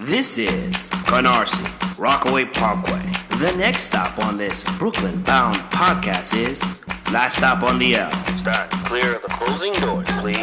This is Canarsie, Rockaway Parkway. The next stop on this Brooklyn-bound podcast is Last Stop on the L. Stand clear of the closing doors, please.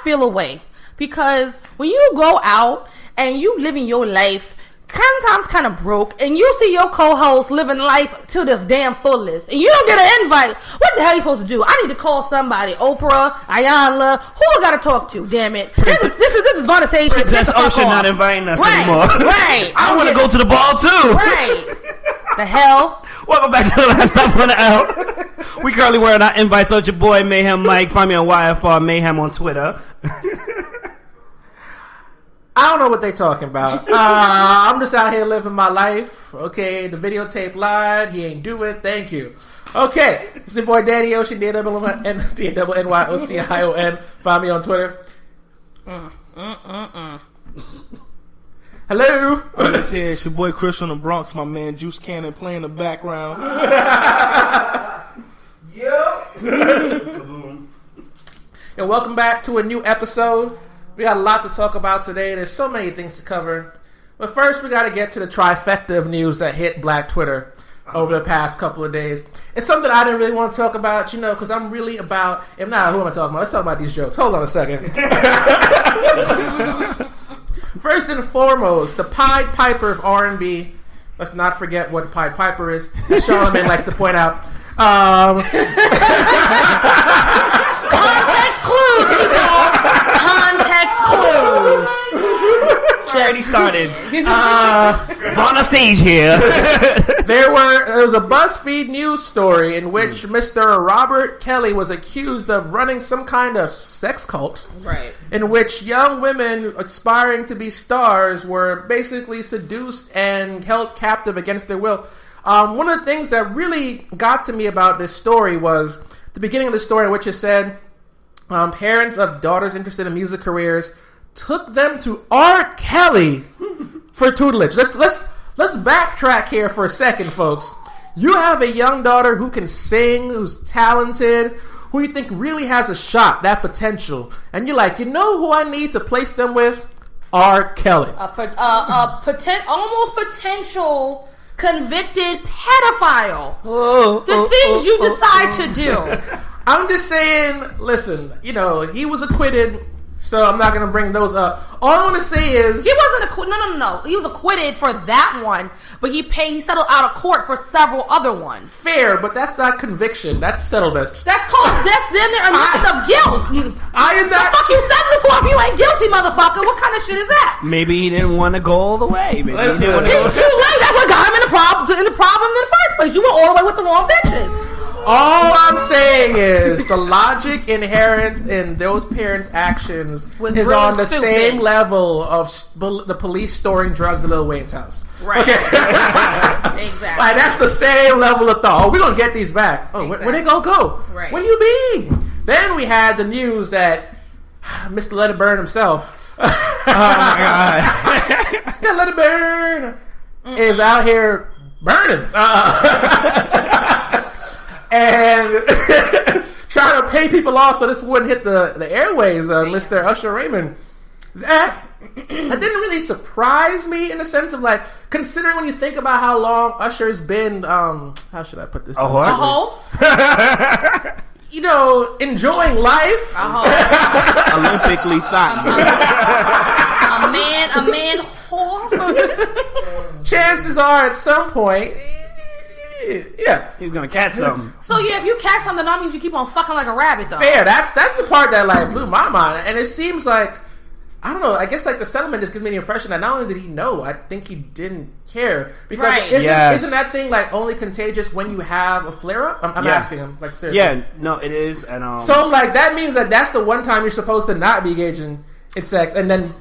Feel away, because when you go out and you living your life sometimes kind of broke, and you see your co-host living life to the damn fullest, and you don't get an invite, what the hell are you supposed to do? I need to call somebody, Oprah, Ayanla, who I gotta talk to? Damn it! This is conversation. Princess Ocean not inviting us anymore. Right. I want to go to the ball too. Right. The hell? Welcome back to the Last Stop on the L. We currently wearing our invites. So it's your boy Mayhem Mike. Find me on YFR Mayhem on Twitter. I don't know what they talking about. I'm just out here living my life. Okay, the videotape lied. He ain't do it. Thank you. Okay, it's your boy Danny Ocean, D-A-N-N-Y-Ocion. Find me on Twitter. Hello. It's your boy Chris from the Bronx. My man Juice Cannon playing in the background. And welcome back to a new episode. We got a lot to talk about today. There's so many things to cover. But first, we got to get to the trifecta of news that hit Black Twitter over the past couple of days. It's something I didn't really want to talk about, because I'm really about... If not, who am I talking about? Let's talk about these jokes. Hold on a second. First and foremost, the Pied Piper of R&B. Let's not forget what the Pied Piper is, as Charlamagne likes to point out. Context clues, people. Context clues. Already started. On a stage here. There was a BuzzFeed news story in which Mr. Robert Kelly was accused of running some kind of sex cult. Right. In which young women aspiring to be stars were basically seduced and held captive against their will. One of the things that really got to me about this story was the beginning of the story, in which it said parents of daughters interested in music careers took them to R. Kelly for tutelage. Let's backtrack here for a second, folks. You have a young daughter who can sing, who's talented, who you think really has a shot, that potential, and you're like, who I need to place them with? R. Kelly. Almost potential convicted pedophile. The things you decide to do. I'm just saying, listen, he was acquitted, so I'm not going to bring those up. All I want to say is... He wasn't acquitted. No. He was acquitted for that one, but he settled out of court for several other ones. Fair, but that's not conviction. That's settlement. That's then they're admission of guilt. I am not... The fuck you settling for if you ain't guilty, motherfucker? What kind of shit is that? Maybe he didn't want to go all the way. Maybe Listen, he didn't want to go too late. That's what got him in the problem in the first place. You went all the way with the wrong bitches. All I'm saying is the logic inherent in those parents' actions is really on the same level of the police storing drugs at Lil Wayne's house. Right. Okay. Exactly. Like, that's the same level of thought. Oh, we're going to get these back. Oh, exactly. Where they going to go? Right. Where you been? Then we had the news that Mr. Let It Burn himself. Oh, my God. That Let It Burn is out here burning. And trying to pay people off so this wouldn't hit the airways, Mr. Usher Raymond. That didn't really surprise me in the sense of, like, considering when you think about how long Usher's been, how should I put this? A hole? Enjoying life. Olympically thought. A man whore. Chances are at some point Yeah. He was gonna catch something. So yeah, if you catch something, that means you keep on fucking like a rabbit, though. Fair. That's the part that like blew my mind, and it seems like I don't know. I guess like the settlement just gives me the impression that not only did he know, I think he didn't care because Right. isn't that thing like only contagious when you have a flare up? I'm asking him like seriously. Yeah, no, it is, and So like that means that that's the one time you're supposed to not be engaging in sex, and then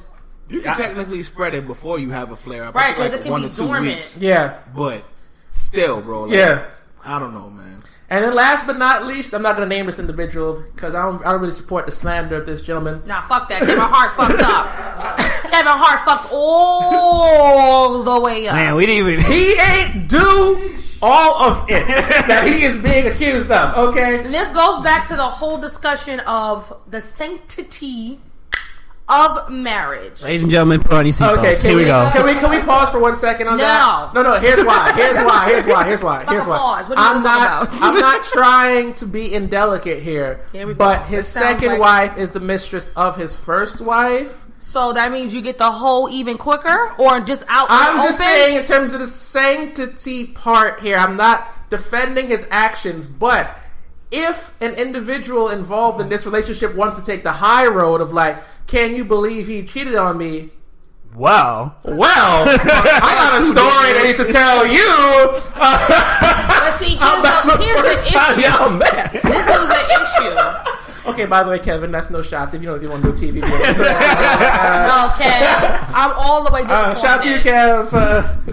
You can technically spread it before you have a flare up. Right, 'cause like it can 1 be to 2 dormant. weeks. yeah. But still, bro. Like, Yeah. I don't know, man. And then last but not least, I'm not going to name this individual because I don't really support the slander of this gentleman. Nah, fuck that. Kevin Hart fucked up. Kevin Hart fucked all the way up. man, we didn't even. He ain't do all of it that he is being accused of, okay? And this goes back to the whole discussion of the sanctity of marriage. Ladies and gentlemen, put on your seatbelts. Okay, Here we go. Can we pause for 1 second on that? No, here's why. Pause. What are you talking about? I'm not trying to be indelicate here, Here we go. but his That sounds second like- wife is the mistress of his first wife. So that means you get the whole even quicker, or just out. I'm just open? saying in terms of the sanctity part here, I'm not defending his actions, but if an individual involved in this relationship wants to take the high road of like, can you believe he cheated on me? Wow. Well, I got a story that needs to tell you. But see, here's the issue. Y'all met. This is the issue. Okay, by the way, Kevin, that's no shots if you want to do TV deals. No, Kev, I'm all the way disappointed. Shout to you, Kev.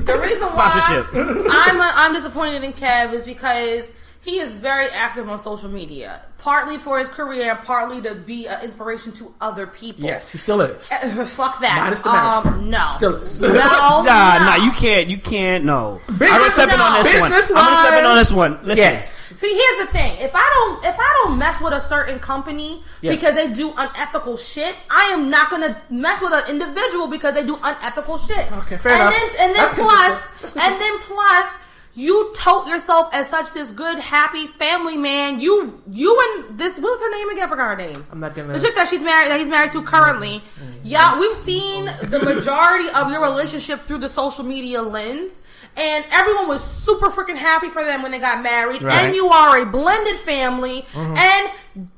The reason why Sponsorship. I'm disappointed in Kev is because he is very active on social media, partly for his career, partly to be an inspiration to other people. Yes, he still is. Fuck that. Minus the marriage. No. Still is. No. Nah, you can't, no. I'm gonna step in on this one. I'm gonna step in on this one. Listen. Yes. See, here's the thing. If I don't mess with a certain company because they do unethical shit, I am not gonna mess with an individual because they do unethical shit. Okay, fair enough. And then plus, you tote yourself as such this good, happy family man. You and this, what's her name again? I forgot her name. I'm not gonna. The chick that he's married to currently. Yeah, we've seen the majority of your relationship through the social media lens. And everyone was super freaking happy for them when they got married. Right. And you are a blended family. And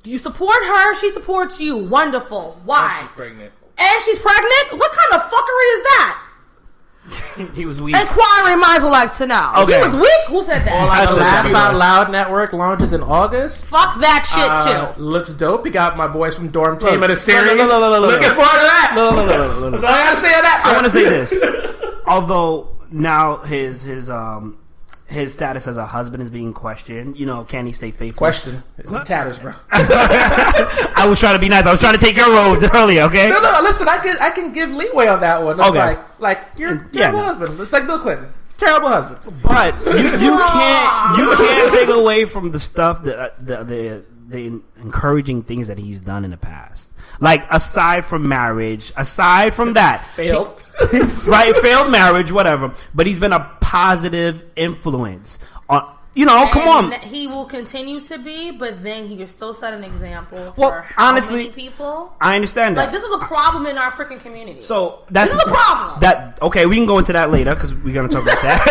you support her. She supports you. Wonderful. Why? She's pregnant. And she's pregnant? What kind of fuckery is that? He was weak. Inquiring minds would like to know. Okay. He was weak? Who said that? The said Laugh that. Out Loud Network launches in August. Fuck that shit too. Looks dope. You got my boys from Dorm Team Look, in a series. look. Looking forward to that. Look. That's all I gotta say on that. I want to say this. Although now his status as a husband is being questioned. You know, can he stay faithful? Question. It's in tatters, bro. I was trying to be nice. I was trying to take your roads earlier. Okay. No. Listen, I can give leeway on that one. It's Okay. like you're a Yeah, terrible no. husband. It's like Bill Clinton. Terrible husband. But you can't take away from the stuff that the encouraging things that he's done in the past. Like aside from marriage, aside from that, Failed. right? Failed marriage, whatever. But he's been a positive influence on. You know, come on. He will continue to be, but then he still set an example Well, for how honestly, many people. I understand that. Like, this is a problem in our freaking community. So that's this is a problem. Okay, we can go into that later because we're gonna talk about that.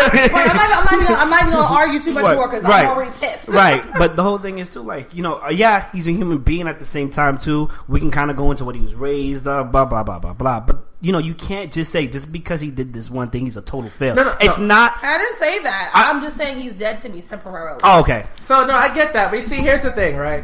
I'm not even gonna argue too much more because I'm already pissed. Right, but the whole thing is too, like, you know, yeah, he's a human being at the same time too. We can kind of go into what he was raised, blah blah blah blah blah. But you know, you can't just say just because he did this one thing, he's a total fail. No, it's not. I didn't say that. I'm just saying he's dead to me temporarily. Oh, okay. So no, I get that. But you see, here's the thing, right?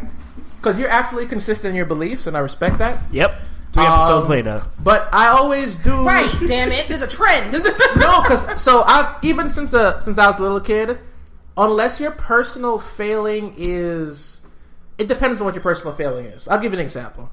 Because you're absolutely consistent in your beliefs, and I respect that. Yep. 3 episodes later. But I always do. Right, damn it. There's a trend. No, because so I've even since I was a little kid, unless your personal failing is, it depends on what your personal failing is. I'll give you an example.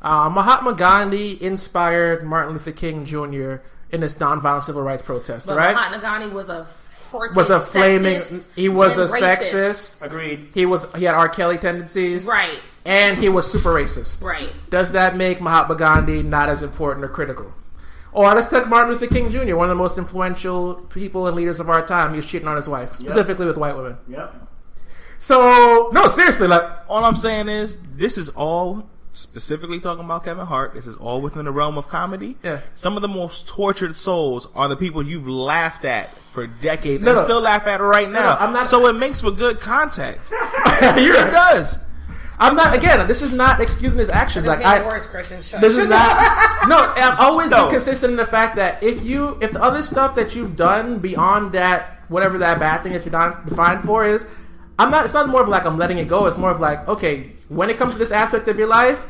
Mahatma Gandhi inspired Martin Luther King Jr. in this nonviolent civil rights protest. But Right? Mahatma Gandhi was a flaming. He was a racist. sexist. Agreed. He had R. Kelly tendencies. Right. And he was super racist. Right. Does that make Mahatma Gandhi not as important or critical? Or let's take Martin Luther King Jr., one of the most influential people and leaders of our time. He was cheating on his wife, specifically with white women. Yep. So, no, seriously, like, All I'm saying is this is all specifically talking about Kevin Hart, this is all within the realm of comedy. Yeah. Some of the most tortured souls are the people you've laughed at for decades No, and no. still laugh at right now. I'm not- So it makes for good context. It does. I'm not. Again, this is not excusing his actions. Like worse, Christian. this is not. No, I've always No. been consistent in the fact that if the other stuff that you've done beyond that, whatever that bad thing that you're not defined for is, I'm not. It's not more of like I'm letting it go. It's more of like, okay, when it comes to this aspect of your life,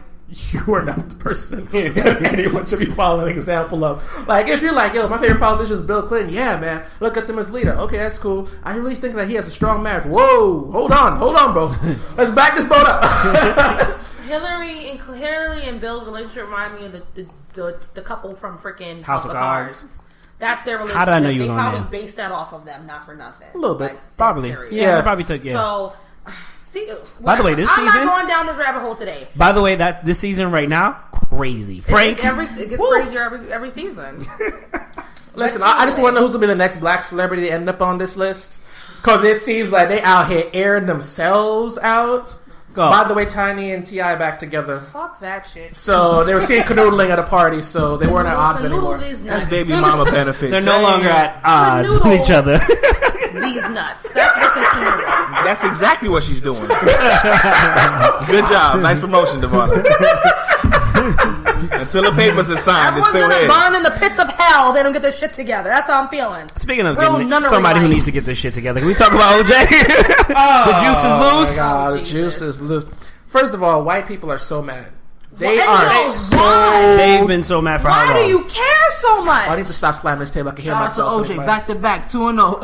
you are not the person anyone should be following an example of. Like, if you're like, yo, my favorite politician is Bill Clinton. Yeah, man, look at him as leader. Okay, that's cool. I really think that he has a strong marriage. Whoa, hold on, bro. Let's back this boat up. Hillary and Bill's relationship remind me of the couple from freaking House of Cards. That's their relationship. How did I know you They were going probably there? based that off of them, not for nothing. A little bit. Like, Probably. serious. Yeah, they probably took, yeah. So, see, By the way, this I'm season- not going down this rabbit hole today. By the way, that this season right now, crazy. Frank. It gets crazier every season. Listen, I just want to know who's going to be the next black celebrity to end up on this list. Because it seems like they out here airing themselves out. Go. By the way, Tiny and T.I. back together. Fuck that shit. So they were seeing canoodling at a party, so they weren't at odds anymore. These That's nuts. baby mama benefits. They're no longer at odds with Canoodle. each other. These nuts. That's what canoodle. That's exactly what she's doing. Good job. Nice promotion, Devon. Until the papers are signed, it's Everyone's still gonna is. burn in the pits of hell. They don't get their shit together. That's how I'm feeling. Speaking of Bro, getting none of somebody who right. needs to get their shit together, can we talk about OJ? The juice is loose. God, the Jesus. juice is loose. First of all, white people are so mad. They Why? are No, so. why? They've been so mad for how Why long? do you care so much? I need to stop slamming this table. I can hear Shout out to myself. OJ, anyway. back to back, 2-0.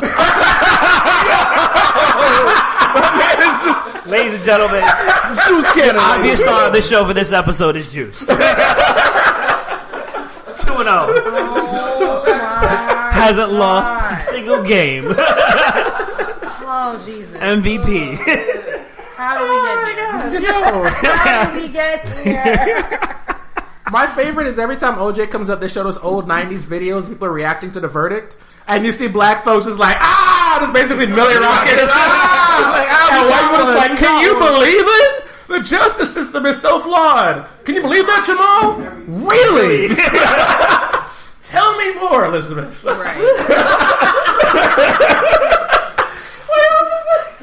Ladies and gentlemen, Juice cannon. the obvious star of the show for this episode is Juice. 2-0. Hasn't lost a single game. Oh, Jesus. MVP. How do we get here? Yo, How do we get here? my favorite is every time OJ comes up, they show those old 90s videos, people are reacting to the verdict, and you see black folks just like, just basically Millie Rocket. And white people just like, can you believe it? The justice system is so flawed. Can you believe that, Jamal? Really? Tell me more, Elizabeth. Right.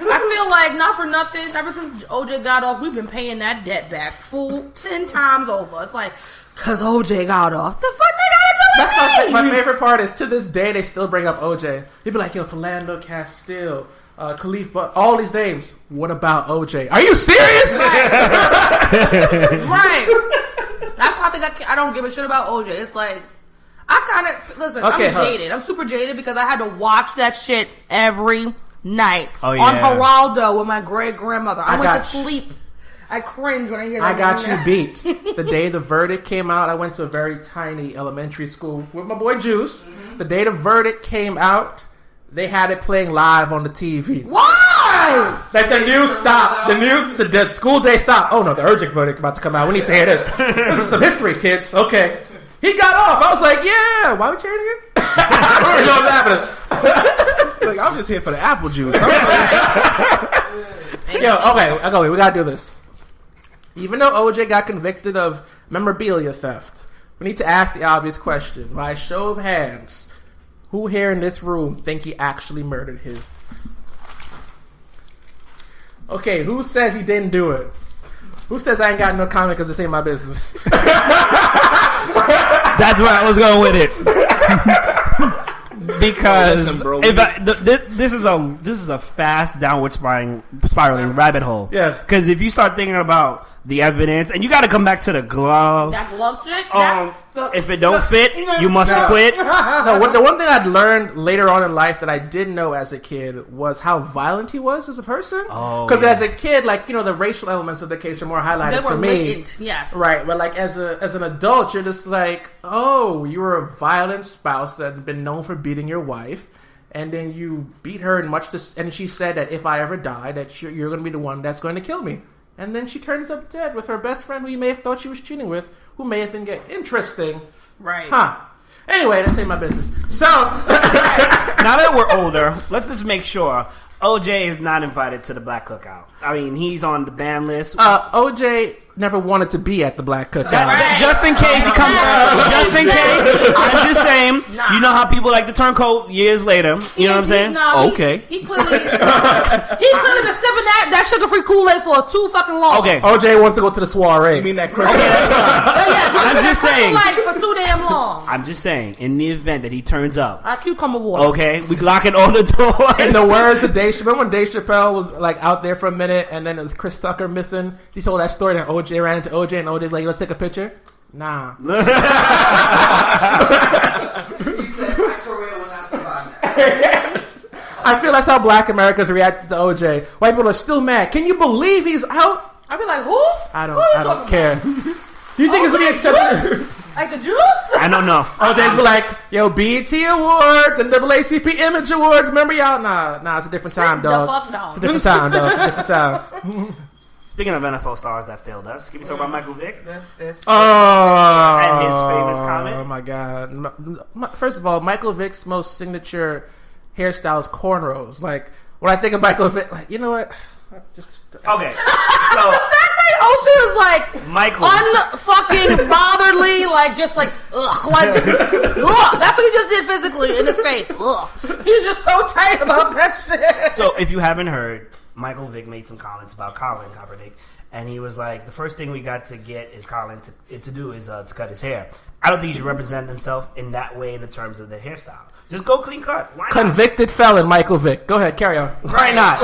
I feel like, not for nothing, ever since OJ got off, we've been paying that debt back full 10 times over. It's like, because OJ got off. The fuck they gotta do with That's me? my favorite part is to this day they still bring up OJ. They'd be like, yo, Philando Castile, Khalif, but all these names. What about OJ? Are you serious? Right. I think I don't give a shit about OJ. It's like, I kind of, listen, Okay, I'm jaded. I'm super jaded because I had to watch that shit every night Oh, on yeah. Geraldo with my great grandmother. I went got to you. sleep. I cringe when I hear I that. got you beat. The day the verdict came out, I went to a very tiny elementary school with my boy Juice. The day the verdict came out, they had it playing live on the TV. Why? Like the news stopped. The school day stopped. Oh no, the urgent verdict about to come out. We need to hear this. This is some history, kids. Okay. He got off. I was like, yeah. Why we cheering again? I don't even know what's happening. Like, I'm just here for the apple juice. Yo, okay, we gotta do this. Even though OJ got convicted of memorabilia theft, we need to ask the obvious question. By a show of hands, who here in this room think he actually murdered his? Okay, who says he didn't do it? Who says I ain't got no comment because this ain't my business? That's where I was going with it. Because Listen, bro, this is a fast downward spiraling rabbit hole. Yeah. Because if you start thinking about the evidence, and you got to come back to the glove. That glove shit? If it don't fit, you must have quit. No, the one thing I'd learned later on in life that I didn't know as a kid was how violent he was as a person. Oh, Because yeah. as a kid, like, the racial elements of the case are more highlighted They for were me. latent, yes. Right, but like as an adult, you're just like, oh, you were a violent spouse that had been known for beating your wife, and then you beat her and and she said that if I ever die, that you're going to be the one that's going to kill me. And then she turns up dead with her best friend who you may have thought she was cheating with, who may have been interesting. Right. Huh. Anyway, that's ain't my business. So, Now that we're older, let's just make sure OJ is not invited to the Black Cookout. I mean, he's on the ban list. OJ never wanted to be at the black cookout. Just in case he comes. Just in case. I'm just saying. You know how people like to turn coat years later. You know what I'm saying? Okay. He clearly been sipping that sugar-free Kool-Aid for too fucking long. Okay. OJ wants to go to the soiree. You mean that Christmas? Okay, that's fine. I'm just saying. Like for too damn long. I'm just saying. In the event that he turns up, Our cucumber water. okay, we locking all the doors. In the words of Dave, remember when Dave Chappelle was like out there for a minute, and then it was Chris Tucker missing? He told that story that OJ ran into OJ, and OJ's like, "Let's take a picture." Nah. He said, "My career will not survive that." I feel that's how Black America's reacted to OJ. White people are still mad. Can you believe he's out? I'd be like, who? I don't care. Do you think it's gonna be accepted? Like the juice? I don't know. OJ's be like, yo, BET Awards and NAACP Image Awards. Remember y'all? Nah, it's a different time, dog. The fuck no. It's a different time, dog. It's a different time. Speaking of NFL stars that failed us, can we talk about Michael Vick? Oh, And his famous comment? Oh my god! First of all, Michael Vick's most signature hairstyle is cornrows. Like when I think of Michael Vick, like you know what? Just Okay, so Ocion is like Michael. unfucking fatherly, like just like ugh, like just, ugh. That's what he just did physically in his face. Ugh. He's just so tight about that shit. So if you haven't heard, Michael Vick made some comments about Colin Kaepernick, and he was like, the first thing we got to get is Colin to do is to cut his hair. I don't think he should represent himself in that way in the terms of the hairstyle. Just go clean cut. Why not? convicted felon Michael Vick. Go ahead, carry on. Why not?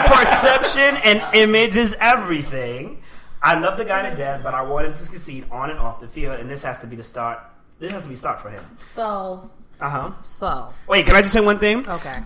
Perception and image is everything. I love the guy to death, but I want him to succeed on and off the field, and this has to be the start. This has to be start for him. So Wait, can I just say one thing? okay.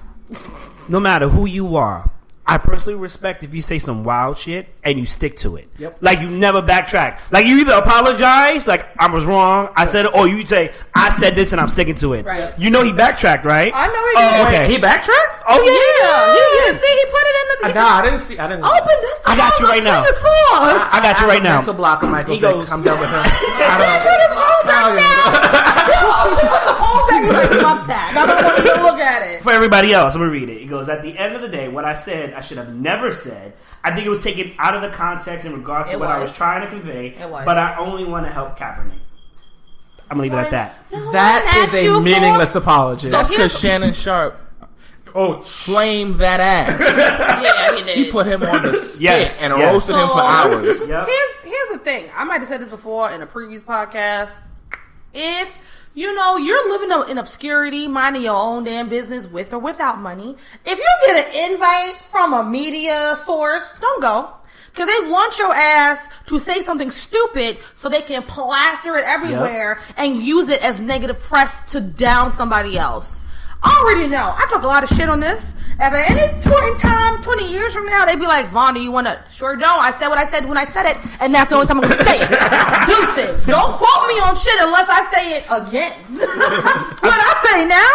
No matter who you are, I personally respect if you say some wild shit and you stick to it. Yep. Like you never backtrack. Like you either apologize, like I was wrong, I said it, or you say I said this and I'm sticking to it. Right. You know he backtracked, right? I know he did. Okay. He backtracked? Oh yeah. Yeah. See, he put it in the. Nah, I didn't see. I didn't. Open this. I got you right now. Thing is for. I got you right now. Mental block of Michael He Vick. goes- I'm done with him. Put his phone back down. She put the phone back. He's like, fuck that. I don't want you to look at it. For everybody else, I'm gonna read it. It goes, at the end of the day, what I said I should have never said. I think it was taken out of the context in regards to what I was trying to convey. It was. But I only want to help Kaepernick. I'm gonna leave it at that. That is a meaningless apology. That's here's- because Shannon Sharp Oh, flamed that ass. Yeah, he did. He put him on the spit Yes, and yes. roasted him for hours. Yep. Here's the thing. I might have said this before in a previous podcast. If you know you're living in obscurity, minding your own damn business with or without money, if you get an invite from a media source, don't go. Because they want your ass to say something stupid so they can plaster it everywhere and use it as negative press to down somebody else. I already know. I talk a lot of shit on this. If at any point in time, 20 years from now, they'd be like, Vaughn, do you want to? Sure don't. I said what I said when I said it, and that's the only time I'm going to say it. Deuces. Don't quote me on shit unless I say it again. What I say now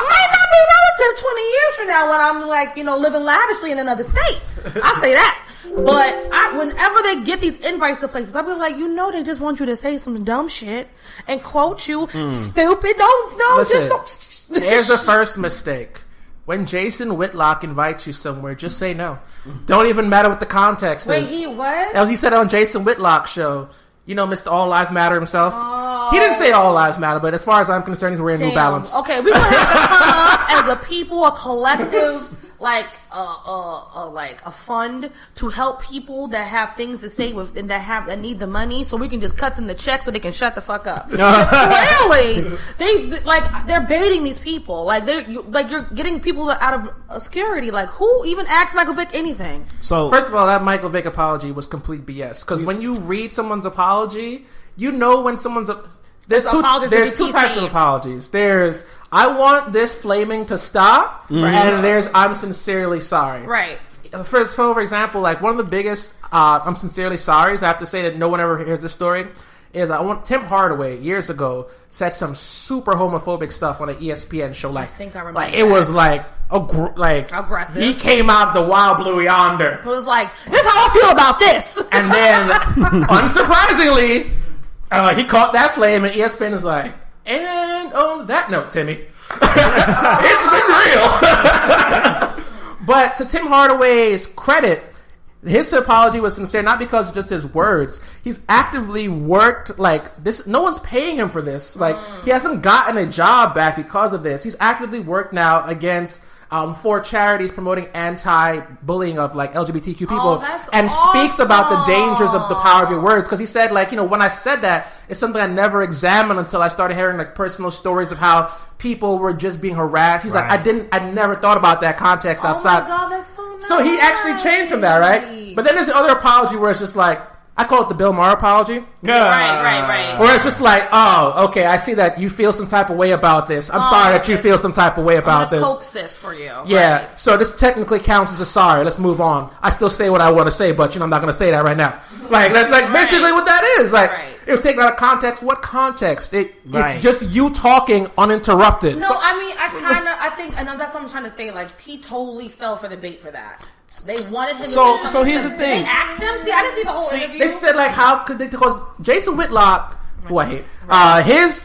might not be relative 20 years from now when I'm like, living lavishly in another state. I say that. But whenever they get these invites to places, I'll be like, they just want you to say some dumb shit and quote you. Stupid. Listen, Just don't. here's the first mistake. When Jason Whitlock invites you somewhere, just say no. Don't even matter what the context Wait, is. he what? As he said on Jason Whitlock's show, Mr. All Lives Matter himself. Oh. He didn't say All Lives Matter, but as far as I'm concerned, he's wearing New Balance. Okay, we gonna have to come up as a people, a collective, like a fund to help people that have things to say with and that need the money, so we can just cut them the check so they can shut the fuck up. Clearly, they're baiting these people. You're getting people out of obscurity. Like, who even asked Michael Vick anything? So First of all, that Michael Vick apology was complete BS. Because when you read someone's apology, you know when someone's there's two types of apologies. There's I want this flaming to stop, and there's I'm sincerely sorry. Right. For example, like one of the biggest I'm sincerely sorry's, I have to say that no one ever hears this story, is Tim Hardaway years ago said some super homophobic stuff on an ESPN show. Like, I think I remember. Like it was like aggressive. He came out the wild blue yonder. It was like, this is how I feel about this. And then, unsurprisingly, he caught that flame, and ESPN is like, and on that note, Timmy, it's been real. But to Tim Hardaway's credit, His apology was sincere, not because of just his words. He's actively worked like this. No one's paying him for this. Like he hasn't gotten a job back because of this. He's actively worked now against for charities promoting anti-bullying of like LGBTQ people, and speaks about the dangers of the power of your words. Because he said, like, when I said that, it's something I never examined until I started hearing like personal stories of how people were just being harassed. He's like, I never thought about that context outside. Oh my God, that's so nice. So he actually changed from that, right? But then there's the other apology where it's just like, I call it the Bill Maher apology. Right. Where it's just like, oh, okay, I see that you feel some type of way about this. I'm sorry that you feel some type of way about this. Coax this for you. Yeah, right. So this technically counts as a sorry. Let's move on. I still say what I want to say, but I'm not going to say that right now. Like, that's like basically what that is. Like, it was taken out of context. What context? It's just you talking uninterrupted. No, I mean, I think, and that's what I'm trying to say. Like, he totally fell for the bait for that. They wanted him to say so here's the thing. They asked him. See, I didn't see the whole interview. They said, like, how could they? Because Jason Whitlock, who I hate,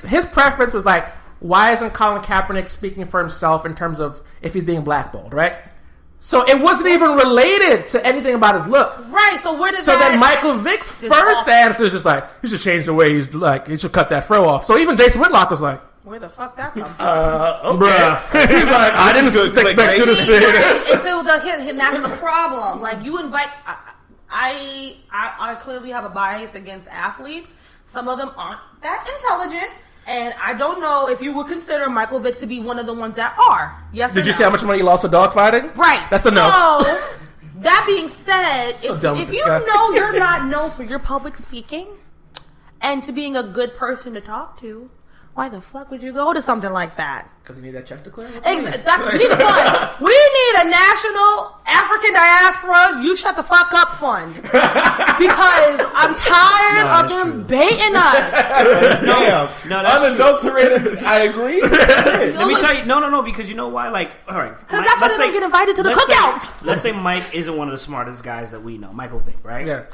his preference was like, why isn't Colin Kaepernick speaking for himself in terms of if he's being blackballed, right? So it wasn't even related to anything about his look. Right, so where does So then Michael Vick's first answer is just like, he should change the way he's like, he should cut that fro off. So even Jason Whitlock was like, where the fuck that come from? Okay. He's like, I didn't expect you to say this. If it was him, that's the problem. Like, you invite... I clearly have a bias against athletes. Some of them aren't that intelligent. And I don't know if you would consider Michael Vick to be one of the ones that are. Yes or no? Did you see how much money he lost for dogfighting? Right. That's a no. So, that being said, if you know you're not known for your public speaking and to being a good person to talk to, why the fuck would you go to something like that? Because you need that check to clear? Exactly. We need a fund. We need a national African diaspora, you shut the fuck up fund. Because I'm tired of them baiting us. No, that's unadulterated. I agree. Let me tell you. No, because you know why? Like, all right. Because that's why they don't get invited to the cookout. Let's say Mike isn't one of the smartest guys that we know. Michael Vick, right? Yeah.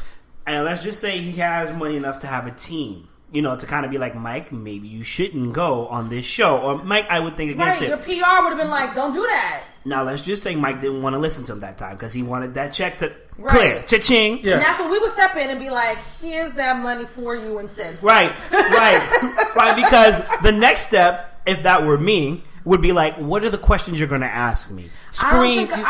And let's just say he has money enough to have a team. To kind of be like, Mike, maybe you shouldn't go on this show. Or Mike, I would think against it. Your PR would have been like, don't do that. Now, let's just say Mike didn't want to listen to him that time because he wanted that check to clear. Cha-ching. Yeah. And that's when we would step in and be like, here's that money for you instead. Right. Because the next step, if that were me, would be like, what are the questions you're going to ask me? I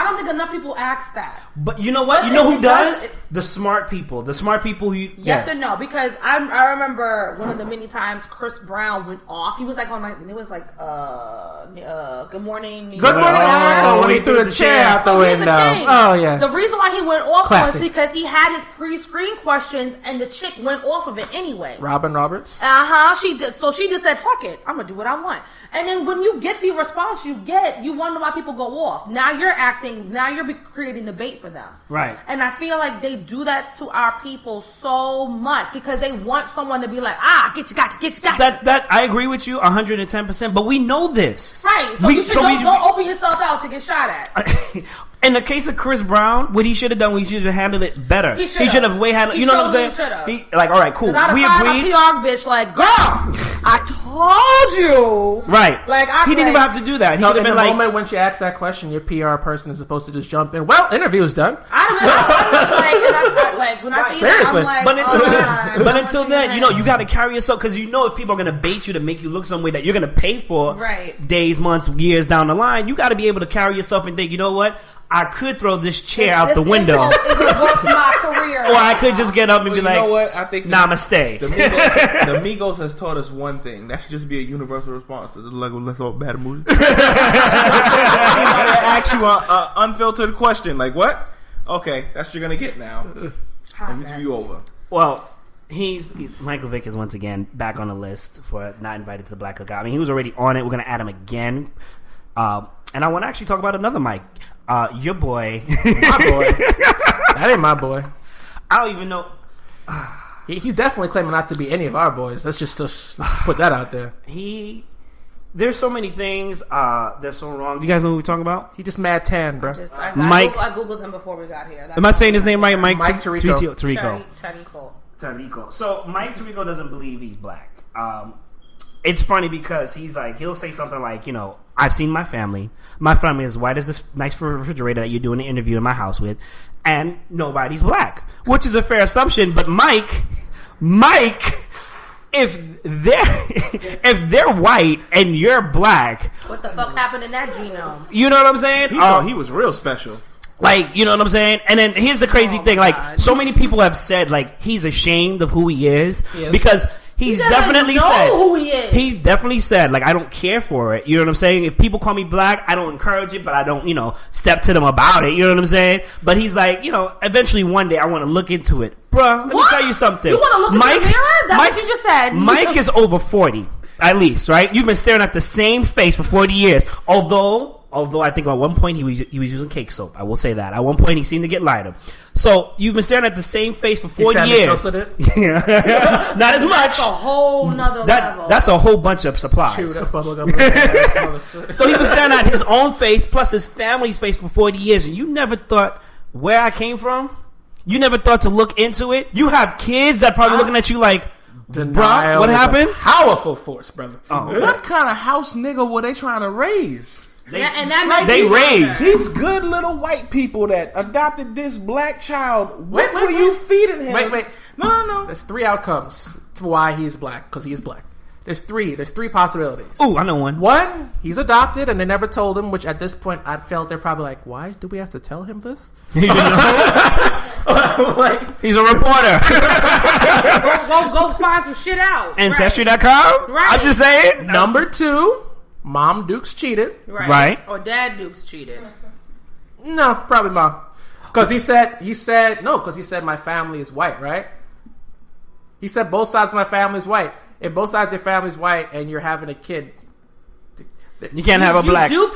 don't think enough people ask that. But you know what? But you know who does? The smart people. The smart people who... Yes and no. Because I remember one of the many times Chris Brown went off. He was like on my... It was like, Good Morning. Good Morning. When he threw the chair out the window. Oh, yeah. The reason why he went off was because he had his pre-screen questions and the chick went off of it anyway. Robin Roberts? She did. So she just said, fuck it. I'm going to do what I want. And then when you get the response you get, you wonder why people go off. Now you're creating the bait for them. Right. And I feel like they do that to our people so much because they want someone to be like, get you. That I agree with you 110%, but we know this. Right. So don't open yourself out to get shot at. In the case of Chris Brown, what he should have done, he should have handled it better. He should have handled. You know what I'm saying? He like, all right, cool. We agreed. PR bitch, like, girl, I told you. Right. Like, he didn't even have to do that. He could have been like, moment when she asked that question, your PR person is supposed to just jump in. Well, interview is done. Seriously. But until then, you got to carry yourself because if people are going to bait you to make you look some way that you're going to pay for, days, months, years down the line, you got to be able to carry yourself and think, you know what? I could throw this chair out the window. Isn't worth my career. Or I could just get up and be like, you know what? I think namaste. The Migos has taught us one thing. That should just be a universal response. It's like, let's all bad mood. Anybody ask you an unfiltered question, like, what? Okay, that's what you're going to get now. Interview over. Well, Michael Vick is once again back on the list for not invited to the Black Cookout. I mean, he was already on it. We're going to add him again. And I want to actually talk about another Mike. Your boy. My boy. That ain't my boy. I don't even know. He's definitely claiming not to be any of our boys. Let's just put that out there. There's so many things that's so wrong. Do you guys know who we're talking about? He just mad tan, bro. Mike. I googled him before we got here. Am I saying his name right? Mike Tirico. So Mike Tirico doesn't believe he's black. it's funny because he'll say something like, I've seen my family. My family is white as this nice refrigerator that you're doing an interview in my house with, and nobody's black, which is a fair assumption. But Mike, if they're white and you're black, what the fuck happened in that genome? You know what I'm saying? He thought he was real special. Like, you know what I'm saying? And then here's the crazy thing. Like, so many people have said, like, he's ashamed of who he is because he's definitely said who he is. He's definitely said, like, I don't care for it. You know what I'm saying? If people call me black, I don't encourage it, but I don't, step to them about it. You know what I'm saying? But he's like, eventually one day I want to look into it. Bruh, let me tell you something. You want to look into the mirror? That's what you just said. Mike is over 40, at least, right? You've been staring at the same face for 40 years. Although I think at one point he was using cake soap. I will say that. At one point he seemed to get lighter. So you've been staring at the same face for 40 years. Not as much. That's a whole nother level. That's a whole bunch of supplies. So he was staring at his own face plus his family's face for 40 years, and you never thought where I came from? You never thought to look into it? You have kids that probably looking at you like, denial. What happened? Powerful force, brother. What kind of house nigga were they trying to raise? They raised these good little white people that adopted this black child. What were you feeding him? Wait. No. There's 3 outcomes to why he's black, because he is black. There's three possibilities. Ooh, I know one. One, he's adopted and they never told him, which at this point I felt they're probably like, why do we have to tell him this? He's a reporter. go find some shit out. Ancestry.com? Right. I'm just saying. Number 2, Mom Dukes cheated. Right. Or Dad Dukes cheated. No, probably Mom. Because he said my family is white, right? He said both sides of my family is white. If both sides of your family is white and you're having a kid, you can't have a black. You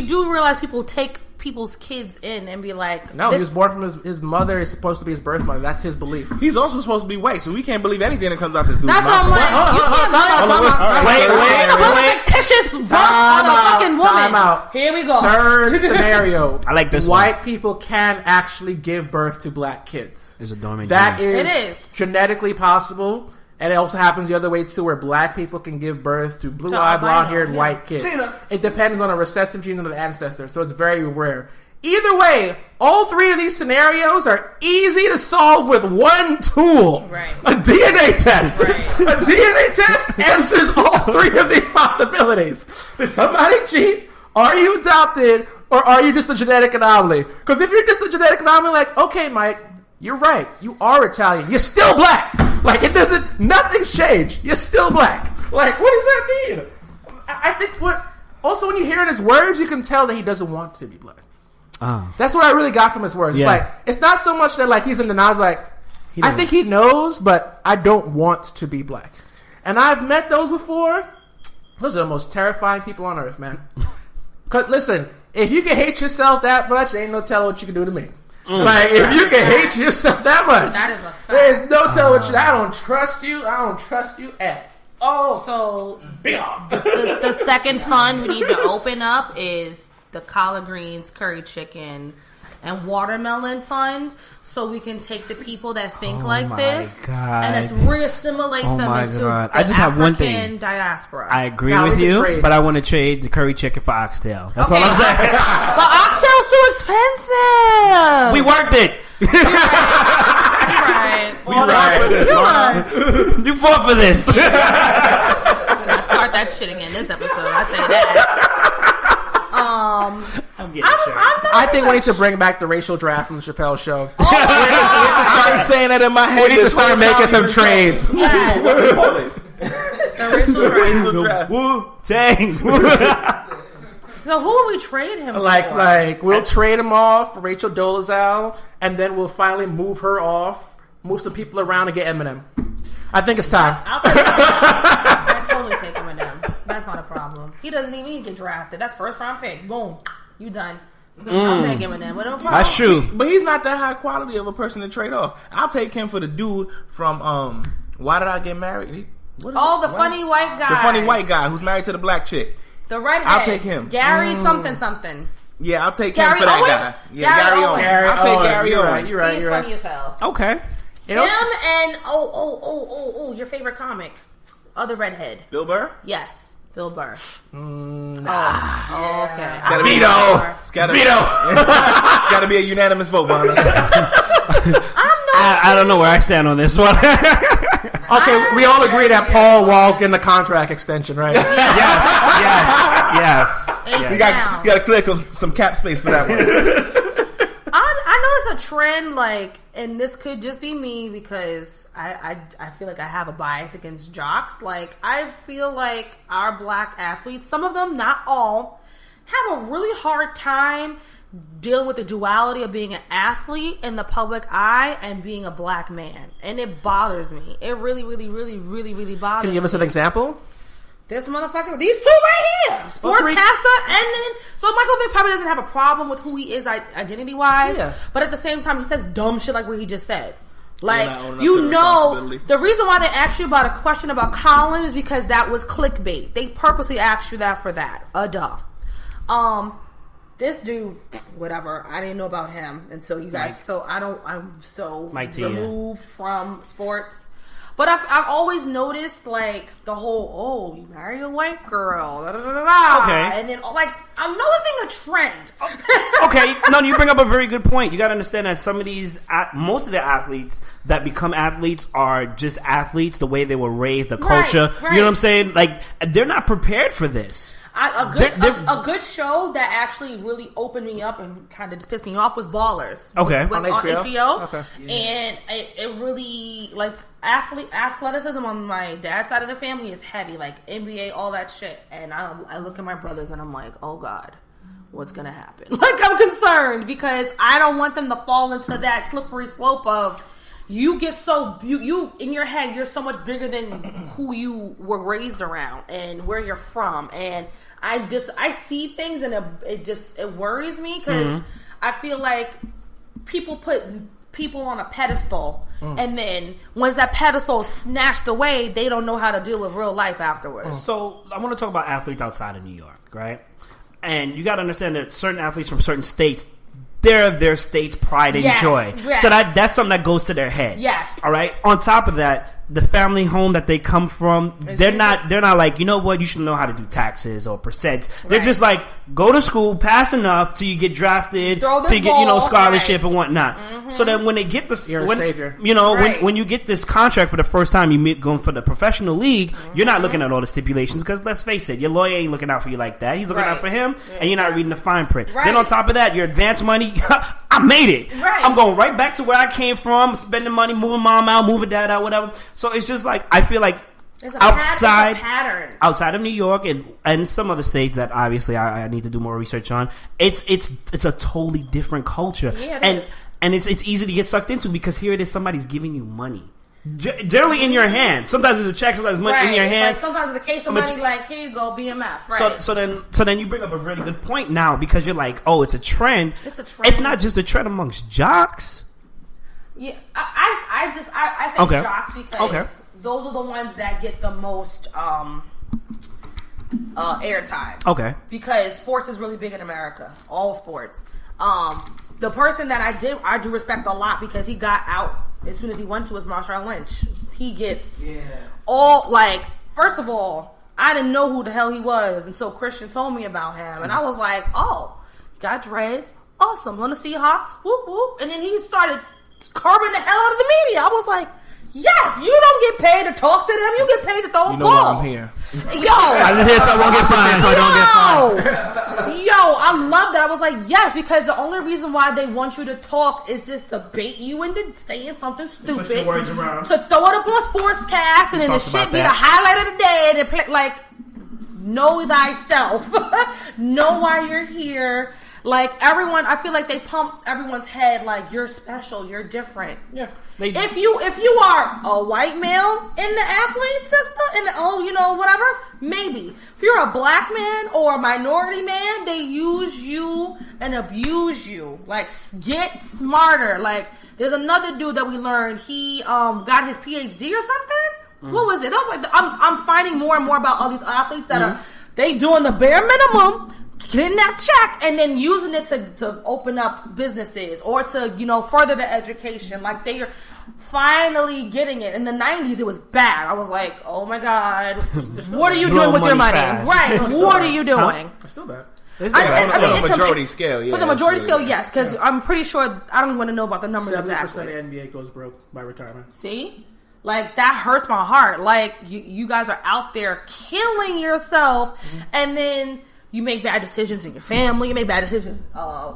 do realize people take people's kids in and be like, no, he was born from his mother is supposed to be his birth mother. That's his belief. He's also supposed to be white, so we can't believe anything that comes out this dude's mouth. That's what I'm like. Wait. Fictitious bump on a fucking woman. Time out. Here we go. Third scenario. I like this White one. people can actually give birth to black kids. It's a dormant That gene. is genetically possible. And it also happens the other way too, where black people can give birth to blue-eyed, blonde-haired white kids. It depends on a recessive gene of the ancestor, so it's very rare. Either way, all 3 of these scenarios are easy to solve with one tool. Right. A DNA test. Right. A DNA test answers all 3 of these possibilities. Did somebody cheat? Are you adopted? Or are you just a genetic anomaly? Because if you're just a genetic anomaly, like, okay, Mike, you're right. You are Italian. You're still black. Like, nothing's changed. You're still black. Like, what does that mean? I think also when you hear in his words, you can tell that he doesn't want to be black. That's what I really got from his words. Yeah. It's like, it's not so much that like he's in denial. It's like, I think he knows, but I don't want to be black. And I've met those before. Those are the most terrifying people on earth, man. Cause listen, if you can hate yourself that much, ain't no telling what you can do to me. Like, if you can hate yourself that much, that is a fact. There's no telling what you. I don't trust you. I don't trust you at all. So the second fund we need to open up is the collard greens, curry chicken, and watermelon fund, so we can take the people that think like this and let's re-assimilate them into the I just have one thing. African diaspora. I agree with you, but I want to trade the curry chicken for oxtail. That's all I'm saying. But oxtail's too expensive. We worked it. Right. We ride for this, You fought for this. We're gonna start that shit again this episode. I'll tell you that. I think we need to bring back the racial draft from the Chappelle show. Oh, we have to start saying that in my head. We need to start making some trades. yes. The racial draft. Wu-Tang. So who will we trade him for? Like we'll trade him off for Rachel Dolezal, and then we'll finally move her off, move some people around, and get Eminem. I think it's time. I'll take I'll totally take Eminem. That's not a problem. He doesn't even need to get drafted. That's first round pick. Boom. You done. I'll take Eminem. What no problem. That's true. But he's not that high quality of a person to trade off. I'll take him for the dude from Why Did I Get Married? Funny white guy. The funny white guy who's married to the black chick. The redhead. I'll take him. Gary something. Yeah, I'll take Gary him for that Owen? guy. Yeah, Gary Owen. I'll take Gary Owen. You're right. He's funny as hell. Okay. Him and your favorite comic. Other redhead. Bill Burr? Yes, Bill Burr. Nah. Okay. It's gotta be Veto! It's gotta be a unanimous vote, Bonnie. I don't know where I stand on this one. Okay, we all agree that Paul Wall's getting a contract extension, right? yes. You got to clear some cap space for that one. I noticed a trend, like, and this could just be me because I feel like I have a bias against jocks. Like, I feel like our black athletes, some of them, not all, have a really hard time dealing with the duality of being an athlete in the public eye and being a black man. And it bothers me. It really, really, really, really, really bothers me. Can you give us an example? This motherfucker, these two right here, sportscaster, and then so Michael Vick probably doesn't have a problem with who he is identity wise, but at the same time he says dumb shit like what he just said. Like, you know, the reason why they asked you about a question about Colin is because that was clickbait. They purposely asked you that for that. Duh. This dude, whatever, I didn't know about him, and so you guys, I'm so removed from sports. But I've always noticed, like, the whole, you marry a white girl, Okay. And then, like, I'm noticing a trend. Okay, no, you bring up a very good point. You got to understand that some of these, most of the athletes that become athletes are just athletes, the way they were raised, the culture. Right. You know what I'm saying? Like, they're not prepared for this. A good show that actually really opened me up and kind of just pissed me off was Ballers. Okay. On HBO. Okay. And it really, like, athleticism on my dad's side of the family is heavy, like NBA, all that shit. And I look at my brothers and I'm like, oh God, what's gonna happen? Like, I'm concerned because I don't want them to fall into that slippery slope of you get so you in your head you're so much bigger than who you were raised around and where you're from. And I see things and it worries me because I feel like people put people on a pedestal and then once that pedestal is snatched away, they don't know how to deal with real life afterwards. So I want to talk about athletes outside of New York, right? And you got to understand that certain athletes from certain states, they're their state's pride and joy. Yes. So that's something that goes to their head. Yes. All right. On top of that, the family home that they come from, they're not like, you know what, you should know how to do taxes or percents. They're just like, go to school, pass enough till you get drafted, till you get, scholarship and whatnot. So then when they get this, you're a savior. You know, when you get this contract for the first time, you going for the professional league, you're not looking at all the stipulations because let's face it, your lawyer ain't looking out for you like that. He's looking out for him, and you're not reading the fine print. Then on top of that, your advance money, I made it. I'm going right back to where I came from, spending money, moving mom out, moving dad out, whatever. So it's just like, I feel like outside of New York and some other states that obviously I need to do more research on, it's a totally different culture. And it's easy to get sucked into because here it is, somebody's giving you money. Generally in your hand. Sometimes it's a check, sometimes it's money in your hand. Like sometimes it's a case of money, like, here you go, BMF. Right. So then you bring up a really good point now because you're like, oh, it's a trend. It's a trend. It's not just a trend amongst jocks. Yeah, I say jocks because those are the ones that get the most airtime. Okay. Because sports is really big in America. All sports. The person that I do respect a lot because he got out as soon as he went to is Marshawn Lynch. He gets all, like, first of all, I didn't know who the hell he was until Christian told me about him. And I was like, oh, got dreads. Awesome. On the Seahawks. Whoop, whoop. And then he started curbing the hell out of the media. I was like, yes, you don't get paid to talk to them. You get paid to throw a ball. You know why I'm here. Yo. I'm here so I won't get fined. So I don't get fined. Yo, I love that. I was like, yes, because the only reason why they want you to talk is just to bait you into saying something stupid. Push your words around. To throw it up on Sportscast and then the shit be the highlight of the day and play, like, know thyself. Know why you're here. Like, everyone, I feel like they pump everyone's head like, you're special, you're different. Yeah. If you are a white male in the athlete system, whatever, maybe. If you're a black man or a minority man, they use you and abuse you. Like, get smarter. Like, there's another dude that we learned, he got his PhD or something. What was it? That was like I'm finding more and more about all these athletes that are, they doing the bare minimum, getting that check and then using it to open up businesses or to, further their education. Like, finally getting it. In the 90s, it was bad. I was like, oh my God, what are you doing with your money? Fast. Right, what are you doing? It's still bad. On the majority scale, yeah. For the majority absolutely. scale, yes, because I'm pretty sure, I don't want to know about the numbers 70% exactly. of the NBA goes broke by retirement. See? Like, that hurts my heart. Like, you guys are out there killing yourself, and then you make bad decisions in your family, you make bad decisions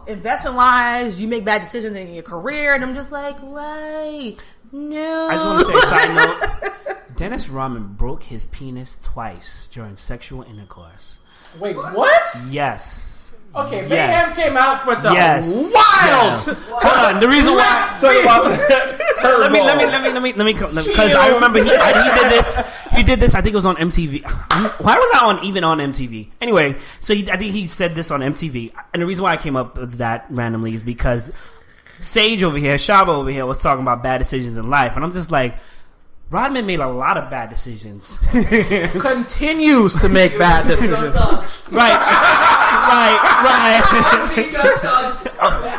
investment-wise, you make bad decisions in your career, and I'm just like, why? No. I just want to say a side note. Dennis Rodman broke his penis twice during sexual intercourse. Wait, what? Yes. Okay, Mayhem Yes. came out for the Yes. wild. Yeah. Hold on. The reason why. Let me because I remember he did this. He did this. I think it was on MTV. Why was I even on MTV? Anyway, so I think he said this on MTV, and the reason why I came up with that randomly is because Sage over here, Shaba over here, was talking about bad decisions in life, and I'm just like, Rodman made a lot of bad decisions. Continues to make bad decisions. Right.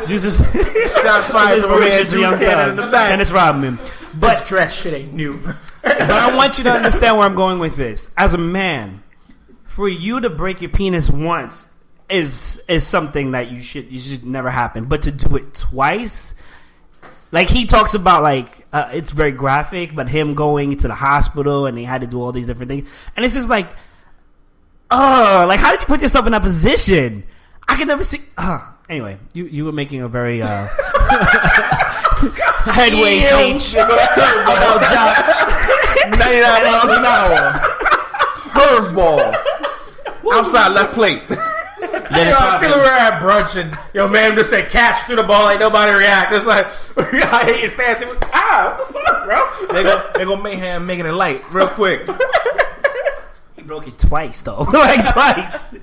Jesus. Shots fired from Juice Cannon in the back. Dennis Rodman. This dress shit ain't new. But I want you to understand where I'm going with this. As a man, for you to break your penis once is something that you should never happen. But to do it twice, like he talks about, like it's very graphic, but him going to the hospital and they had to do all these different things, and it's just like, like how did you put yourself in that position? I can never see. Anyway, you were making a very headway speech about jocks. 99 miles an hour. Curveball. Outside left plate. I feel we're at brunch and man just said catch through the ball, like nobody react. It's like I hate it fast. What the fuck, bro? They go Mayhem making it light real quick. He broke it twice though, like twice.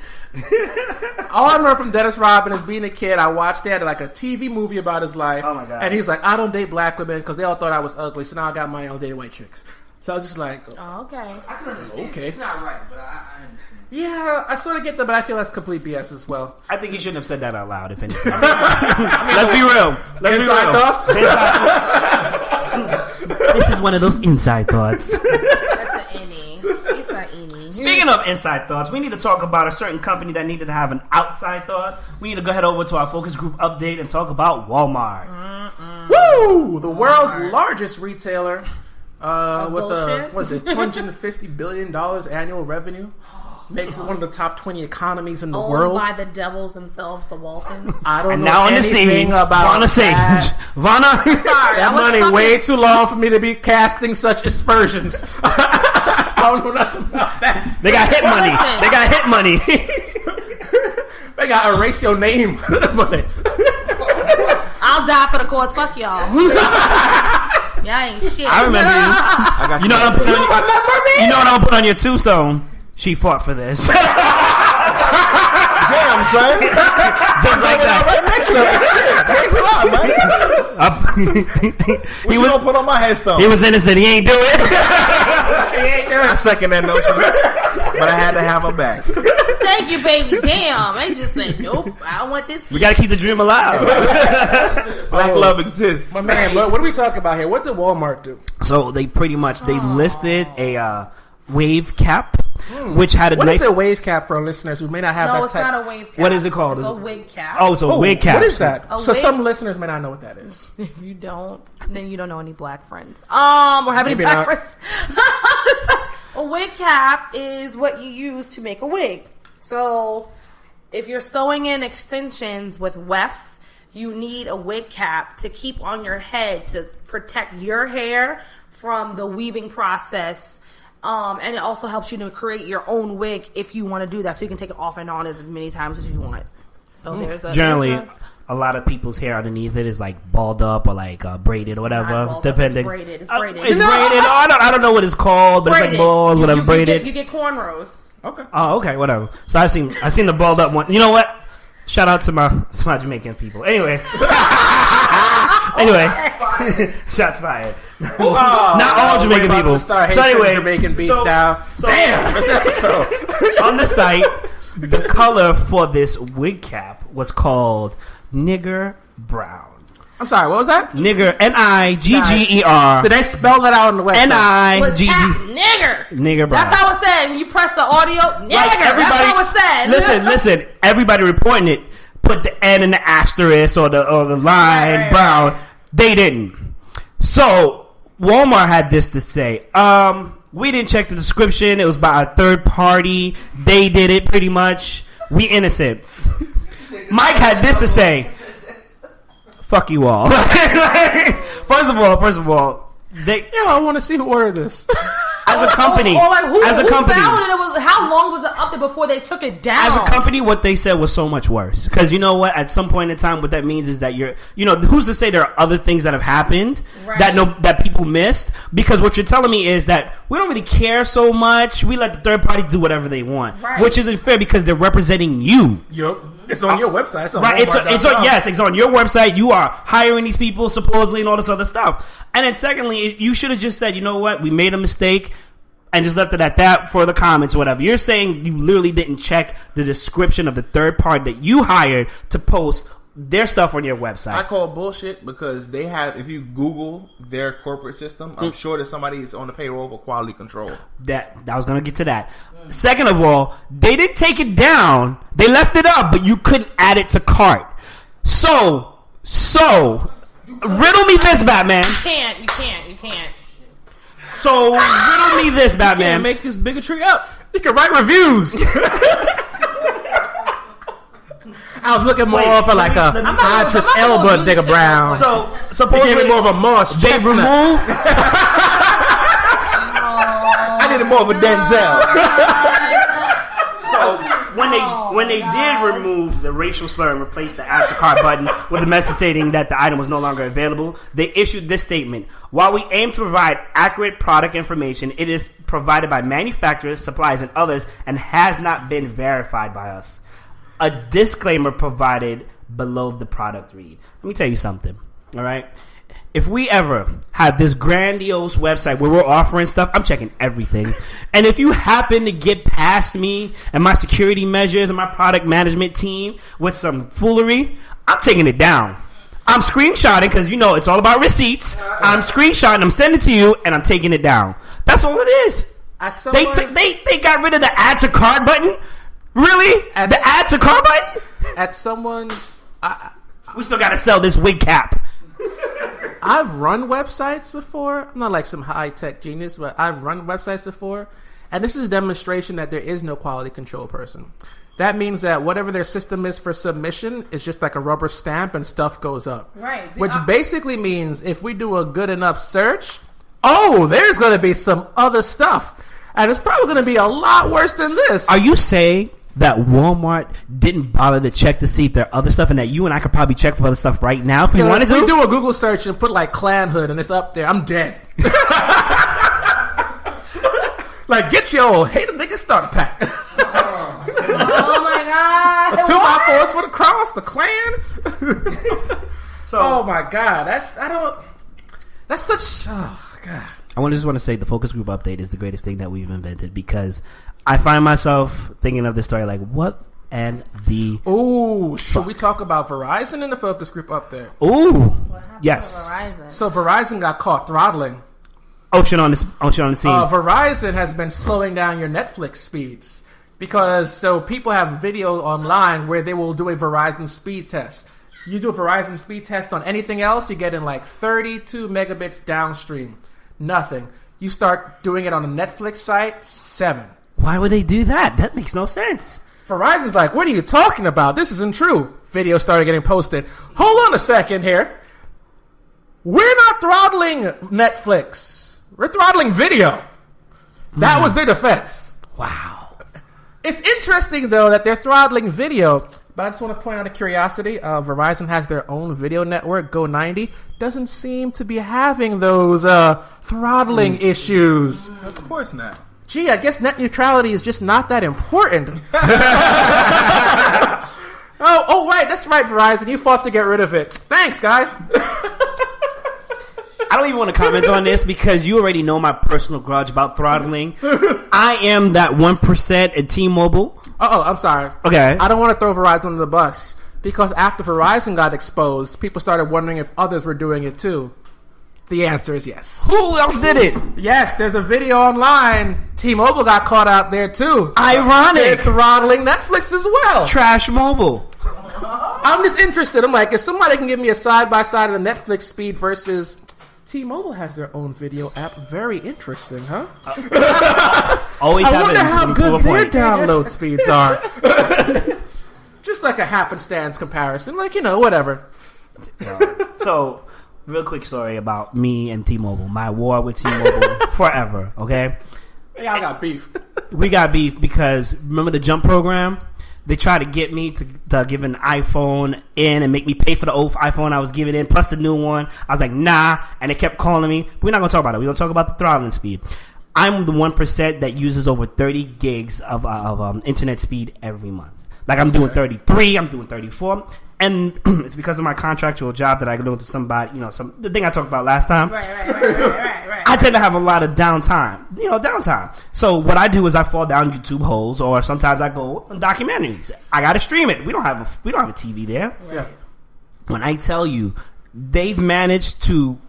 All I remember from Dennis Rodman is being a kid. I watched that like a TV movie about his life. Oh my God. And he's like, I don't date black women because they all thought I was ugly. So now I got money on dating white chicks. So I was just like, Oh, okay. I can understand. Okay. It's not right, but I understand. yeah, I sort of get that, but I feel that's complete BS as well. I think you shouldn't have said that out loud. If anything, let's be real. Let's Inside be real. thoughts. This is one of those inside thoughts. That's an innie. It's an innie. Speaking of inside thoughts, we need to talk about a certain company that needed to have an outside thought. We need to go head over to our focus group update and talk about Walmart. Woo! The world's largest retailer with bullshit? what is it, $250 billion annual revenue. Makes it one of the top 20 economies in the Owned world. by the devils themselves, the Waltons. I don't And know now on the anything scene, about Vanna Sage. that. Vanna. Sorry, That I was money fucking- way too long for me to be casting such aspersions. I don't know nothing about that. They got hit money. Listen. They got hit money. They got erase your name money. I'll die for the cause. Fuck y'all. Y'all ain't shit. I remember you. You know what I'm putting on your, you know what I'm putting on your tombstone? She fought for this. Damn, son. Just like that. Thanks a lot, man. What you gonna put on my headstone? He was innocent. He ain't do it. I second that notion, but I had to have her back. Thank you, baby. Damn. They just said, nope, I don't want this. We gotta keep the dream alive. Black love exists. My man, what are we talking about here? What did Walmart do? So they pretty much listed a wave cap, which had a What nice. is a wave cap for our listeners who may not have No, that it's type? not a wave cap. What is it called? It's a wig cap. Oh, it's a wig cap. What is that? A So wig? some listeners may not know what that is. If you don't, then you don't know any black friends. Or have any Maybe black not. friends. A wig cap is what you use to make a wig. So if you're sewing in extensions with wefts, you need a wig cap to keep on your head to protect your hair from the weaving process. And it also helps you to create your own wig if you want to do that. So you can take it off and on as many times as you want. So there's a Generally, a lot of people's hair underneath it is like balled up or like braided or whatever, not balled up, depending. it's braided. It's Oh, braided. it's braided. Oh, I don't know what it's called, but it's like balls, whatever, braided. You get cornrows. Okay. Oh, okay, whatever. So I've seen the balled up one. You know what? Shout out to my Jamaican people. Anyway, shots fired. Not all Jamaican people. So anyway, Jamaican beef so- now. so- Damn, this episode. on the site, the color for this wig cap was called nigger brown. I'm sorry, what was that? Nigger, Nigger. Did they spell that out on the website? Nigg. Nigger. Nigger, bro. That's how it said. When you press the audio, nigger. Like That's how it said. Listen. Everybody reporting it put the N in the asterisk or the line Right. brown. They didn't. So Walmart had this to say. We didn't check the description. It was by a third party. They did it pretty much. We innocent. Mike had this to say. Fuck you all. First of all, I want to see who ordered this. as a company, Or like who found it? It was how long was it up there before they took it down? as a company, what they said was so much worse. Because you know what? At some point in time, what that means is that who's to say there are other things that have happened that people missed? Because what you're telling me is that we don't really care so much. We let the third party do whatever they want, which isn't fair because they're representing you. Yup. It's on your website. It's on It's on your website. You are hiring these people supposedly and all this other stuff. And then secondly, you should have just said, you know what? We made a mistake. And just left it at that for the comments or whatever. You're saying you literally didn't check the description of the third party that you hired to post their stuff on your website. I call bullshit because they have, if you Google their corporate system, I'm sure that somebody is on the payroll for quality control. I was going to get to that. Second of all, they didn't take it down. They left it up, but you couldn't add it to cart. So riddle me this, Batman. You can't. So riddle me this, Batman. Make this bigotry up. You can write reviews. I was looking more for like a Idris Elba nigga Brown. So They supposedly gave me more of a Marsh they Chestnut. removed. I needed more of a Denzel. So when they did remove the racial slur and replace the add to cart button with a message stating that the item was no longer available, they issued this statement: while we aim to provide accurate product information, it is provided by manufacturers, suppliers, and others, and has not been verified by us. A disclaimer provided below the product read. Let me tell you something. All right. If we ever have this grandiose website where we're offering stuff, I'm checking everything. And if you happen to get past me and my security measures and my product management team with some foolery, I'm taking it down. I'm screenshotting because, it's all about receipts. I'm screenshotting, I'm sending it to you, and I'm taking it down. That's all it is. They got rid of the add to cart button? Really? The add to cart button? We still got to sell this wig cap. I've run websites before. I'm not like some high-tech genius, but I've run websites before. And this is a demonstration that there is no quality control person. That means that whatever their system is for submission is just like a rubber stamp and stuff goes up. Right. Which basically means if we do a good enough search, there's going to be some other stuff. And it's probably going to be a lot worse than this. Are you saying that Walmart didn't bother to check to see if there are other stuff and that you and I could probably check for other stuff right now if we wanted to? If we do a Google search and put like Clan Hood and it's up there, I'm dead. Like, get your Hate a Nigga starter pack. Oh my god. A 2x4s for the cross, the Klan. Oh my god. That's such, oh god. I just want to say the focus group update is the greatest thing that we've invented because I find myself thinking of this story like, what and the... Ooh, should we talk about Verizon in the focus group update? Ooh, yes. Verizon? So Verizon got caught throttling. Ocion on the scene. Verizon has been slowing down your Netflix speeds because people have video online where they will do a Verizon speed test. You do a Verizon speed test on anything else, you get in like 32 megabits downstream. Nothing. You start doing it on a Netflix site, 7. Why would they do that? That makes no sense. Verizon's like, what are you talking about? This isn't true. Video started getting posted. Hold on a second here. We're not throttling Netflix. We're throttling video. That was their defense. Wow. It's interesting, though, that they're throttling video. But I just want to point out a curiosity. Verizon has their own video network, Go90. Doesn't seem to be having those throttling issues. Of course not. Gee, I guess net neutrality is just not that important. Right, that's right, Verizon. You fought to get rid of it. Thanks, guys. I don't even want to comment on this because you already know my personal grudge about throttling. I am that 1% at T-Mobile. I'm sorry. Okay. I don't want to throw Verizon under the bus Because after Verizon got exposed, people started wondering if others were doing it too. The answer is yes. Who else did it? Yes, there's a video online. T-Mobile got caught out there too. Ironic. They're throttling Netflix as well. Trash mobile. I'm just interested. I'm like, if somebody can give me a side-by-side of the Netflix speed versus T-Mobile has their own video app. Very interesting, huh? Always I wonder how good their point. download speeds are. Just like a happenstance comparison. Like, whatever. So, real quick story about me and T-Mobile. My war with T-Mobile forever, okay? Hey, I got beef. We got beef because, remember the Jump program? They tried to get me to give an iPhone in and make me pay for the old iPhone I was giving in, plus the new one. I was like, nah, and they kept calling me. We're not going to talk about it. We're going to talk about the throttling speed. I'm the 1% that uses over 30 gigs of internet speed every month. Like, I'm doing 33, I'm doing 34, and it's because of my contractual job that I go to somebody, the thing I talked about last time. Right. I tend to have a lot of downtime. So what I do is I fall down YouTube holes, or sometimes I go on documentaries. I got to stream it. We don't have a TV there. Yeah. When I tell you, they've managed to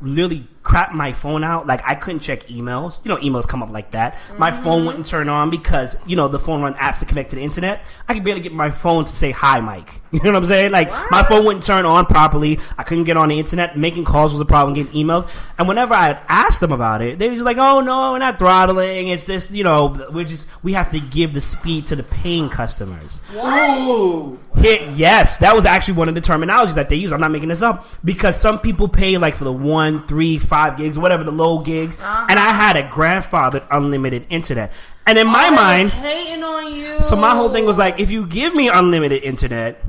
literally crap my phone out. Like, I couldn't check emails. Emails come up like that. My phone wouldn't turn on because, the phone run apps to connect to the internet. I could barely get my phone to say hi, Mike. You know what I'm saying? Like, my phone wouldn't turn on properly. I couldn't get on the internet. Making calls was a problem, getting emails. And whenever I asked them about it, they were just like, oh, no, we're not throttling. It's just, we have to give the speed to the paying customers. Ooh. Yes, that was actually one of the terminologies that they use. I'm not making this up. Because some people pay, like, for the 1, 3, 5 gigs, whatever, the low gigs. And I had a grandfathered unlimited internet. And in my mind, hating on you. so my whole thing was like, if you give me unlimited internet,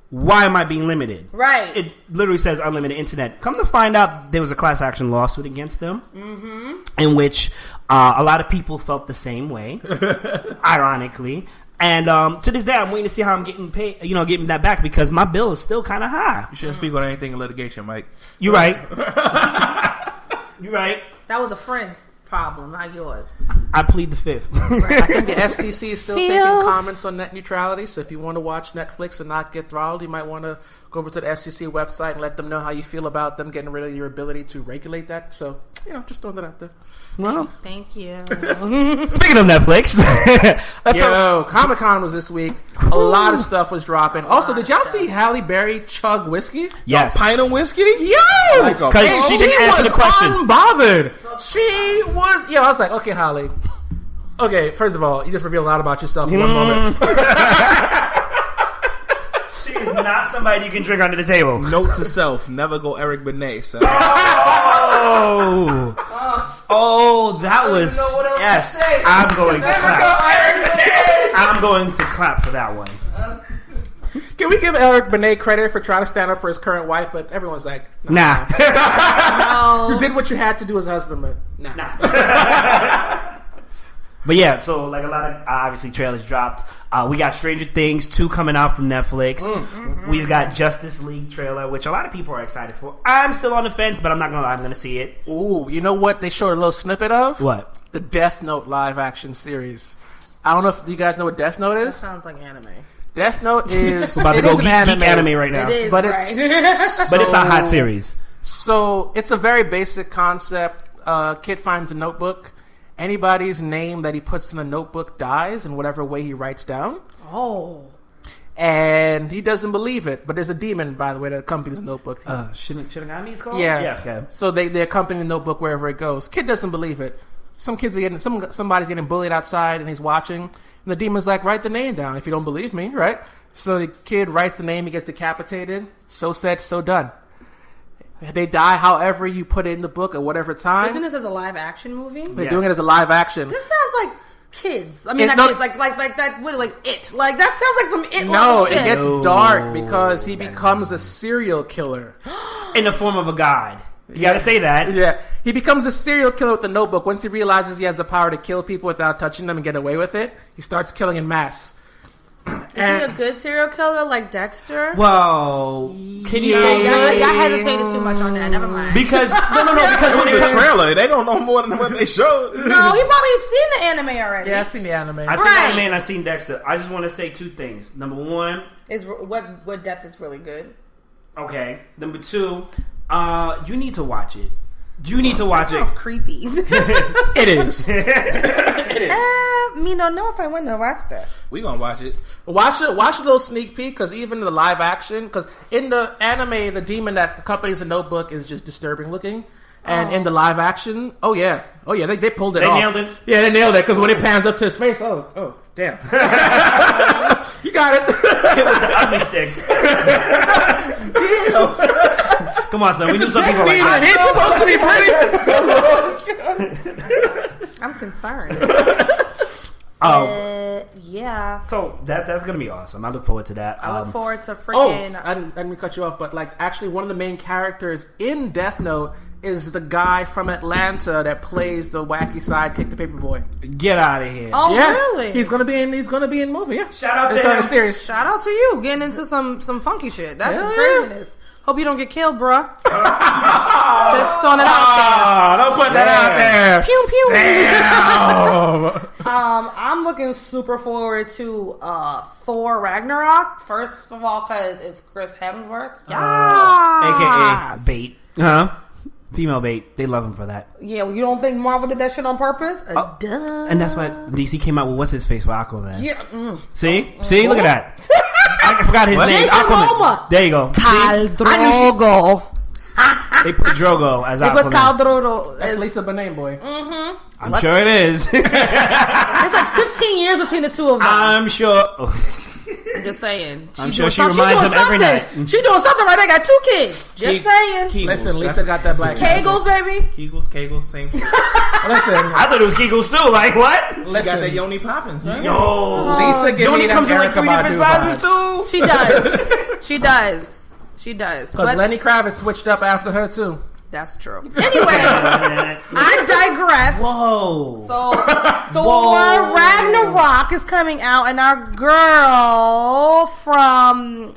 why am I being limited? Right. It literally says unlimited internet. Come to find out, there was a class action lawsuit against them, in which a lot of people felt the same way, ironically. And to this day, I'm waiting to see how I'm getting paid. Getting that back because my bill is still kind of high. You shouldn't speak on anything in litigation, Mike. You're right. You're right. That was a friend's problem, not yours. I plead the fifth. I think the FCC is still taking comments on net neutrality. So if you want to watch Netflix and not get throttled, you might want to go over to the FCC website and let them know how you feel about them getting rid of your ability to regulate that. So, just throwing that out there. Well, thank you. Speaking of Netflix, Comic-Con was this week. A lot of stuff was dropping. Also, did y'all see Halle Berry chug whiskey? yes. A pint of whiskey? Yo! Like a Because she didn't answer the question. Unbothered. She was. I was like, okay, Halle. Okay, first of all, you just revealed a lot about yourself in one moment. She is not somebody you can drink under the table. Note to self: never go Eric Benet. So. Oh, that was yes. I'm going to clap. I'm going to clap for that one. Can we give Eric Benet credit for trying to stand up for his current wife? But everyone's like, Nah. No. You did what you had to do as a husband, but nah. But yeah, so like a lot of obviously trailers dropped. We got Stranger Things 2 coming out from Netflix. We've got Justice League trailer, which a lot of people are excited for. I'm still on the fence, but I'm not gonna lie, I'm gonna see it. Ooh, you know what they showed a little snippet of? What? The Death Note live action series. I don't know if you guys know what Death Note That is. sounds like anime. Death Note is We're about to it go is geek an anime right now. It is, but right? But it's a hot series. So it's a very basic concept. Kid finds a notebook. Anybody's name that he puts in a notebook dies in whatever way he writes down. Oh. And he doesn't believe it. But there's a demon, by the way, that accompanies the notebook. Shinigami is called? Yeah. Yeah, okay. So they accompany the notebook wherever it goes. Kid doesn't believe it. Somebody's getting bullied outside and he's watching. And the demon's like, write the name down if you don't believe me, right? So the kid writes the name, he gets decapitated. So said, so done. They die however you put it in the book at whatever time. They're doing this as a live action movie? They're doing it as a live action. This sounds like kids. I mean, It's not not- kids, like that, what, like It. Like, that sounds like some It No, shit. it gets dark because he becomes a serial killer. In the form of a guide. You gotta say that. Yeah, he becomes a serial killer with the notebook. Once he realizes he has the power to kill people without touching them and get away with it, he starts killing in mass. Is he a good serial killer like Dexter? Well, can you say Y'all hesitated too much on that. Never mind. because no, because It when was it a comes, trailer. They don't know more than what they showed. No, he probably seen the anime already. Yeah, I've seen the anime. I've seen Right. anime and I've seen Dexter. I just want to say two things. Number one, Is what death is really good. okay. Number two, you need to watch it. You need to watch it. Sounds creepy. It is. Me don't know if I want to watch that. We gonna watch it. Watch a little sneak peek, because even the live action, because in the anime, the demon that accompanies the Notebook is just disturbing looking. And in the live action, they pulled it off. They nailed it? Yeah, they nailed it, because when it pans up to his face, oh, damn. You got it. Hit with the ugly stick. Come on, son. We do some people like that. It's supposed to be pretty. I'm concerned. Yeah. So that's gonna be awesome. I look forward to that. I look forward to Oh, freaking. I didn't cut you off, but actually one of the main characters in Death Note is the guy from Atlanta that plays the wacky sidekick, the Paperboy. Get out of here. Oh, Yeah, really? he's gonna be in the movie. Yeah, Shout out to it's on him. a series. Shout out to you getting into some funky shit. That's Yeah. craziness. Hope you don't get killed, bruh. Just throwing it out Don't put that out there. there. Pew pew. Damn. I'm looking super forward to Thor Ragnarok. First of all, because it's Chris Hemsworth. Yeah. AKA bait. Huh? Female bait. They love him for that. Yeah, well, you don't think Marvel did that shit on purpose? Duh. And that's why DC came out with what's his face with Aquaman. Yeah. See? Look at that. I forgot his name. Jason Aquaman. Momoa. There you go. Khal Drogo. They put Drogo as They put Khal Aquaman. Drogo. That's Lisa Bonet, boy. I'm sure it is. It's like 15 years between the two of them. I'm sure. I'm just saying. I'm sure she reminds him every night. She doing something right. They got 2 kids. Just saying. Kegels. Listen, Lisa got that black. Kegels, baby. Kegels, same thing. Listen, I thought it was Kegels too. Like what? She got listen. that yoni popping, son. Yo. Lisa give me Yoni them comes in like Erykah 3 different Badu sizes vibes. too. She does. She does. She does. Because But Lenny Kravitz switched up after her too. that's true. Anyway, I digress. Whoa. So, Thor Ragnarok is coming out, and our girl from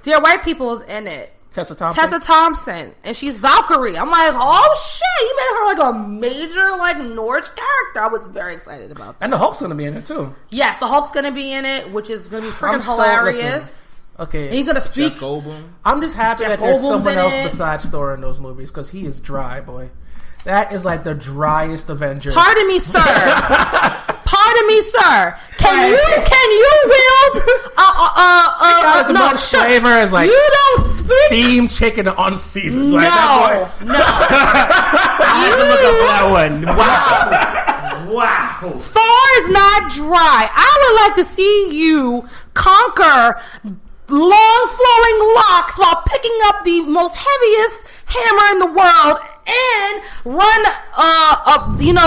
Dear White People is in it. Tessa Thompson. Tessa Thompson, and she's Valkyrie. I'm like, oh shit, you made her like a major like Norse character. I was very excited about that. And the Hulk's gonna be in it too. Yes, the Hulk's gonna be in it, which is gonna be freaking I'm so- hilarious. Okay. And he's gonna speak. Jeff Goldblum. I'm just happy Jeff that there's Goldblum's someone in else it. besides Thor in those movies, because he is dry, boy. That is like the driest Avenger. Pardon me, sir. Pardon me, sir. Can you wield Not as much flavor as like you don't speak. steamed chicken unseasoned. No, Like that boy. no. I have to look up for that one. Wow. Thor is not dry. I would like to see you conquer long flowing locks while picking up the most heaviest hammer in the world and run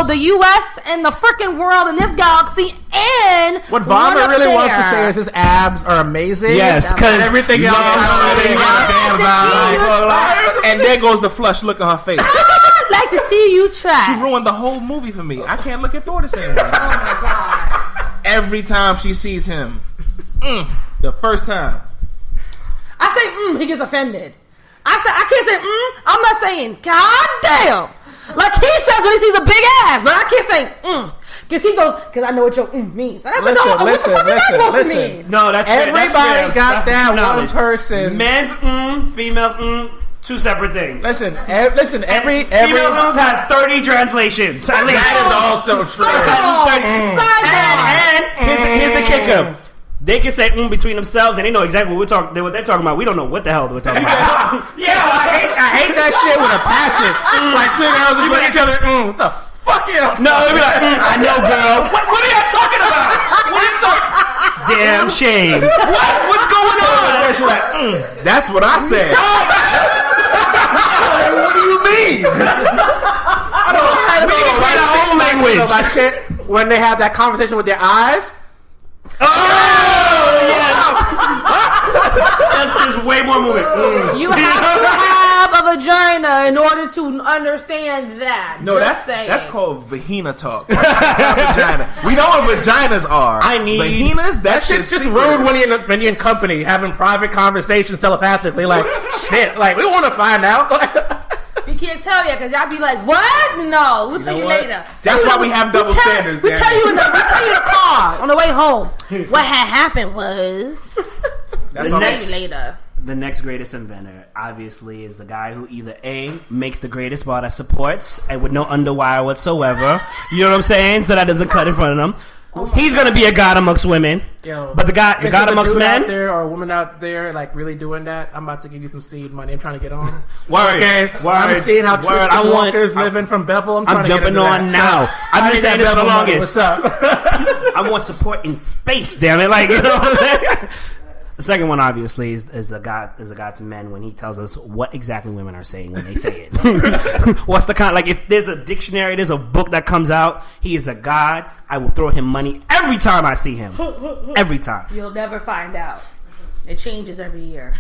the US and the freaking world in this galaxy and What run Vomit up really there. wants to say is his abs are amazing. Yes, because everything else And there goes the flush look on her face. I'd like to see you try. She ruined the whole movie for me. I can't look at Thor the same way. Oh my god. Every time she sees him. The first time. I say he gets offended. I can't say I'm not saying god damn. Like he says when he sees a big ass, but I can't say because he goes, because I know what your means. And I said, no, what the fuck is that supposed to mean? No, that's fair. Everybody That's fair. got That's that true one knowledge. person. Men's females 2 separate things. Listen, every Females has 30 translations. At least. That is also true. And here's the kicker. They can say between themselves, and they know exactly what they're talking about. We don't know what the hell we're talking about. Yeah, I hate that shit with a passion. Like two girls and you look at each other. What the fuck is? No, they'll be like, I know, girl. What are y'all talking about? What are you talking? Damn shame. What's going on? She's like, that's what I said. What do you mean? I don't know. We need to create our own language. That shit when they have that conversation with their eyes. Oh, yeah. That's way more movement. You have to have a vagina in order to understand that. No, that's called vagina talk. That's not vagina. We know what vaginas are. I need vaginas. That's just rude when you're in company having private conversations telepathically. Like shit. Like we want to find out. You can't tell yet because y'all be like, "What? No, we'll tell you later." That's why we have double standards. We tell you in the car on the way home. What had happened was. That's we'll tell you later. The next greatest inventor, obviously, is the guy who either A, makes the greatest bar that supports and with no underwire whatsoever. You know what I'm saying? So that doesn't cut in front of him. He's going to be a god amongst women. Yo, but the god amongst men. Out there or a woman out there like really doing that, I'm about to give you some seed money. I'm trying to get on. Word. Okay. Word. I'm seeing how Tristan Walker's living from Bethel. I'm jumping on now. So, I've been saying this for the longest. What's up? I want support in space, damn it. Like, you know what I'm saying? The second one, obviously, is a god to men when he tells us what exactly women are saying when they say it. What's the kind? Like, if there's a dictionary, there's a book that comes out, he is a god. I will throw him money every time I see him. Every time. You'll never find out. It changes every year.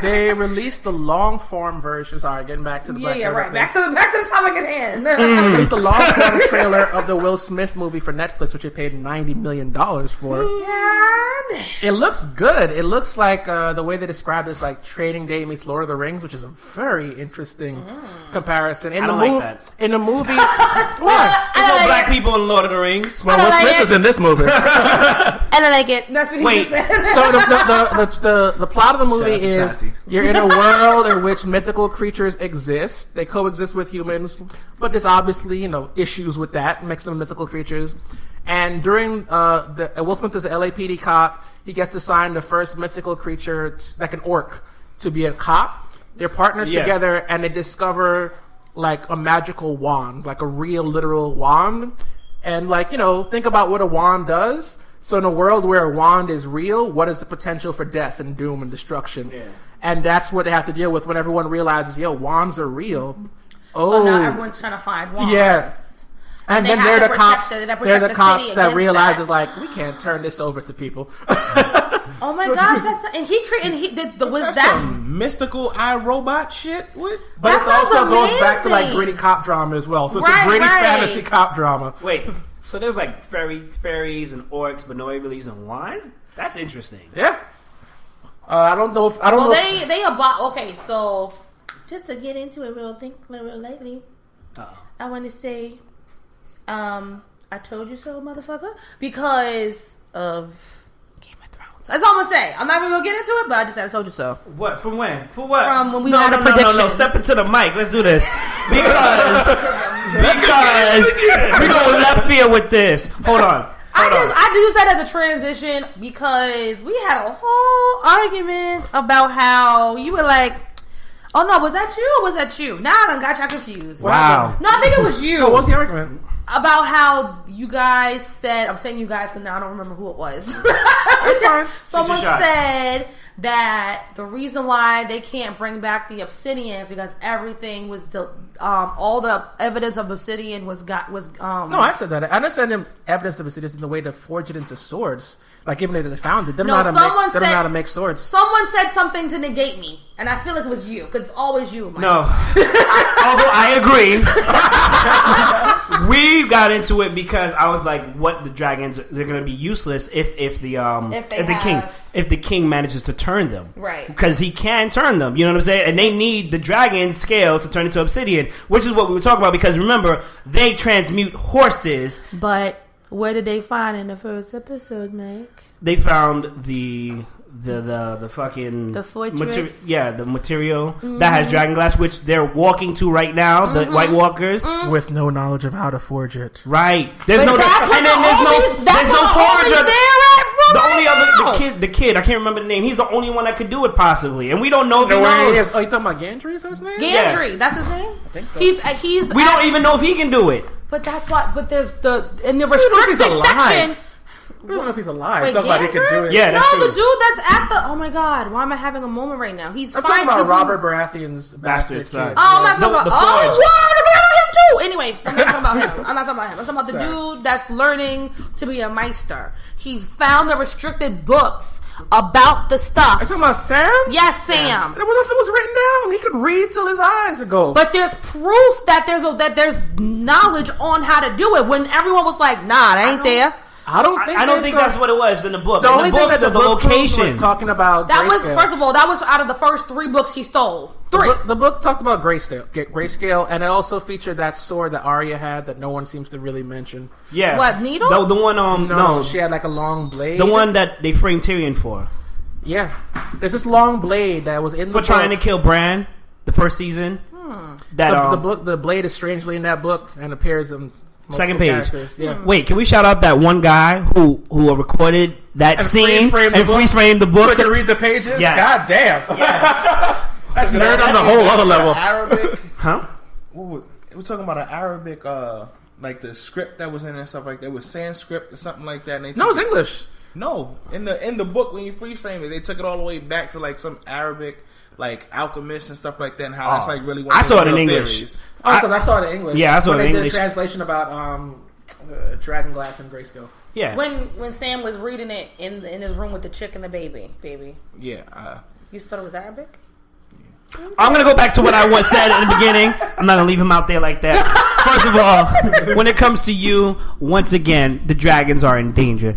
They released the long form version. Sorry, getting back to the right. Back to the topic at hand. They released the long form trailer of the Will Smith movie for Netflix, which they paid $90 million for. God. It looks good. It looks like the way they described it is like Training Day meets Lord of the Rings, which is a very interesting comparison. In the movie, why? There's no black people in Lord of the Rings. Well, Will Smith is in this movie. And I like it. That's what he said. So the plot of the movie is you're in a world in which mythical creatures exist. They coexist with humans, but there's obviously issues with that. Makes them mythical creatures. And during Will Smith is an LAPD cop. He gets assigned the first mythical creature, like an orc, to be a cop. They're partners together, and they discover like a magical wand, like a real literal wand. And think about what a wand does. So in a world where a wand is real, what is the potential for death and doom and destruction? Yeah. And that's what they have to deal with when everyone realizes, wands are real. So now everyone's trying to find wands. Yeah. And then they're the cops. They're the cops that realizes we can't turn this over to people. Oh my gosh! That's some mystical iRobot shit. What? But it also goes back to like gritty cop drama as well. So it's a gritty fantasy cop drama. Wait. So there's like fairies and orcs, but nobody believes in wands? That's interesting. Yeah. I don't know. Okay, so just to get into it real lately, I want to say, I told you so, motherfucker, because of Game of Thrones. That's all I'm gonna say. I'm not even gonna get into it, but I just said I told you so. What? From when? For what? From when we had a prediction. No. Step into the mic. Let's do this because we go left field with this. Hold on. I use that as a transition because we had a whole argument about how you were like, "Oh no, was that you or was that you?" Now I done got y'all confused. Wow. No, I think it was you. What's the argument? About how you guys said, I'm saying you guys because now I don't remember who it was. It's fine. Someone said that the reason why they can't bring back the obsidian is because everything was all the evidence of obsidian was. No, I said that. I understand the evidence of obsidian in the way to forge it into swords. Like even if they found it, they don't know how to make swords. Someone said something to negate me, and I feel like it was you because it's always you, Mike. No, although I agree, we got into it because I was like, "What the dragons? They're going to be useless if the king manages to turn them, right? Because he can turn them. You know what I'm saying? And they need the dragon scales to turn into obsidian, which is what we were talking about. Because remember, they transmute horses, but. Where did they find in the first episode, Mike? They found the fucking the fortress. The material that has dragon glass, which they're walking to right now. The White Walkers with no knowledge of how to forge it. Right. There's no forger. The only other the kid. I can't remember the name. He's the only one that could do it possibly, and we don't know if he knows. Oh, you talking about Gandry? Is that his name? Gandry, that's his name. I think so. He's. We don't even know if he can do it. But that's why. But there's in the restricted section. I don't know if he's alive. Wait, Somebody could do it. Yeah, that's true. The dude that's at the. Oh my god, why am I having a moment right now? I'm talking about Robert Baratheon's bastard son. Oh, I'm not talking about. Oh, what? Anyway, I'm not talking about him. I'm talking about the dude that's learning to be a Meister. He found the restricted books about the stuff. Are you talking about Sam? Yes, Sam. Well, nothing was written down. He could read till his eyes would go. But there's proof that there's knowledge on how to do it. When everyone was like, "Nah, that ain't there." I don't think that's what it was in the book. The in only the book, thing that the book location was talking about. That was grayscale. first of all, that was out of the first 3 books he stole. 3. The book talked about grayscale, and it also featured that sword that Arya had that no one seems to really mention. Yeah. What, needle? The one no, she had like a long blade. the one that they framed Tyrion for. Yeah, there's this long blade that was in the For book. trying to kill Bran the first season. That the blade is strangely in that book and appears in second page. Yeah. Wait, can we shout out that one guy who recorded that And scene freeze framed the book? So you can read the pages? Yes. God damn. Yes. That's nerd on the whole other level. Arabic. Huh? What was it? We're talking about an Arabic, like the script that was in it and stuff like that. It was Sanskrit or something like that. And they No, took it's English. No, in the book when you freeze frame it, they took it all the way back to like some Arabic, like alchemists and stuff like that, and how that's like really. One I of saw the it in real English. theories. Oh, because I saw it in English. Yeah, I saw it in When they English. did a translation about Dragon Glass and Grayscale. Yeah. When Sam was reading it in his room with the chick and the baby. Yeah. You thought it was Arabic? I'm going to go back to what I once said in the beginning. I'm not going to leave him out there like that. First of all, when it comes to you, once again, the dragons are in danger.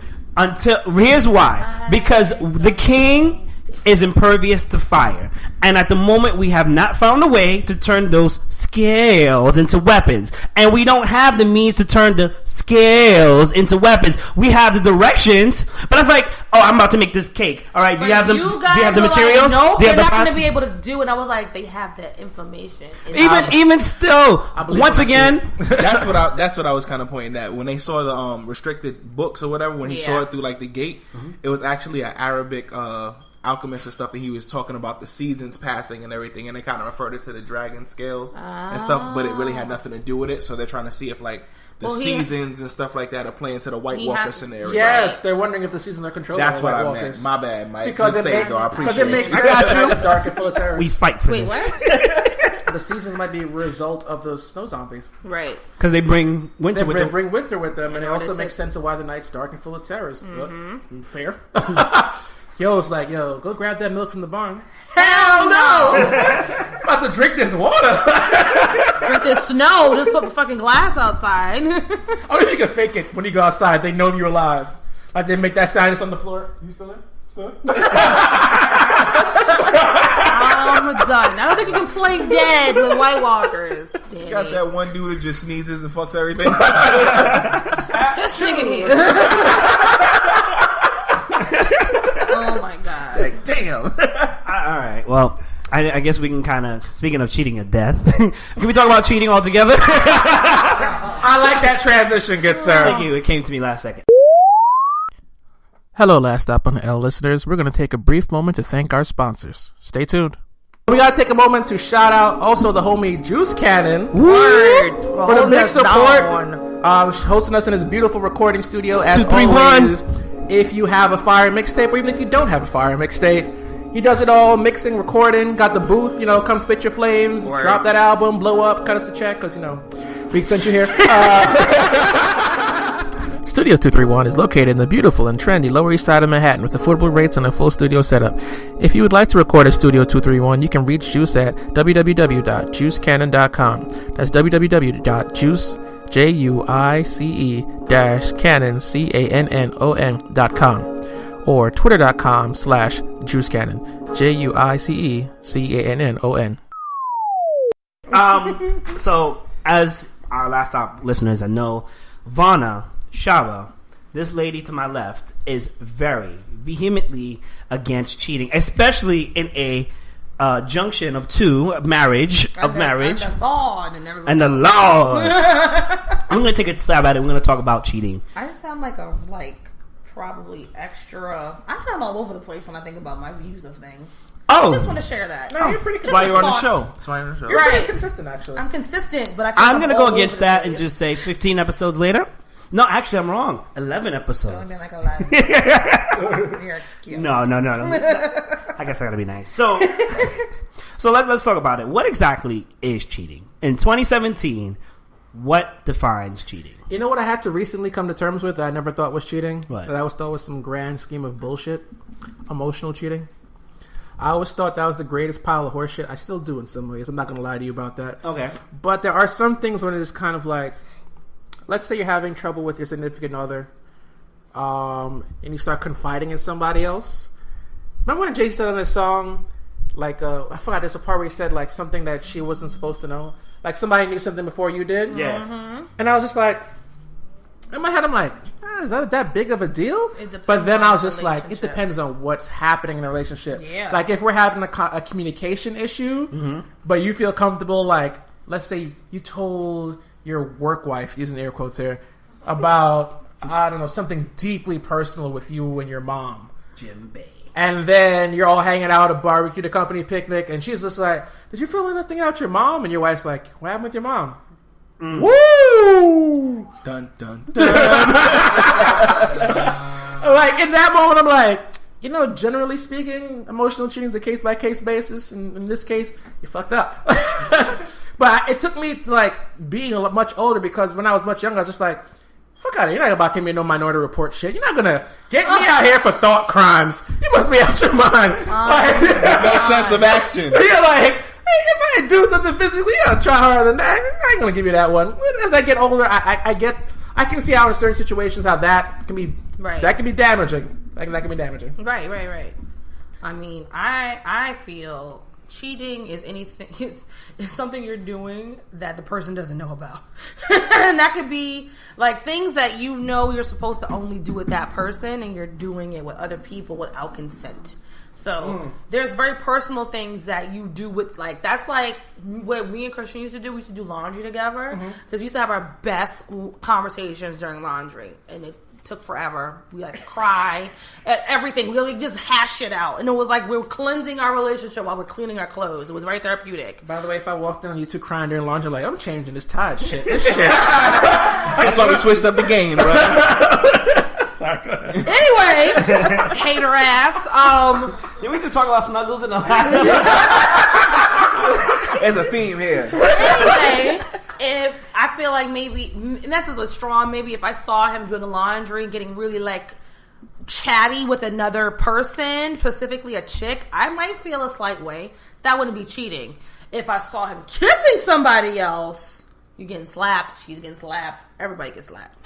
Here's why. Because the king is impervious to fire. And at the moment, we have not found a way to turn those scales into weapons. And we don't have the means to turn the scales into weapons. We have the directions, but it's like, oh, I'm about to make this cake. All right, do you have the materials? No, do you have they're not going to be able to do it. I was like, they have that information. Even still, once again, that's what I was kind of pointing at when they saw the restricted books or whatever. When he saw it through like the gate, it was actually an Arabic alchemist and stuff that he was talking about the seasons passing and everything, and they kind of referred it to the dragon scale and stuff, but it really had nothing to do with it. So they're trying to see if like the seasons and stuff like that are playing to the White Walker scenario. Yes, they're wondering if the seasons are controlled. That's by what White I Walkers. meant. My bad, Mike. Because it makes sense. I got you. It's dark and full of terror. We fight for Wait, this. what? The seasons might be a result of the snow zombies. Right. Because they bring winter with them. Bring winter with them, and it also makes sense of why the night's dark and full of terrors. Fair. Yo, it's like, go grab that milk from the barn. Hell no! I'm about to drink this water. Drink this snow. Just put the fucking glass outside. Oh, you can fake it when you go outside. They know you're alive. Like they make that sound just on the floor. You still in? Still in? I'm done. I don't think you can play dead with White Walkers. Danny. Got that one dude that just sneezes and fucks everything. This nigga here. Oh my god. Like, damn. All right. Well, I guess we can kind of, speaking of cheating at death, can we talk about cheating altogether? I like that transition, good sir. Thank you. It came to me last second. Hello, Last Stop on the L listeners. We're going to take a brief moment to thank our sponsors. Stay tuned. We got to take a moment to shout out also the homie Juice Cannon. Word. For the big support. Hosting us in his beautiful recording studio as 231. always. If you have a fire mixtape, or even if you don't have a fire mixtape, he does it all, mixing, recording, got the booth, come spit your flames, drop that album, blow up, cut us a check, because, we sent you here. Studio 231 is located in the beautiful and trendy Lower East Side of Manhattan with affordable rates and a full studio setup. If you would like to record at Studio 231, you can reach Juice at www.juicecannon.com. That's www.juice, JUICE-cannon.com, or twitter.com/juicecannon, JUICE-CANNON. So, as our Last Stop listeners know, Vanna Shaba, this lady to my left, is very vehemently against cheating, especially in a junction of marriage, And the law and the law. I'm going to take a stab at it. We're going to talk about cheating. I sound like probably extra. I sound all over the place when I think about my views of things. Oh. I just want to share that. No, you're pretty That's why you're on the thought. show. That's why you're on the show. You're Right. pretty consistent, actually. I'm consistent, but I feel I'm like going to all go over against the that place. and just say 15 episodes later. No, actually, I'm wrong. 11 It's episodes. only been like 11. You're excused. No. I guess I gotta be nice. So let's talk about it. What exactly is cheating? In 2017, What defines cheating? You know what I had to recently come to terms with that I never thought was cheating? What? That I always thought was some grand scheme of bullshit. Emotional cheating. I always thought that was the greatest pile of horseshit. I still do in some ways. I'm not going to lie to you about that. Okay. But there are some things when it is kind of like, let's say you're having trouble with your significant other, and you start confiding in somebody else. Remember when Jay said on this song, like, I forgot, there's a part where he said, like, something that she wasn't supposed to know? Like, somebody knew something before you did? Yeah. Mm-hmm. And I was just like, in my head, I'm like, is that big of a deal? But then I was just like, it depends on what's happening in the relationship. Yeah. Like, if we're having a communication issue, but you feel comfortable, like, let's say you told your work wife, using air quotes here, about, I don't know, something deeply personal with you and your mom. Jim Bay. And then you're all hanging out at a barbecue, the company picnic, and she's just like, did you feel anything out your mom? And your wife's like, what happened with your mom? Woo! Dun, dun, dun. Like, in that moment, I'm like, you know, generally speaking, emotional cheating is a case-by-case basis. And in this case, you fucked up. But it took me to, like, being much older, because when I was much younger, I was just like, fuck out of here. You're not about to take me no Minority Report shit. You're not going to get me out here for thought crimes. You must be out your mind. Like, There's no sense of action. You're like, hey, if I do something physically, you gotta try harder than that. I ain't gonna give you that one. As I get older, I can see how in certain situations how that can be that can be damaging. That can be damaging. Right. I mean, I feel cheating is anything. It's something you're doing that the person doesn't know about, and that could be like things that you know you're supposed to only do with that person, and you're doing it with other people without consent. So there's very personal things that you do with, like, that's like what me and Christian used to do. We used to do laundry together because we used to have our best conversations during laundry, and it took forever. We like to cry at everything. We like just hash it out, and it was like we were cleansing our relationship while we're cleaning our clothes. It was very therapeutic. By the way, if I walked in on you two crying during laundry, like, I'm changing this Tide shit. This shit. That's why we switched up the game, bro. Anyway, hater ass. Did we just talk about snuggles in the last episode? There's a theme here. Anyway, if I feel like maybe, and that's a little strong, maybe if I saw him doing the laundry and getting really like chatty with another person, specifically a chick, I might feel a slight way. That wouldn't be cheating. If I saw him kissing somebody else, you're getting slapped, she's getting slapped, everybody gets slapped.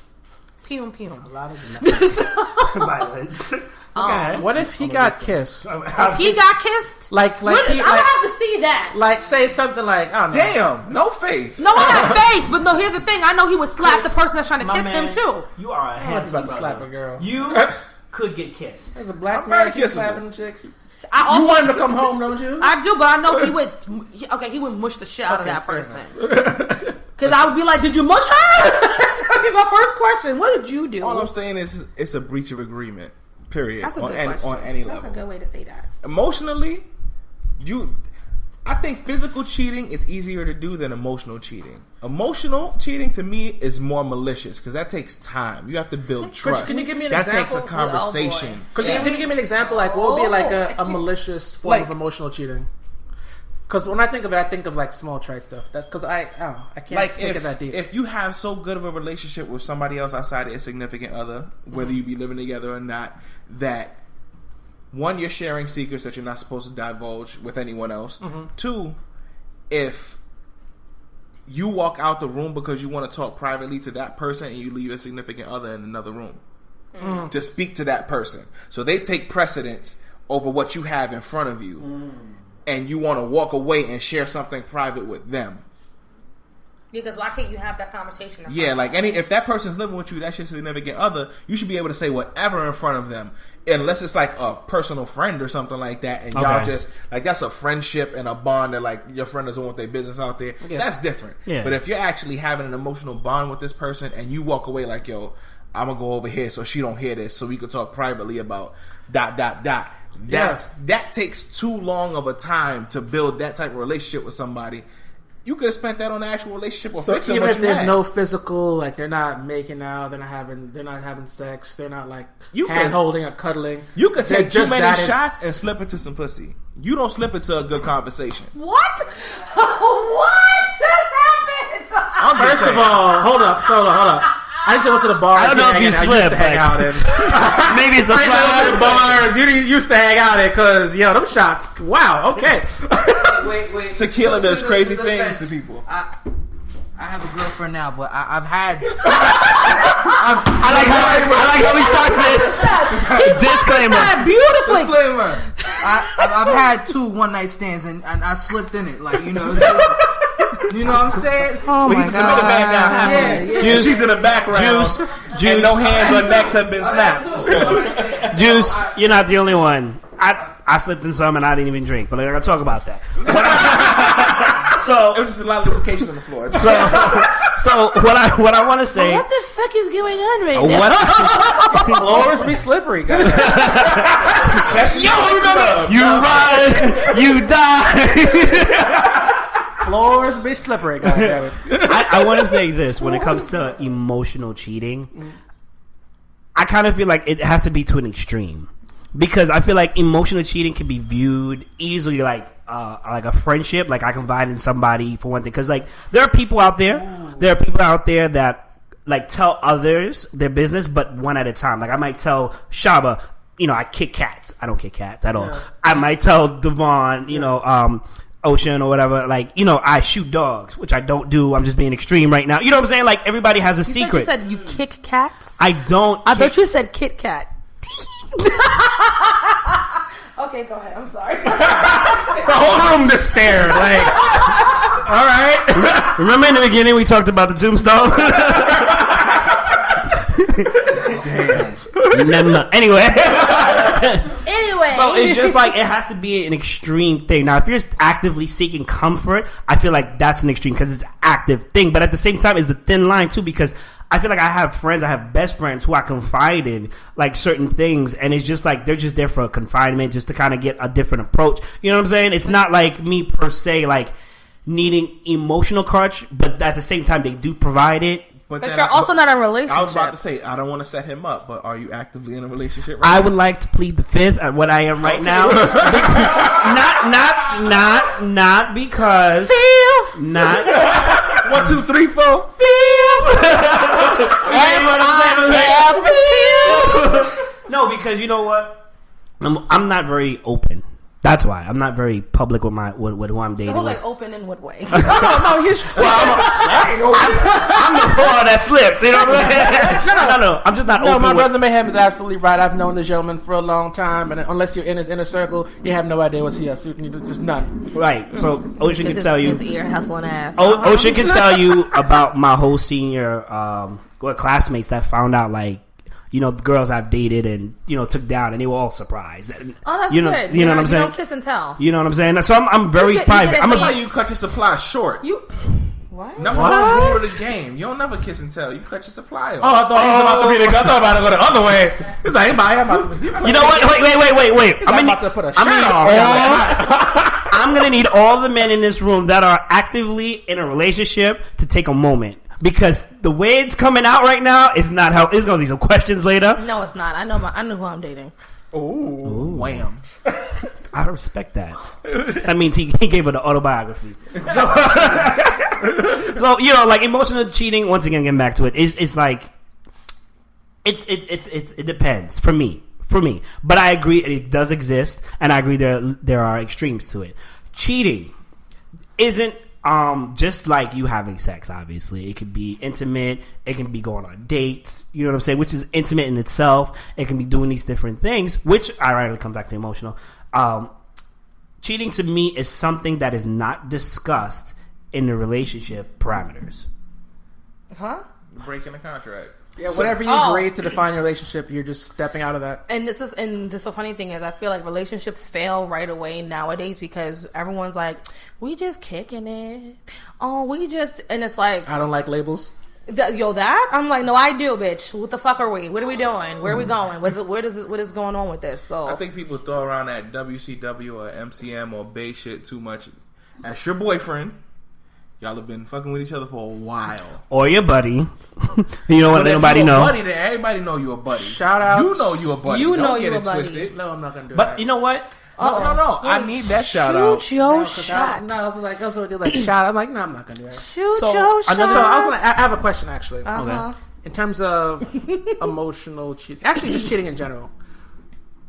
Pew. A lot of violence. Okay. What if he got kissed? If he got kissed? I would have to see that. Like, say something like, I don't know. Damn, no faith. No, I have faith, but no, here's the thing. I know he would slap the person that's trying to kiss him, too. You are a I'm handsome about to slap a girl. You could get kissed. There's a black I'm man very keep kissable. slapping chicks. I You want him to come home, don't you? I do, but I know he would. He would mush the shit out of that person. Because I would be like, "Did you mush her?" That'd be my first question. What did you do? All I'm saying is, it's a breach of agreement. Period. That's a good on question. any level. That's a good way to say that. Emotionally, I think physical cheating is easier to do than emotional cheating. Emotional cheating to me is more malicious because that takes time. You have to build trust. Can you give me an that example? takes a conversation. Can you give me an example? Like, what would be like a malicious form of emotional cheating? Because when I think of it, I think of like small trite stuff. That's because I can't take it that deep. If you have so good of a relationship with somebody else outside of a significant other, whether you be living together or not, that one, you're sharing secrets that you're not supposed to divulge with anyone else. Two, if you walk out the room because you want to talk privately to that person and you leave your significant other in another room to speak to that person, so they take precedence over what you have in front of you. And you want to walk away and share something private with them. Because why can't you have that conversation? Yeah, like if that person's living with you, that's your significant other, you should be able to say whatever in front of them. Unless it's like a personal friend or something like that. And y'all just, like, that's a friendship and a bond that, like, your friend doesn't want their business out there. Yeah. That's different. Yeah. But if you're actually having an emotional bond with this person and you walk away like, yo, I'm going to go over here so she don't hear this so we can talk privately about ... That takes too long of a time to build that type of relationship with somebody. You could have spent that on the actual relationship or fixing even what if you there's had. no physical, like they're not making out, they're not having sex, they're not like hand holding or cuddling. You could take too many shots and slip into some pussy. You don't slip into a good conversation. What? What just happened? I'm First of all, hold up. I used to go to the bars. I don't know if you slipped. Maybe it's a slap. I go to the bars. You used to hang out in because, them shots. Wow, okay. Wait. Tequila does crazy things to people. I have a girlfriend now, but I've had. I like how he starts this. Disclaimer. Beautifully. Disclaimer. I've had 2 one-night stands and I slipped in it. Like, you know what I'm saying? Oh my He's committed man now. Yeah. Juice. She's in the background. Juice. And no hands or necks have been snapped. So. Juice, you're not the only one. I slipped in some and I didn't even drink, but I'm gonna talk about that. So it was just a lot of lubrication on the floor. So what I want to say. What the fuck is going on right now? Floors be slippery, guys. Yo, remember? You run, you die. Floors be slippery, guys. I want to say this when it comes to emotional cheating. I kind of feel like it has to be to an extreme. Because I feel like emotional cheating can be viewed easily like a friendship. Like I confide in somebody for one thing. Because like there are people out there. There are people out there that like tell others their business, but one at a time. Like I might tell Shaba, I kick cats. I don't kick cats at all. Yeah. I might tell Devon, Ocion or whatever. Like I shoot dogs, which I don't do. I'm just being extreme right now. You know what I'm saying? Like everybody has a secret. You said you kick cats. I don't. I thought you said Kit Kat. Okay, go ahead. I'm sorry. The whole room just stared. Like, all right. Remember in the beginning we talked about the tombstone? Damn. Anyway. So it's just like it has to be an extreme thing. Now, if you're actively seeking comfort, I feel like that's an extreme because it's an active thing. But at the same time, it's the thin line too because I feel like I have best friends who I confide in like certain things, and it's just like they're just there for a confinement, just to kind of get a different approach. You know what I'm saying? It's not like me per se like needing emotional crutch, but at the same time they do provide it. But you're also not in a relationship. I was about to say I don't want to set him up, but are you actively in a relationship right now? I would like to plead the fifth at what I am right now. not because not 1, 2, 3, 4. No, because you know what? I'm not very open. That's why I'm not very public with who I'm dating. I was like open in what way? I'm the ball that slipped. You know what I'm saying? No. I'm just not open. No, my brother Mayhem is absolutely right. I've known this gentleman for a long time, and unless you're in his inner circle, you have no idea what's he up to. Just none. Right. So Ocion can tell you. His ear hustling ass. Ocion can tell you about my whole senior classmates that found out like. The girls I've dated and, took down, and they were all surprised. And, that's good. You know what I'm saying? You don't kiss and tell. You know what I'm saying? So I'm very private. That's how you cut your supply short. What? Number one rule of the game. You don't never kiss and tell. You cut your supply off. Oh, I thought he was about to be the guy. I thought about to go the other way. It's like, you know what? Wait. I'm about to put a shirt on. I'm going to need all the men in this room that are actively in a relationship to take a moment. Because the way it's coming out right now is not how. It's gonna be some questions later. No, it's not. I know who I'm dating. Ooh, wham! I respect that. That means he gave her the autobiography. So like emotional cheating. Once again, getting back to it, it's like it depends for me. But I agree it does exist, and I agree there are extremes to it. Cheating isn't. Just like you having sex, obviously. It could be intimate. It can be going on dates. You know what I'm saying? Which is intimate in itself. It can be doing these different things, which ironically comes back to emotional. Cheating to me is something that is not discussed in the relationship parameters. Huh? Breaking the contract. Yeah, whatever you agree to define your relationship, you're just stepping out of that. And the funny thing is, I feel like relationships fail right away nowadays because everyone's like, we just kicking it. And it's like, I don't like labels. I'm like, no, I do, bitch. What the fuck are we? What are we doing? Where are we going? What is going on with this? So I think people throw around that WCW or MCM or Bay shit too much. As your boyfriend, y'all have been fucking with each other for a while. Or your buddy. You know what? Nobody know. Buddy, then everybody know you a buddy. Shout out. You know you a buddy. You know Don't you get a it buddy. twisted. No, I'm not gonna do but that. But you know what? No. I need that shout out. Shoot your shot. I was like, shout. I'm like, no, I'm not gonna do that. Shoot your shot. I have a question actually. Uh-huh. Okay. In terms of emotional cheating, actually just cheating in general,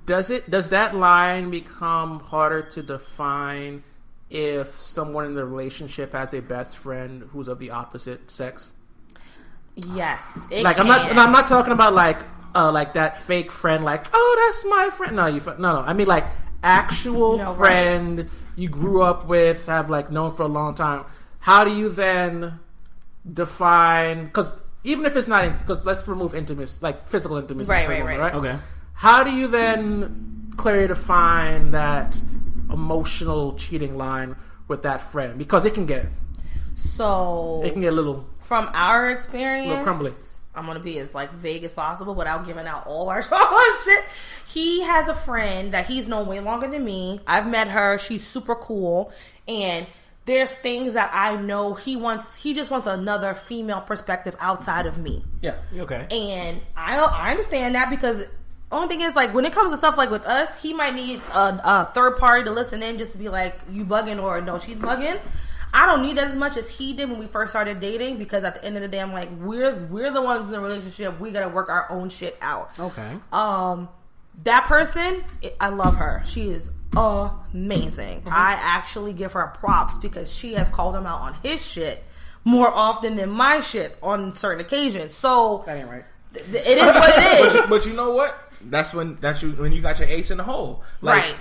does that line become harder to define if someone in the relationship has a best friend who's of the opposite sex? Yes, I'm not talking about like that fake friend, like, oh, that's my friend. No. I mean like actual friend right. You grew up with, have like known for a long time. How do you then define? Because even if it's not, because let's remove intimacy, like physical intimacy, right? Okay. How do you then clearly define that emotional cheating line with that friend? Because it can get a little, from our experience, a little crumbly. I'm gonna be as like vague as possible without giving out all our shit. He has a friend that he's known way longer than me. I've met her. She's super cool, and there's things that I know he just wants another female perspective outside of me. Yeah. Okay. And I understand that, because only thing is, like, when it comes to stuff like with us, he might need a third party to listen in just to be like, you bugging, or no, she's bugging. I don't need that as much as he did when we first started dating, because at the end of the day, I'm like, we're the ones in the relationship. We gotta work our own shit out. Okay. That person, I love her. She is amazing. Mm-hmm. I actually give her props because she has called him out on his shit more often than my shit on certain occasions. So that ain't right. It is what it is. But you know what? That's when you got your ace in the hole. Like, right.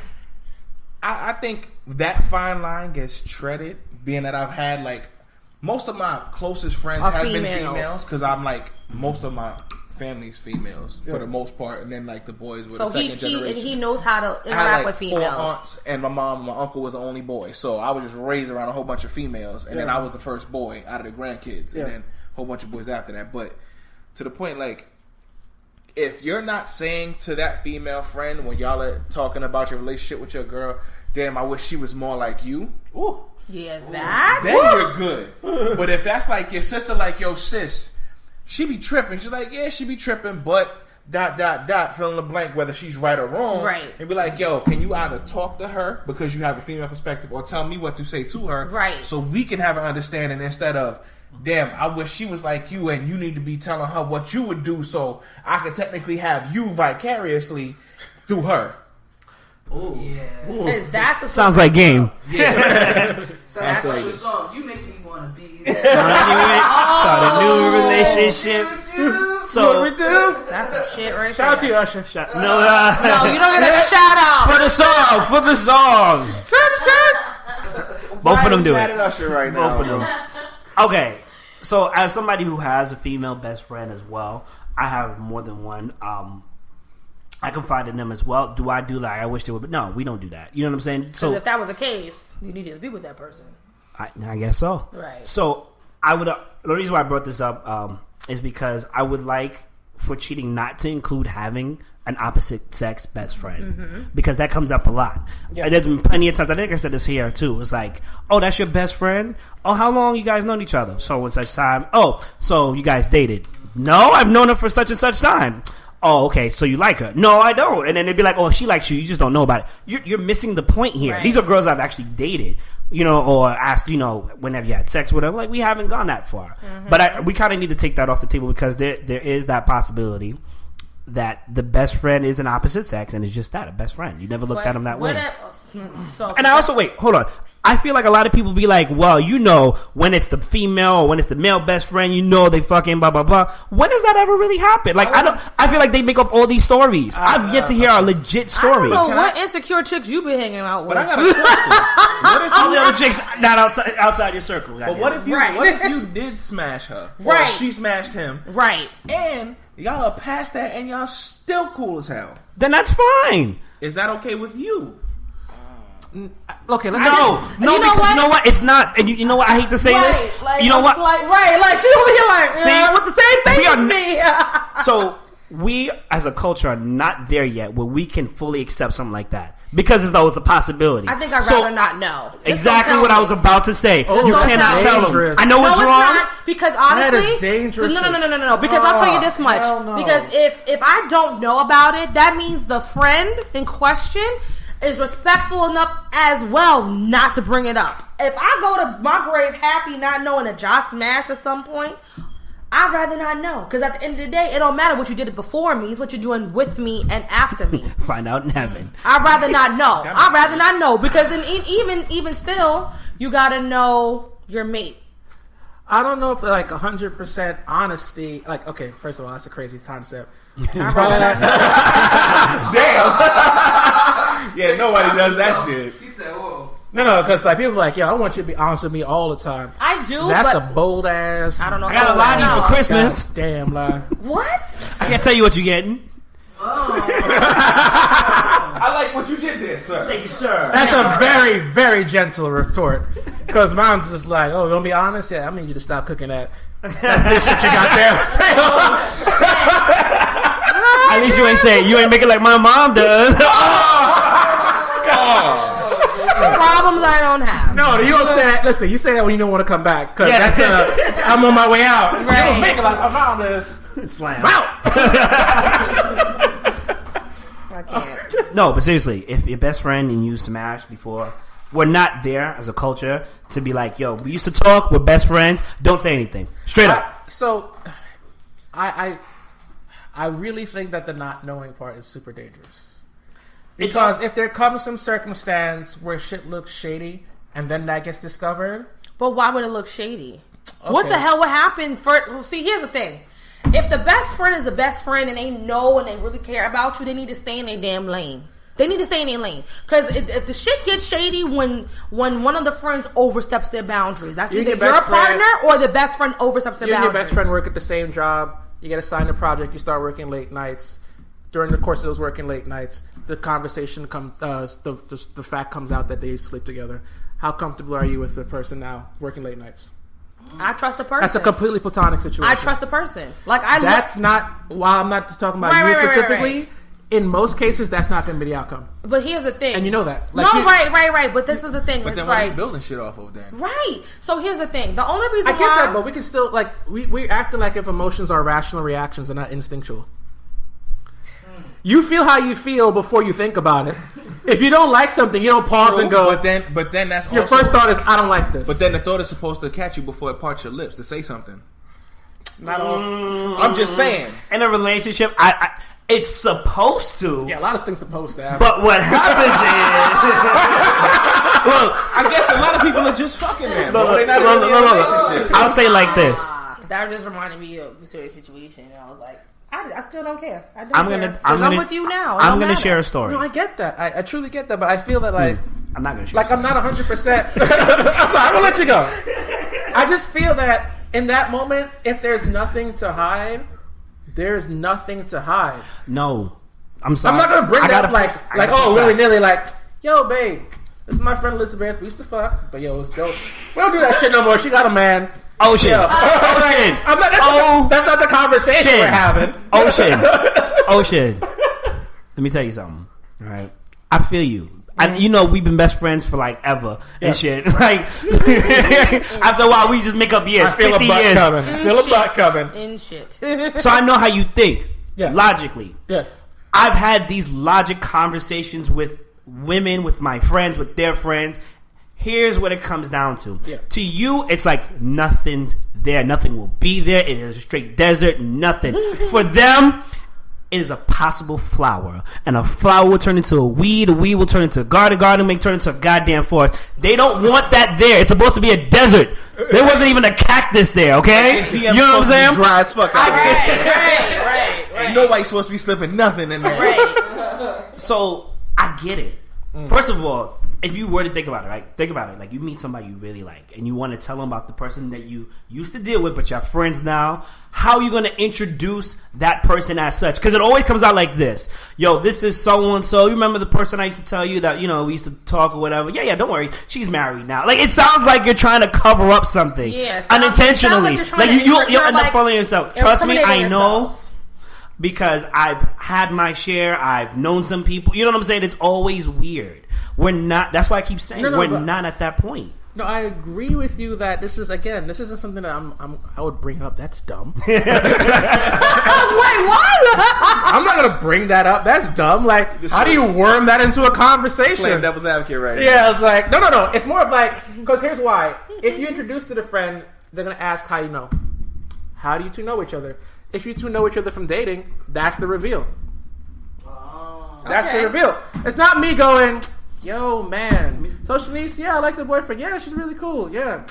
I think that fine line gets treaded, being that I've had like most of my closest friends have been females, because I'm like most of my family's females for the most part, and then like the boys were the second generation. And he knows how to interact I had, like, with females. 4 aunts, and my mom and my uncle was the only boy, so I was just raised around a whole bunch of females, and then I was the first boy out of the grandkids, and then a whole bunch of boys after that. But to the point, like, if you're not saying to that female friend when y'all are talking about your relationship with your girl, damn, I wish she was more like you. Ooh. Yeah, that. Then you're good. But if that's like your sister, like, yo, sis, she be tripping. She's like, yeah, she be tripping, but ... fill in the blank whether she's right or wrong. Right. And be like, yo, can you either talk to her because you have a female perspective, or tell me what to say to her, right, so we can have an understanding, instead of, damn, I wish she was like you, and you need to be telling her what you would do so I could technically have you vicariously through her. Oh yeah. Because that's a sounds like game. Yeah. So after the song, you make me want to be there. Start a new relationship. So what we do? That's some shit right Shout out to there. you, Usher. No, you don't get a shout out. For the song. Both of them do mad it. at Usher right now. Both of them. Okay, so as somebody who has a female best friend as well, I have more than one. I confide in them as well. Do I do like I wish they would? But no, we don't do that. You know what I'm saying? So if that was the case, you need to be with that person. I guess so. Right. So I would. The reason why I brought this up is because I would like for cheating not to include having an opposite sex best friend, because that comes up a lot. Yeah. There's been plenty of times. I think I said this here too. It's like, oh, that's your best friend. Oh, how long you guys known each other? So and such time. Oh, so you guys dated? No, I've known her for such and such time. Oh, okay, so you like her? No, I don't. And then they'd be like, oh, she likes you. You just don't know about it. You're missing the point here. Right. These are girls I've actually dated, or asked, whenever you had sex, whatever. Like, we haven't gone that far. Mm-hmm. But we kind of need to take that off the table, because there is that possibility that the best friend is an opposite sex, and it's just that, a best friend. You never looked at them that way. And I also, wait, hold on. I feel like a lot of people be like, well, when it's the female or when it's the male best friend, they fucking blah, blah, blah. When does that ever really happen? Like, I feel like they make up all these stories. I've yet to hear a legit story. I don't know what insecure chicks you be hanging out with. But I got a question. What if all the other chicks not outside your circle? But what if you did smash her? Right. Or she smashed him. Right. And y'all are past that and y'all still cool as hell. Then that's fine. Is that okay with you? Okay, let's No, because you know what? It's not. And you know what? I hate to say this. Like, you know what? Like she over here like, see, with the same face as me. So we, as a culture, are not there yet where we can fully accept something like that, because as though it's a possibility. I think I'd rather not know. Exactly what I was about to say. You cannot tell them. I know it's wrong. Not, because honestly, that is dangerous. No. Because I'll tell you this much. No. Because if I don't know about it, that means the friend in question, is respectful enough as well not to bring it up. If I go to my grave happy not knowing that y'all smashed at some point, I'd rather not know. Because at the end of the day, it don't matter what you did before me. It's what you're doing with me and after me. Find out in heaven. I'd rather not know. I'd rather not know. Because even still, you got to know your mate. I don't know if like 100% honesty. Like, okay, first of all, that's a crazy concept. Damn. Yeah, nobody does that shit. He said, "Whoa." No, because like people are like, yo, I want you to be honest with me all the time. I do. That's but a bold ass. I don't know. I got a lie to you for Christmas. Damn lie. What? I can't tell you what you're getting. I like what you did there, sir. Thank you, sir. That's a very, very gentle retort. Because mine's just like, oh, you gonna be honest? Yeah, I need you to stop cooking that dish that you got there. At least you ain't saying you ain't making like my mom does. Problems I don't have. No, you don't say that. Listen, you say that when you don't want to come back. Because that's I'm on my way out. Right. You don't make it like my mom does. Slam. Out. I can't. No, but seriously, if your best friend and you smashed before, we're not there as a culture to be like, yo, we used to talk, we're best friends, don't say anything. Straight up. So, I really think that the not knowing part is super dangerous. Because if there comes some circumstance where shit looks shady and then that gets discovered. But why would it look shady? Okay. What the hell would happen for... Well, see, here's the thing. If the best friend is the best friend and they know and they really care about you, they need to stay in their damn lane. They need to stay in their lane. Because if the shit gets shady when one of the friends oversteps their boundaries, that's either your partner or the best friend oversteps their boundaries. You and your best friend work at the same job. You get assigned a project. You start working late nights. During the course of those working late nights, the conversation comes, the fact comes out that they sleep together. How comfortable are you with the person now working late nights? I trust the person. That's a completely platonic situation. I trust the person. That's not. While I'm not talking about you specifically. Right. In most cases, that's not going to be the outcome. But here's the thing, and you know that. Right. But this is the thing. But then what are you building shit off of then? Right. So here's the thing. The only reason I get that, but we can still we acting like if emotions are rational reactions and not instinctual. You feel how you feel before you think about it. If you don't like something, you don't pause and go. But then that's your first thought is, I don't like this. But then the thought is supposed to catch you before it parts your lips to say something. Not all. I'm just saying. In a relationship, it's supposed to. Yeah, a lot of things supposed to happen. But what happens is, well, I guess a lot of people are just fucking them. No. I'll say it like this. That just reminded me of a serious situation, and I was like, I still don't care. I'm with you now. I'm gonna share a story. No, I get that. I truly get that, but I feel that I'm not gonna share. I'm not 100%. I'm sorry, I'm gonna let you go. I just feel that in that moment, if there's nothing to hide, there's nothing to hide. No, I'm sorry. I'm not gonna bring that willy-nilly, yo, babe, this is my friend Elizabeth. We used to fuck, but yo, it's dope. We don't do that shit no more. She got a man. Ocean. That's not the conversation we're having. Ocean. Let me tell you something. All right, I feel you. We've been best friends for ever and shit. After a while, we just make up years. I feel 50 a butt years. coming. Feel a butt coming. In shit. So I know how you think. Yeah. Logically. Yes. I've had these logic conversations with women, with my friends, with their friends. Here's what it comes down to. Yeah. To you, it's like nothing's there. Nothing will be there. It is a straight desert. Nothing. For them, it is a possible flower. And a flower will turn into a weed will turn into a garden will turn into a goddamn forest. They don't want that there. It's supposed to be a desert. There wasn't even a cactus there, okay? You know what I'm saying? Dry as fuck out there. Right. Ain't nobody supposed to be slipping nothing in there. Right. So, I get it. First of all, if you were to think about it, right? Think about it. You meet somebody you really like, and you want to tell them about the person that you used to deal with, but you're friends now. How are you going to introduce that person as such? Because it always comes out like this. Yo, this is so-and-so. You remember the person I used to tell you that, we used to talk or whatever? Yeah, don't worry. She's married now. It sounds like you're trying to cover up something. Yeah, unintentionally. You'll end up following yourself. Trust me, I know. Because I've had my share. I've known some people. You know what I'm saying? It's always weird. We're not. That's why I keep saying we're not at that point. No, I agree with you that this isn't something that I would bring up. That's dumb. Wait, what? I'm not gonna bring that up. That's dumb. Like, how do you worm that into a conversation? Playing devil's advocate right Yeah, I was like, no. It's more of like, because here's why. If you introduce to the friend, they're gonna ask how you know. How do you two know each other? If you two know each other from dating, that's the reveal. That's the reveal. It's not me going, yo, man. So Shanice, yeah, I like the boyfriend. Yeah, she's really cool. Yeah.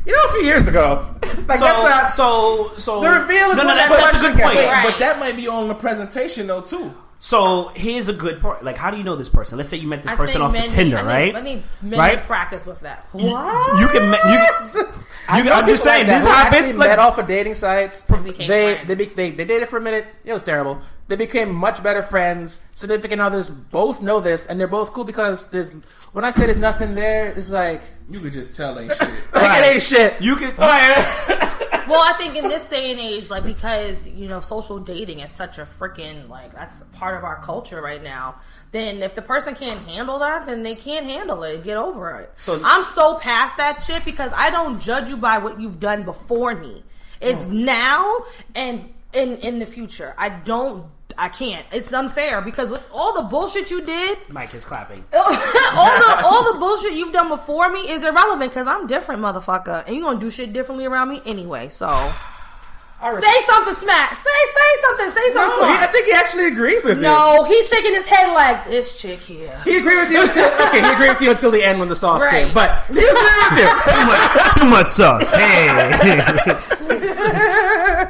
You know, a few years ago, like that's not. So the reveal is that's a good point. Right. But that might be on the presentation though too. So here's a good part. Like, how do you know this person? Let's say you met this person off of Tinder, right? I need men to practice with that. What? You can. I'm just saying, this happens. Met off of dating sites. They dated for a minute. It was terrible. They became much better friends. Significant others both know this, and they're both cool because there's. When I say there's nothing there, it's like you could just tell ain't shit. It ain't shit. You could. Well, I think in this day and age, like, because, you know, social dating is such a freaking, like, that's part of our culture right now. Then if the person can't handle that, then they can't handle it. Get over it. So I'm so past that shit because I don't judge you by what you've done before me. It's now and in the future. I can't. It's unfair because with all the bullshit you did, Mike is clapping. all the bullshit you've done before me is irrelevant because I'm different, motherfucker, and you're gonna do shit differently around me anyway. So say something, smack. Say something. Say something. No, I think he actually agrees with you. No, he's shaking his head like this chick here. He agreed with you until the end when the sauce came. But he was with you. Too much sauce. Hey.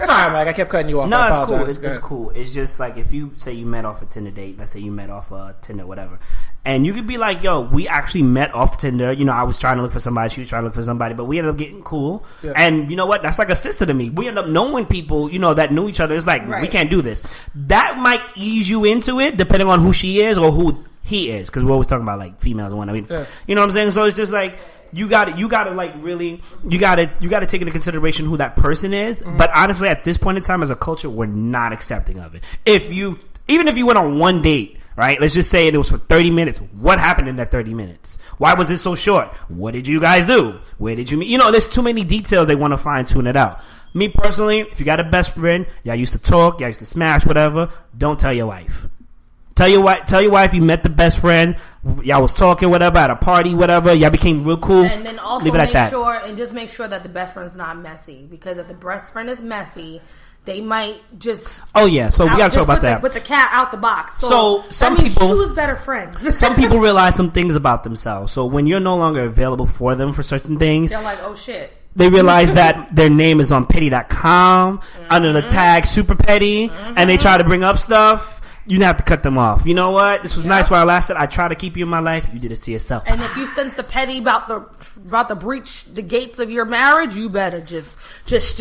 Sorry, Mike. I kept cutting you off. No, it's cool. It's cool. It's just like if you say you met off a Tinder date. Let's say you met off a Tinder, whatever. And you could be like, yo, we actually met off Tinder. You know, I was trying to look for somebody. She was trying to look for somebody. But we ended up getting cool. Yeah. And you know what? That's like a sister to me. We end up knowing people, you know, that knew each other. It's like, we can't do this. That might ease you into it, depending on who she is or who he is. Because we're always talking about, like, females and whatnot. I mean, you know what I'm saying? So it's just like, you gotta like really, you gotta take into consideration who that person is. Mm-hmm. But honestly, at this point in time, as a culture, we're not accepting of it. Even if you went on one date, right? Let's just say it was for 30 minutes. What happened in that 30 minutes? Why was it so short? What did you guys do? Where did you meet? You know, there's too many details. They want to fine tune it out. Me personally, if you got a best friend, y'all used to talk, y'all used to smash, whatever, don't tell your wife. Tell your wife you met the best friend, y'all was talking, whatever, at a party, whatever, y'all became real cool. And then also make sure that the best friend's not messy. Because if the best friend is messy, they might just... Oh, yeah. So we got to talk about that. With the cat out the box. So some people... choose better friends. Some people realize some things about themselves. So when you're no longer available for them for certain things... They're like, oh, shit. They realize that their name is on petty.com under the tag super petty, and they try to bring up stuff. You have to cut them off. You know what? This was nice while it lasted. I try to keep you in my life. You did this to yourself. And if you sense the petty about the breach the gates of your marriage, you better just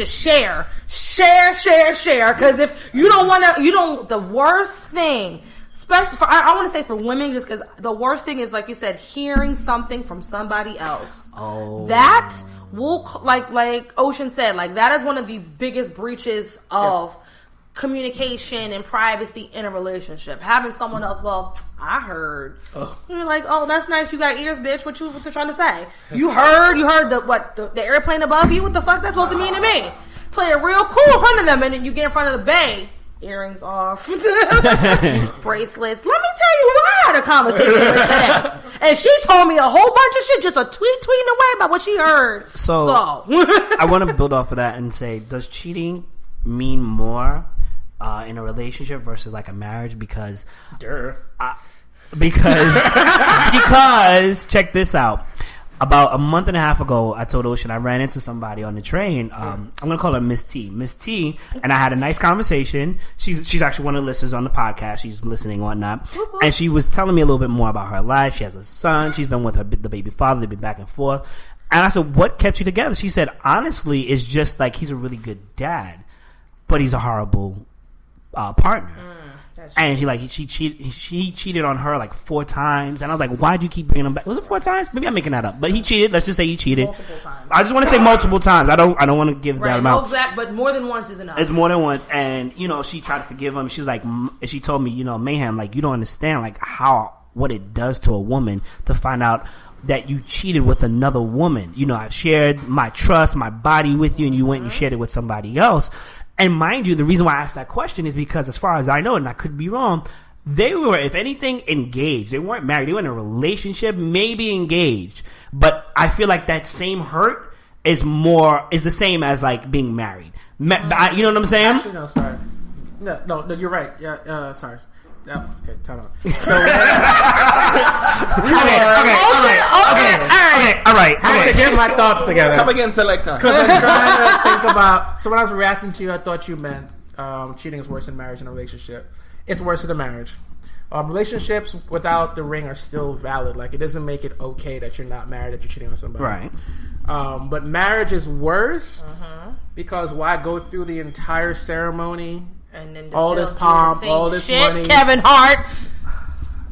share. Because if you don't want to, the worst thing, especially for, I want to say for women, just because the worst thing is, like you said, hearing something from somebody else. Oh, that will, like Ocion said, like that is one of the biggest breaches of communication and privacy in a relationship. Having someone else, well, I heard. You're like, oh, that's nice. You got ears, bitch. What you trying to say? You heard the airplane above you? What the fuck that's supposed to mean to me? Play it real cool in front of them, and then you get in front of the bay. Earrings off, bracelets. Let me tell you who I had a conversation with today, and she told me a whole bunch of shit, just a tweeting away about what she heard. So I want to build off of that and say, does cheating mean more in a relationship versus like a marriage? Because check this out. About a month and a half ago, I told Ocion I ran into somebody on the train. I'm going to call her Miss T. Miss T, and I had a nice conversation. She's actually one of the listeners on the podcast. She's listening and whatnot. And she was telling me a little bit more about her life. She has a son. She's been with the baby father. They've been back and forth. And I said, what kept you together? She said, honestly, it's just like he's a really good dad, but he's a horrible partner. And she cheated on her like 4 times, and I was like, why'd you keep bringing him back? Was it 4 times? Maybe I'm making that up, but he cheated. Let's just say he cheated multiple times. I just want to say multiple times. I don't want to give that amount. Exact, but more than once is enough. It's more than once, and you know, she tried to forgive him. She's like, she told me, you know, Mayhem, like, you don't understand like how what it does to a woman to find out that you cheated with another woman. You know, I've shared my trust, my body with you, and you went and shared it with somebody else. And mind you, the reason why I asked that question is because, as far as I know, and I could be wrong, they were, if anything, engaged. They weren't married. They were in a relationship, maybe engaged. But I feel like that same hurt is the same as like being married. You know what I'm saying? Actually, no, sorry. No, you're right. Yeah, sorry. Oh, okay, time out. So, all right. I have to get my thoughts together. Come again, Selecta. Because I'm trying to think about. So when I was reacting to you, I thought you meant cheating is worse than marriage in a relationship. It's worse than a marriage. Relationships without the ring are still valid. Like, it doesn't make it okay that you're not married, that you're cheating on somebody. Right. But marriage is worse because why go through the entire ceremony? And then all this pomp, all this money. Kevin Hart.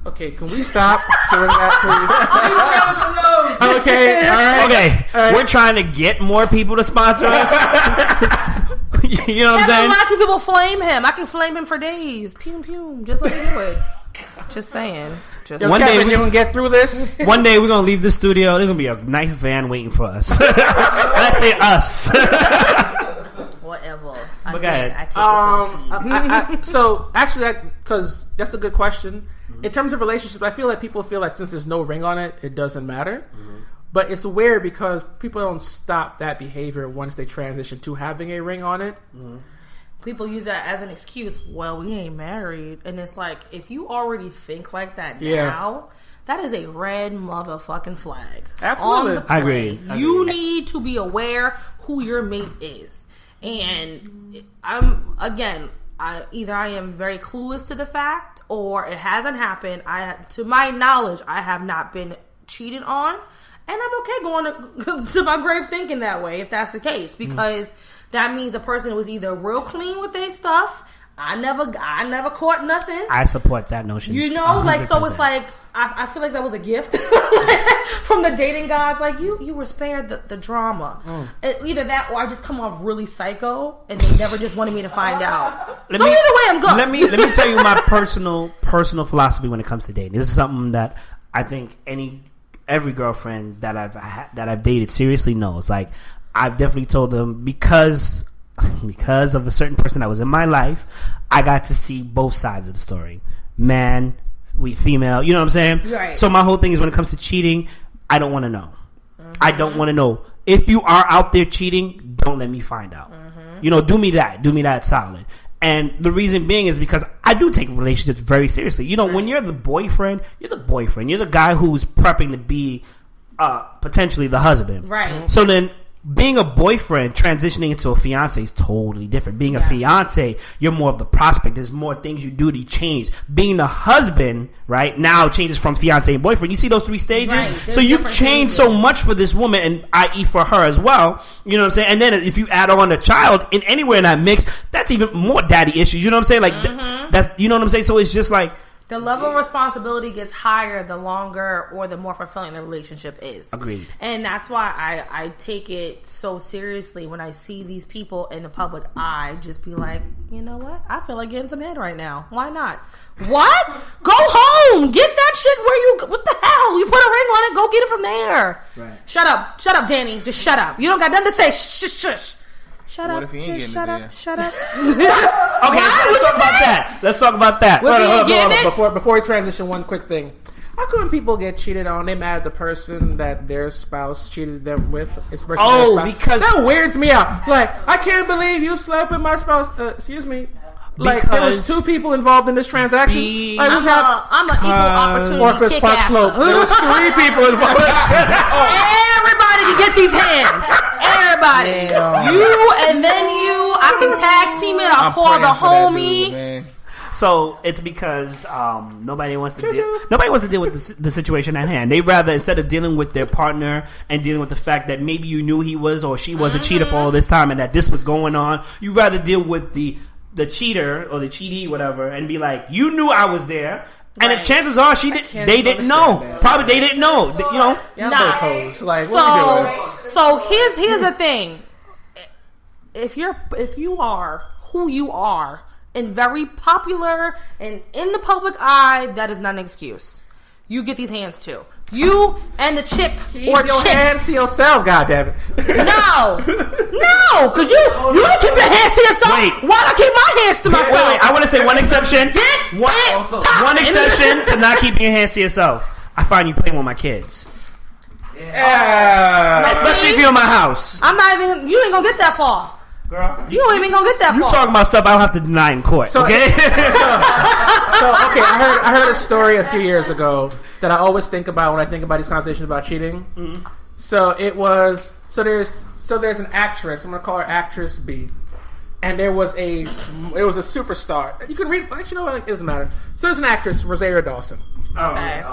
Okay, can we stop doing that, please? Okay, all right. Okay, we're trying to get more people to sponsor us. You know what I'm saying? Why can people flame him? I can flame him for days. Pew, pew. Just let me do it. Just saying. One day we're going to get through this. One day we're going to leave the studio. There's going to be a nice van waiting for us. I say us. Whatever. I take it for the team. So, actually, because that's a good question. In terms of relationships, I feel like people feel like since there's no ring on it, it doesn't matter. But it's weird because people don't stop that behavior once they transition to having a ring on it. People use that as an excuse. Well, we ain't married. And it's like, if you already think like that now, that is a red motherfucking flag. Absolutely. On the plane. I agree. You need to be aware who your mate is. And I am very clueless to the fact, or it hasn't happened. To my knowledge, I have not been cheated on, and I'm okay going to my grave thinking that way if that's the case, because that means the person was either real clean with their stuff. I never caught nothing. I support that notion. You know, 100%. Like, so it's like, I feel like that was a gift from the dating gods. Like, you were spared the drama. Either that, or I just come off really psycho, and they never just wanted me to find out. Either way, I'm good. Let me tell you my personal philosophy when it comes to dating. This is something that I think every girlfriend that I've dated seriously knows. Like, I've definitely told them, because of a certain person that was in my life, I got to see both sides of the story. Man, female, you know what I'm saying? Right. So my whole thing is, when it comes to cheating, I don't want to know. I don't want to know. If you are out there cheating, don't let me find out. You know, do me that solid. And the reason being is because I do take relationships very seriously. You know, when you're the boyfriend. You're the guy who's prepping to be potentially the husband. Right. So then, being a boyfriend transitioning into a fiance is totally different. Being a fiance, you're more of the prospect. There's more things you do to change. Being a husband, right, now changes from fiance and boyfriend. You see those 3 stages? Right. So you've changed so much for this woman, and i.e. for her as well. You know what I'm saying? And then if you add on a child in anywhere in that mix, that's even more daddy issues. You know what I'm saying? Like that's, you know what I'm saying? So it's just like, the level of responsibility gets higher the longer or the more fulfilling the relationship is. Agreed. And that's why I take it so seriously when I see these people in the public eye just be like, you know what? I feel like getting some head right now. Why not? What? Go home. Get that shit what the hell? You put a ring on it. Go get it from there. Right. Shut up, Danny. Just shut up. You don't got nothing to say. Shush. Shut up. Just shut up. Shut up. Okay, let's talk about that. Hold on. Before we transition, one quick thing. How come people get cheated on? They mad at the person that their spouse cheated them with. Because that weirds me out. Like, I can't believe you slept with my spouse. Excuse me. Like, there was 2 people involved in this transaction. I'm an equal opportunity kick-ass. There was 3 people involved. Everybody can get these hands. Everybody. You and then you. I can tag team it. I'll call the homie. So it's because nobody wants to deal with the situation at hand. They rather, instead of dealing with their partner and dealing with the fact that maybe you knew he was or she was a cheater for all this time and that this was going on, you rather deal with the cheater or the cheatee, whatever, and be like, you knew I was there. And the chances are they didn't know. That. Probably they didn't know. You know? Like, what are you doing? So here's the thing. If you are who you are and very popular and in the public eye, that is not an excuse. you get these hands too. You and the chick Keep or your chicks. hands to yourself, goddammit. No, because you don't keep your hands to yourself. Wait. Why do I keep my hands to myself? Wait, I want to say one exception. One exception to not keeping your hands to yourself. I find you playing with my kids. Especially if you're in my house. I'm not even. You ain't gonna get that far. Girl, You ain't even gonna get that you far. talking about stuff I don't have to deny in court, okay? I heard a story a few years ago that I always think about when I think about these conversations about cheating. Mm-hmm. So there's an actress. I'm gonna call her Actress B, and it was a superstar. You can read. Actually, no, it doesn't matter. So there's an actress, Rosario Dawson. Okay.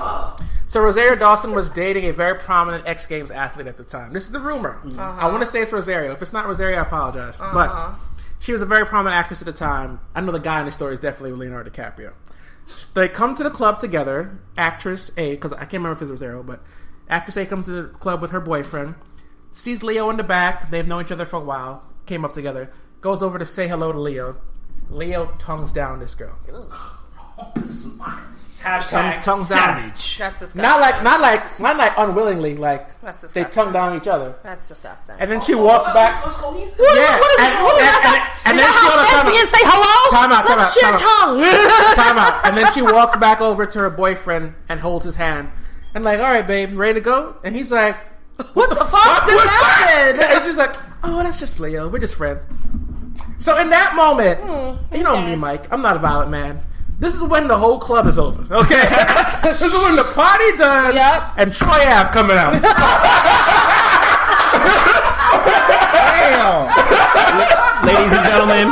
So Rosario Dawson was dating a very prominent X Games athlete at the time. This is the rumor. I want to say it's Rosario. If it's not Rosario, I apologize. But she was a very prominent actress at the time. I know the guy in the story is definitely Leonardo DiCaprio. They come to the club together. Actress A, because I can't remember if it's Rosario, but Actress A comes to the club with her boyfriend, sees Leo in the back. They've known each other for a while. Came up together. Goes over to say hello to Leo. Leo tongues down this girl. Hashtag tongues down. savage. That's disgusting. Not like unwillingly. Like That's they disgusting. tongue down each other. That's disgusting. And then she walks back. What is that? And Is then that she how lesbians say hello? Time out. Let's share tongue. Time out. And then she walks back over to her boyfriend and holds his hand. And like, all right, babe, ready to go? And he's like, What the fuck just happened? And she's like, oh, that's just Leo. We're just friends. So in that moment, you know me, Mike. I'm not a violent man. This is when the whole club is over. Okay, this is when the party done. Yep. And Troy Ave coming out. Damn. Ladies and gentlemen,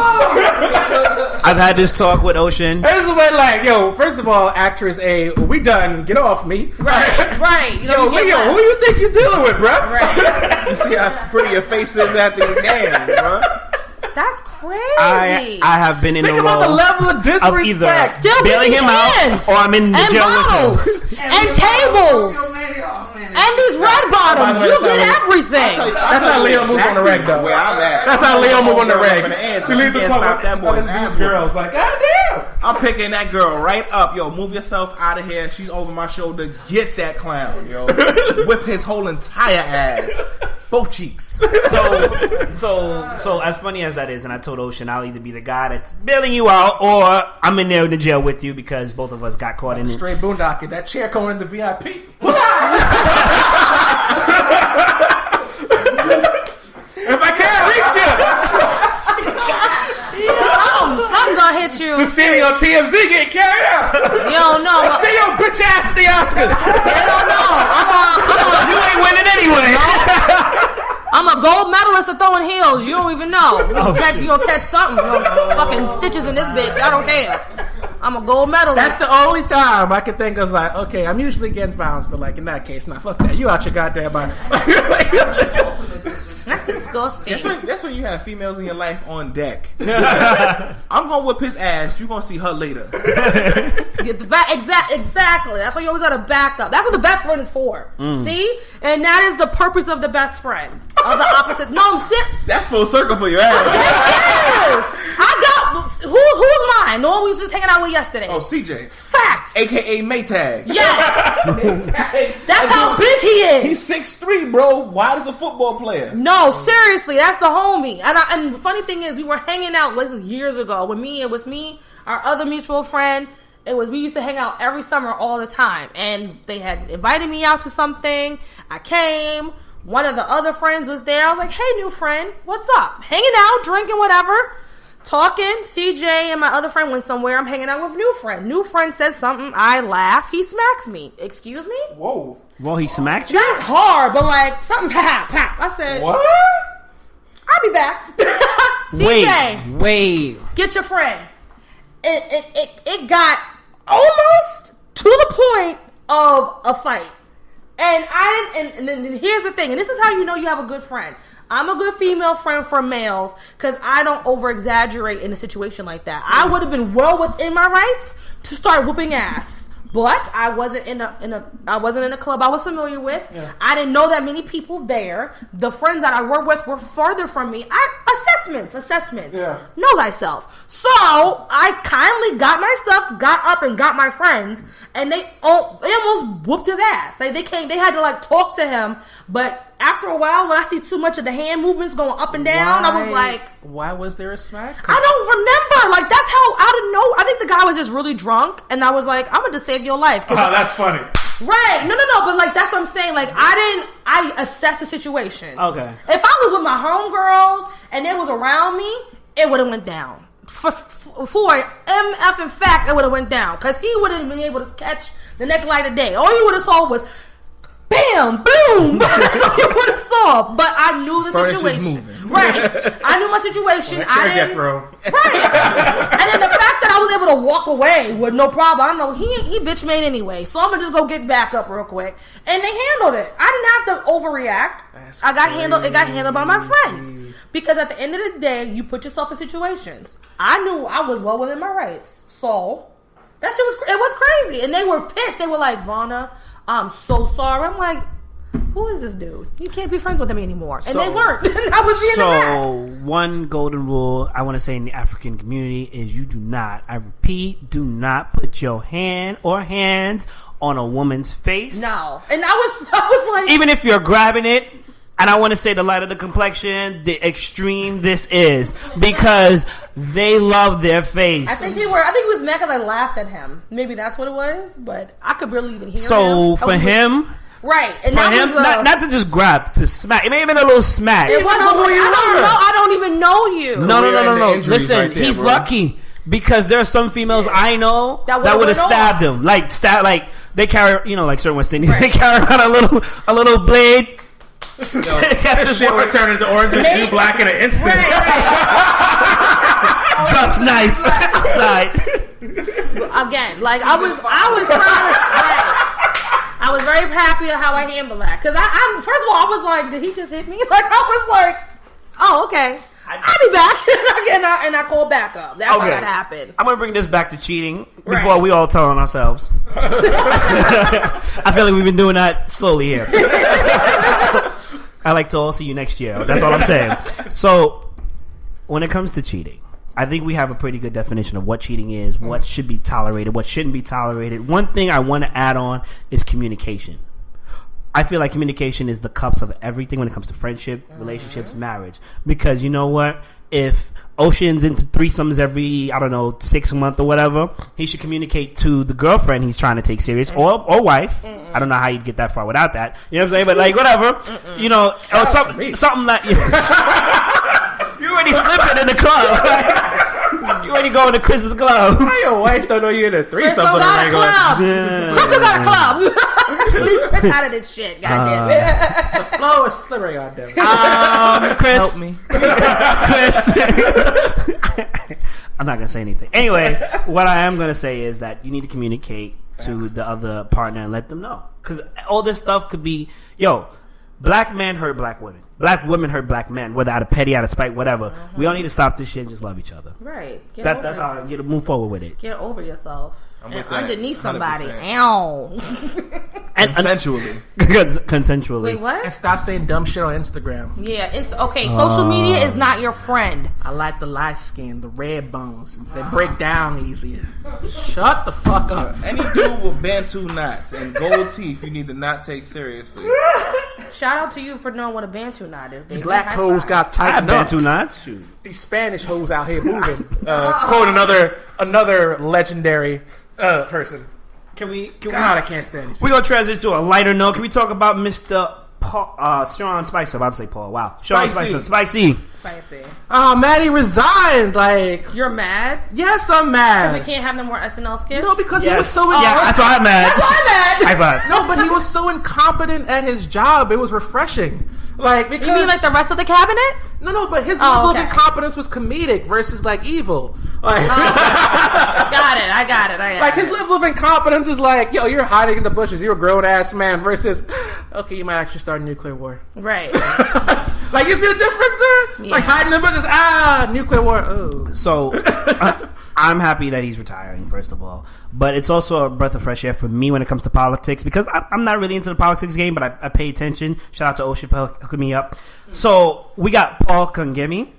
I've had this talk with Ocion. This is when, like, yo, first of all, Actress A, we done. Get off me. Right. You know, Yo, Leo, who you think you dealing with, bro? Right. You see how pretty your face is after these hands, bro. That's crazy. I have been in Think the about the role level of of either disrespect. Still bailing with him these out hands. or I'm in the And jail bottles. with him. And tables. And these red bottoms. You get everything. That's how Leo move on the reg, though. Where I'm at. That's how Leo move on the reg. She leaves the stop that boy's ass. girls like, God damn. I'm picking that girl right up. Yo, move yourself out of here. She's over my shoulder. Get that clown, yo. Whip his whole entire ass. Both cheeks. So as funny as that is, and I told Ocion I'll either be the guy that's bailing you out or I'm in there in the jail with you because both of us got caught in it. Straight boondocking. That chair going in the VIP. If I can't reach Something's gonna hit you. you, Cecilio TMZ getting carried out. You don't know. See your bitch ass at the Oscars. You don't know. You ain't winning anyway. I'm a gold medalist at throwing heels. You don't even know. You gonna catch something. You know, fucking stitches in this bitch. I don't care. I'm a gold medalist. That's the only time I can think of, like, okay, I'm usually against violence, but like in that case, nah, fuck that. You out your goddamn mind. That's disgusting. That's when you have females in your life on deck. I'm gonna whip his ass. You gonna see her later. Exactly. That's why you always gotta back up. That's what the best friend is for. See? And that is the purpose of the best friend. Of the opposite. No, I'm serious. That's full circle for your ass. Yes. I got who's mine? The one we was just hanging out with yesterday. Oh, CJ. Facts. AKA Maytag. Yes. That's how big he is. He's 6'3", bro. Wide as a football player. No, seriously, that's the homie. And the funny thing is, we were hanging out. This was years ago. It was me, our other mutual friend. We used to hang out every summer all the time. And they had invited me out to something. I came. One of the other friends was there. I was like, hey, new friend, what's up? Hanging out, drinking, whatever. Talking. CJ and my other friend went somewhere. I'm hanging out with new friend. New friend says something. I laugh. He smacks me. Excuse me? Whoa. Well, he smacked you? Not hard, but like something pop. I said, What? I'll be back. CJ, Wait. get your friend. It got almost to the point of a fight. And then here's the thing, and this is how you know you have a good friend. I'm a good female friend for males because I don't over exaggerate in a situation like that. I would have been well within my rights to start whooping ass, but I wasn't in a club I was familiar with. Yeah. I didn't know that many people there. The friends that I work with were further from me. I assessed assessments. Yeah. Know thyself. So I kindly got my stuff, got up and got my friends, and they almost whooped his ass. They had to like talk to him, but after a while, when I see too much of the hand movements going up and down, I was like, why was there a smack? I don't remember. Like, that's how out of nowhere. I think the guy was just really drunk, and I was like, I'm going to save your life. Oh, that's funny. Right. No, but like, that's what I'm saying. Like, I assessed the situation. Okay. If I was with my homegirls and they was around me, it would have went down. For MF, in fact, it would have went down. Because he wouldn't have been able to catch the next light of day. All he would have saw was bam, boom. That's all you would have saw. But I knew the situation. Moving. Right. I knew my situation. Right. And then the fact that I was able to walk away with no problem. I don't know. He bitch made anyway. So I'm going to just go get back up real quick. And they handled it. I didn't have to overreact. It got handled by my friends. Because at the end of the day, you put yourself in situations. I knew I was well within my rights. So that shit was crazy. And they were pissed. They were like, Vanna, I'm so sorry. I'm like, who is this dude? You can't be friends with him anymore. And they weren't. I was being So, one golden rule I want to say in the African community is you do not, I repeat, do not put your hand or hands on a woman's face. No. And I was like... Even if you're grabbing it, and I want to say the lighter the complexion, the extreme this is. Because they love their face. I think he was mad because I laughed at him. Maybe that's what it was, but I could barely even hear him. So, for him... Right. And for him, not to just grab, to smack. It may have been a little smack. I don't even know you. No. Listen, right there, he's lucky. Because there are some females I know that would have stabbed him. Like they carry, like certain West Indians, they carry around a little blade. Yo, this shit would turn into Orange is New Black in an instant. Right. Drops knife outside. Again, like I was proud of. I was very happy at how I handled that. Because I first of all, I was like, did he just hit me? Like, I was like, oh, okay. I'll be back. and I called back up. That's how that happened. I'm going to bring this back to cheating before we all tell on ourselves. I feel like we've been doing that slowly here. I like to all see you next year. That's all I'm saying. So, when it comes to cheating, I think we have a pretty good definition of what cheating is, what should be tolerated, what shouldn't be tolerated. One thing I want to add on is communication. I feel like communication is the cups of everything when it comes to friendship, relationships, marriage. Because you know what? If Ocean's into threesomes every, 6 months or whatever, he should communicate to the girlfriend he's trying to take serious or wife. I don't know how you'd get that far without that. You know what I'm saying? But like, whatever. Or something like... You already slipping in the club. You already going to Chris's club. Why your wife don't know you in a threesome for the regular? Crystal got a club. Leave Chris out of this shit, goddamn it. The flow is slippery, goddamn it. Chris. Help me. Chris. I'm not going to say anything. Anyway, what I am going to say is that you need to communicate to the other partner and let them know. Because all this stuff could be, black men hurt black women. Black women hurt black men, whether out of petty, out of spite, whatever. We all need to stop this shit and just love each other. Right. That's how I get to move forward with it. Get over yourself. And underneath 100%. somebody. Ow. Consensually. Consensually. Wait, what? And stop saying dumb shit on Instagram. Yeah, it's okay. Social media is not your friend. I like the light skin, the red bones. They break down easier. Shut the fuck up. Any dude with Bantu knots and gold teeth, you need to not take seriously. Shout out to you for knowing what a Bantu knot is, baby. Black hoes got tightened up. Bantu knots? Shoot. These Spanish hoes out here moving. Quote another legendary person. I can't stand these people. We're going to transition to a lighter note. Can we talk about Mr. Sean Spicer? I'm about to say Paul. Wow. Sean Spicer. Spicy. Oh, man, he resigned. Like, you're mad? Yes, I'm mad. We can't have no more SNL skits? No, because he was so... that's why I'm mad. High five. No, but he was so incompetent at his job. It was refrering. Like, because... You mean like the rest of the cabinet? No, but his level of incompetence was comedic versus, like, evil. Like, I got it. Like, his level of incompetence is like, yo, you're hiding in the bushes. You're a grown-ass man versus, okay, you might actually start a nuclear war. Right. Like, you see the difference there? Yeah. Like, hiding in the bushes, nuclear war. Oh. So, I'm happy that he's retiring, first of all. But it's also a breath of fresh air for me when it comes to politics, because I'm not really into the politics game, but I pay attention. Shout out to Ocean for hooking me up. So, we got Paul Kangemi,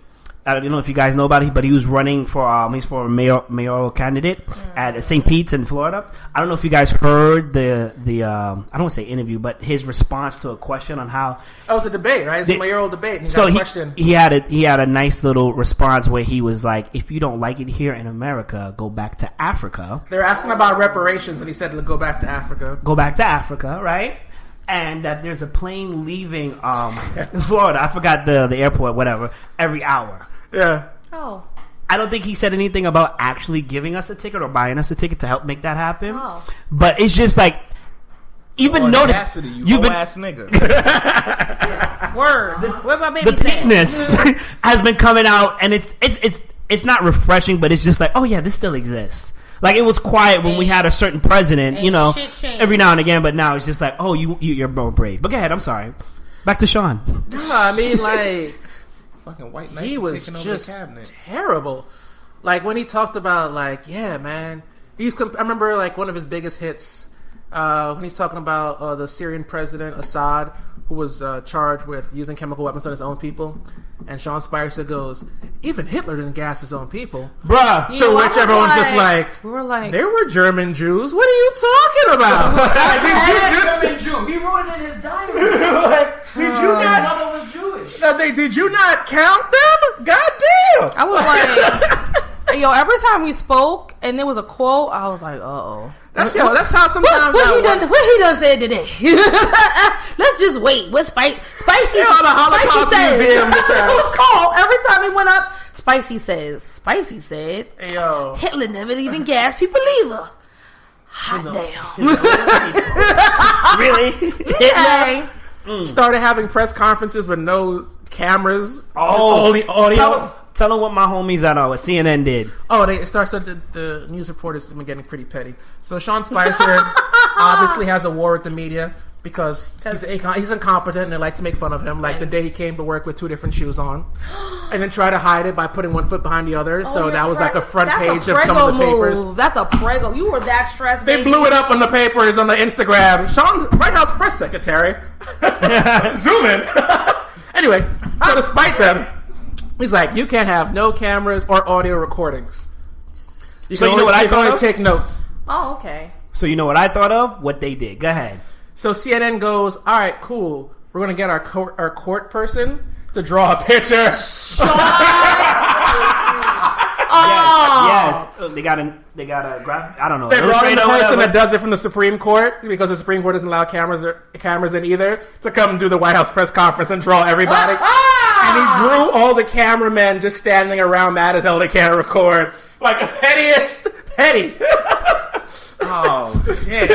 I don't know if you guys know about it, but he was running for he's for a mayoral candidate at St. Pete's in Florida. I don't know if you guys heard the I don't want to say interview, but his response to a question on how it was a debate, right? It's a mayoral debate. And he got a question. He had a nice little response where he was like, "If you don't like it here in America, go back to Africa." They were asking about reparations, and he said, "Go back to Africa." Go back to Africa, right? And that there's a plane leaving Florida. I forgot the airport, whatever, every hour. Yeah. Oh. I don't think he said anything about actually giving us a ticket or buying us a ticket to help make that happen. Oh. But it's just like, even notice you've been ass nigga. Word. What my baby the peakness has been coming out, and it's not refreshing, but it's just like, oh yeah, this still exists. Like, it was quiet when we had a certain president, every now and again, but now it's just like, oh, you're more brave. But go ahead, I'm sorry. Back to Sean. No, I mean, like, fucking white he was just terrible. Like, when he talked about, like, yeah, man. I remember, like, one of his biggest hits when he's talking about the Syrian president, Assad, who was charged with using chemical weapons on his own people. And Sean Spicer goes, even Hitler didn't gas his own people. Bruh. To which everyone's just like, we were like, there were German Jews. What are you talking about? German Jew. He wrote it in his diary. Did you not? Mother was Jewish. Did you not count them? God damn. I was like, yo, every time we spoke and there was a quote, I was like, uh-oh. That's how sometimes what he done said today. Let's just wait. What Spicy said? Museum. It was called every time he went up. Spicy said, hey, yo, Hitler never even gassed people either. Hot damn. Really? Yeah. Started having press conferences with no cameras. Oh, only audio. Tell them what my homies at CNN did. Oh, it starts with the news reporters have been getting pretty petty. So Sean Spicer obviously has a war with the media because he's incompetent and they like to make fun of him. Like the day he came to work with 2 different shoes on, and then try to hide it by putting one foot behind the other. So that was like a front page of some of the papers. That's a prego. You were that stressed. They blew it up on the papers, on the Instagram. Sean, White House press secretary. Zoom in. Anyway, so despite them. He's like, you can't have no cameras or audio recordings. You can only take notes. Oh, okay. So you know what I thought of? What they did. Go ahead. So CNN goes, all right, cool. We're going to get our court person to draw a picture. Yes. They got a graphic. I don't know. They brought in the person that does it from the Supreme Court because the Supreme Court doesn't allow cameras in either to come and do the White House press conference and draw everybody. And he drew all the cameramen just standing around mad as hell they can't record. Like a petty. Oh, shit.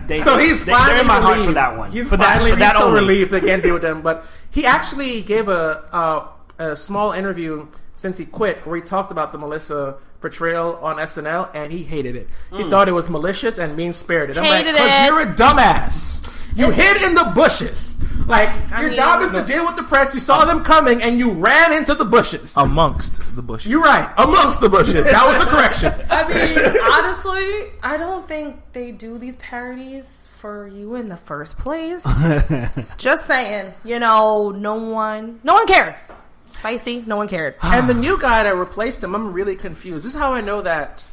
He's finally in my heart relieved. for that one. He's finally so relieved they can't deal with them. But he actually gave a small interview since he quit where he talked about the Melissa portrayal on SNL, and he hated it. He thought it was malicious and mean-spirited. I'm like, because you're a dumbass. You hid in the bushes. Like, your job is to deal with the press. You saw them coming, and you ran into the bushes. Amongst the bushes. You're right. Amongst the bushes. That was the correction. I mean, honestly, I don't think they do these parodies for you in the first place. Just saying. No one cares. Spicy, no one cared. And the new guy that replaced him, I'm really confused. This is how I know that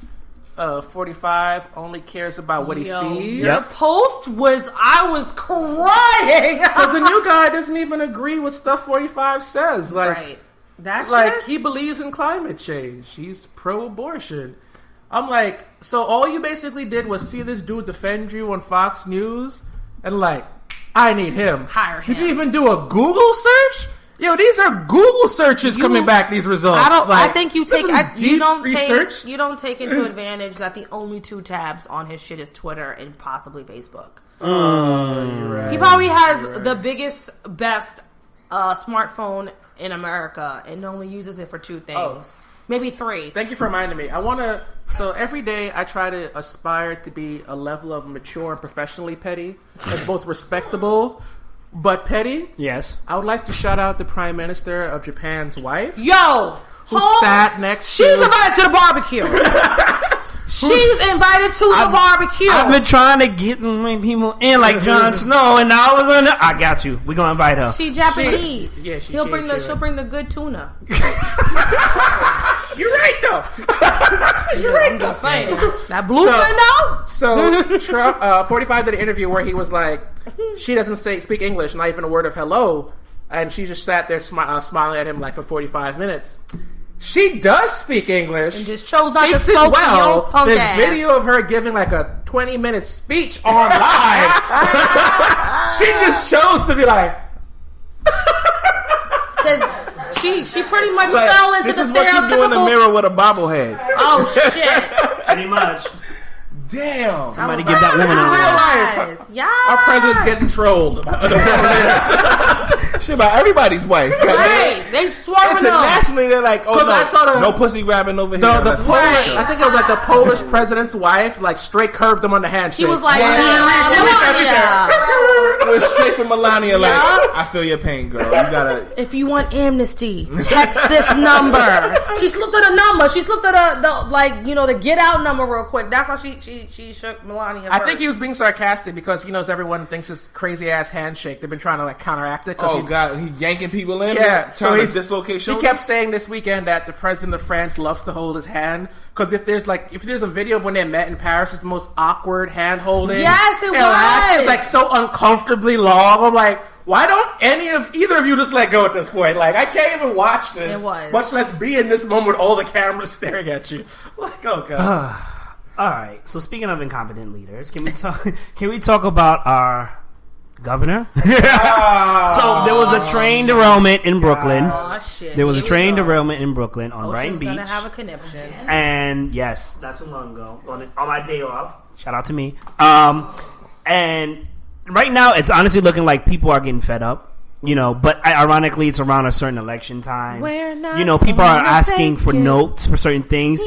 45 only cares about what he sees. Your post I was crying. Because the new guy doesn't even agree with stuff 45 says. Like, right. That's like he believes in climate change. He's pro-abortion. I'm like, so all you basically did was see this dude defend you on Fox News and like, I need him. Hire him. Did you even do a Google search? Yo, these are Google searches coming back. These results. I think you take. You don't take into advantage that the only 2 tabs on his shit is Twitter and possibly Facebook. Right. He probably has the biggest, best smartphone in America and only uses it for 2 things. Maybe 3. Thank you for reminding me. So every day I try to aspire to be a level of mature and professionally petty. That's both respectable but petty. Yes. I would like to shout out the Prime Minister of Japan's wife. Yo! Who sat next She's invited to the barbecue. She's invited to the barbecue. I've been trying to get people in like Jon Snow, and now I got you. We're gonna invite her. She Japanese. She'll bring the good tuna. You're right though. You're right. I'm just saying. That blueprint though. So Trump, 45 did an interview where he was like, she doesn't speak English, not even a word of hello, and she just sat there smiling at him like for 45 minutes. She does speak English. And just chose not to speak well. punk There's ass. video of her giving like a 20-minute speech on live. She just chose to be like, because she pretty much fell into this the is what you do in the stereotypical. mirror with a bobblehead. Oh shit! Pretty much. Damn. Somebody give that woman a life. Yeah. Our president's getting trolled. Shit about everybody's wife. Right. They swerving them. Internationally, they're like, oh no, I saw no pussy grabbing over here. The Let's Polish, watch it. I think it was like the Polish president's wife, like straight curved him on the handshake. She was like, It was straight from Melania, like, I feel your pain, girl. You gotta. if you want amnesty, text this number. She looked at a number. She looked at the get out number real quick. That's how she shook Melania. I think he was being sarcastic because he knows everyone thinks this crazy ass handshake. They've been trying to like counteract it. Oh God, he yanking people in. Yeah, so trying he to dislocate shoulders. He kept saying this weekend that the president of France loves to hold his hand because if there's a video of when they met in Paris, it's the most awkward hand holding. Yes, it was. It's like so uncomfortably long. I'm like, why don't either of you just let go at this point? Like, I can't even watch this. It was. Much less be in this moment with all the cameras staring at you. Like, oh God. All right. So speaking of incompetent leaders, can we talk about our governor? So there was a train derailment in Brooklyn. Oh shit! There was a train derailment in Brooklyn on Brighton Beach. Gonna have a conniption. And yes, that's too long ago on my day off. Shout out to me. And right now, it's honestly looking like people are getting fed up. But ironically, it's around a certain election time. People are asking for notes for certain things.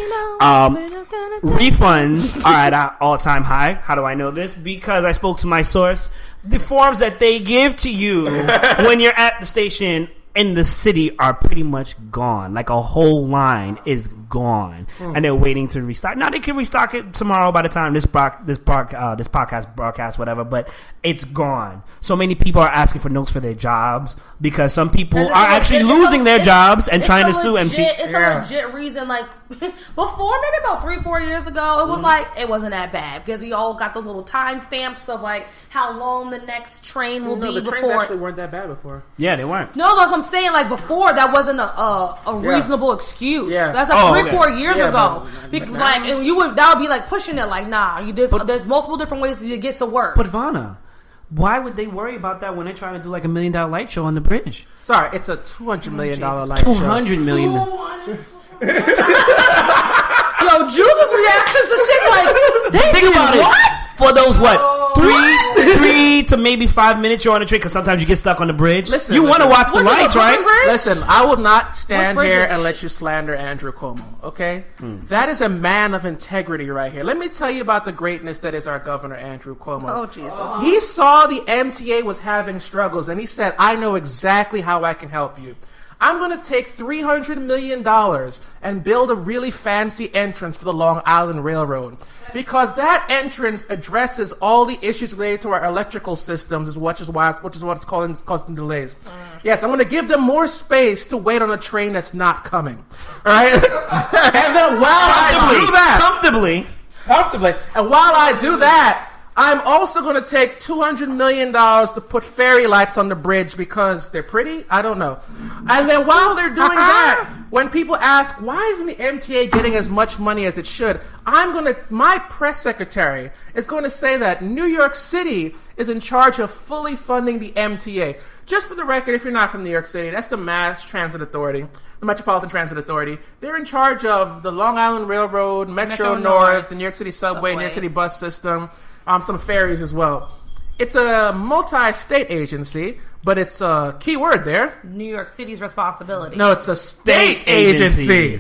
Refunds are at an all-time high. How do I know this? Because I spoke to my source. The forms that they give to you when you're at the station in the city are pretty much gone. Like a whole line is gone, and they're waiting to restock. Now they can restock it tomorrow by the time this podcast broadcast, whatever. But it's gone. So many people are asking for notes for their jobs because some people are actually losing their jobs and trying to sue MC. It's a legit reason. Like before, maybe about 3-4 years ago, it was like it wasn't that bad because we all got the little time stamps of like how long the next train will be. The trains before actually weren't that bad before. Yeah, they weren't. No, that's what I'm saying. Like before, that wasn't a reasonable excuse. Yeah. That's like 3-4 years ago. But And that would be like pushing it. Like nah, there's multiple different ways to get to work. But Vanna, why would they worry about that when they're trying to do like $1 million light show on the bridge? Sorry, it's a $200 million light show. $200 million. Yo, Juice's reactions to shit like Think about it. For those three to maybe 5 minutes you're on the train because sometimes you get stuck on the bridge. You want to watch the lights, right? Listen, I will not stand here and let you slander Andrew Cuomo, okay? That is a man of integrity right here. Let me tell you about the greatness that is our governor, Andrew Cuomo. Oh, Jesus. He saw the MTA was having struggles, and he said, I know exactly how I can help you. I'm going to take $300 million and build a really fancy entrance for the Long Island Railroad. Because that entrance addresses all the issues related to our electrical systems, which is what's causing delays. Yes, I'm going to give them more space to wait on a train that's not coming. All right? And then while I do that... Comfortably. And while I do that, I'm also going to take $200 million to put fairy lights on the bridge because they're pretty? I don't know. And then while they're doing that, when people ask, why isn't the MTA getting as much money as it should? My press secretary is going to say that New York City is in charge of fully funding the MTA. Just for the record, if you're not from New York City, that's the Mass Transit Authority, the Metropolitan Transit Authority. They're in charge of the Long Island Railroad, Metro North, the New York City Subway, New York City bus system. Some ferries as well. It's a multi-state agency, but it's a key word there. New York City's responsibility. No, it's a state agency.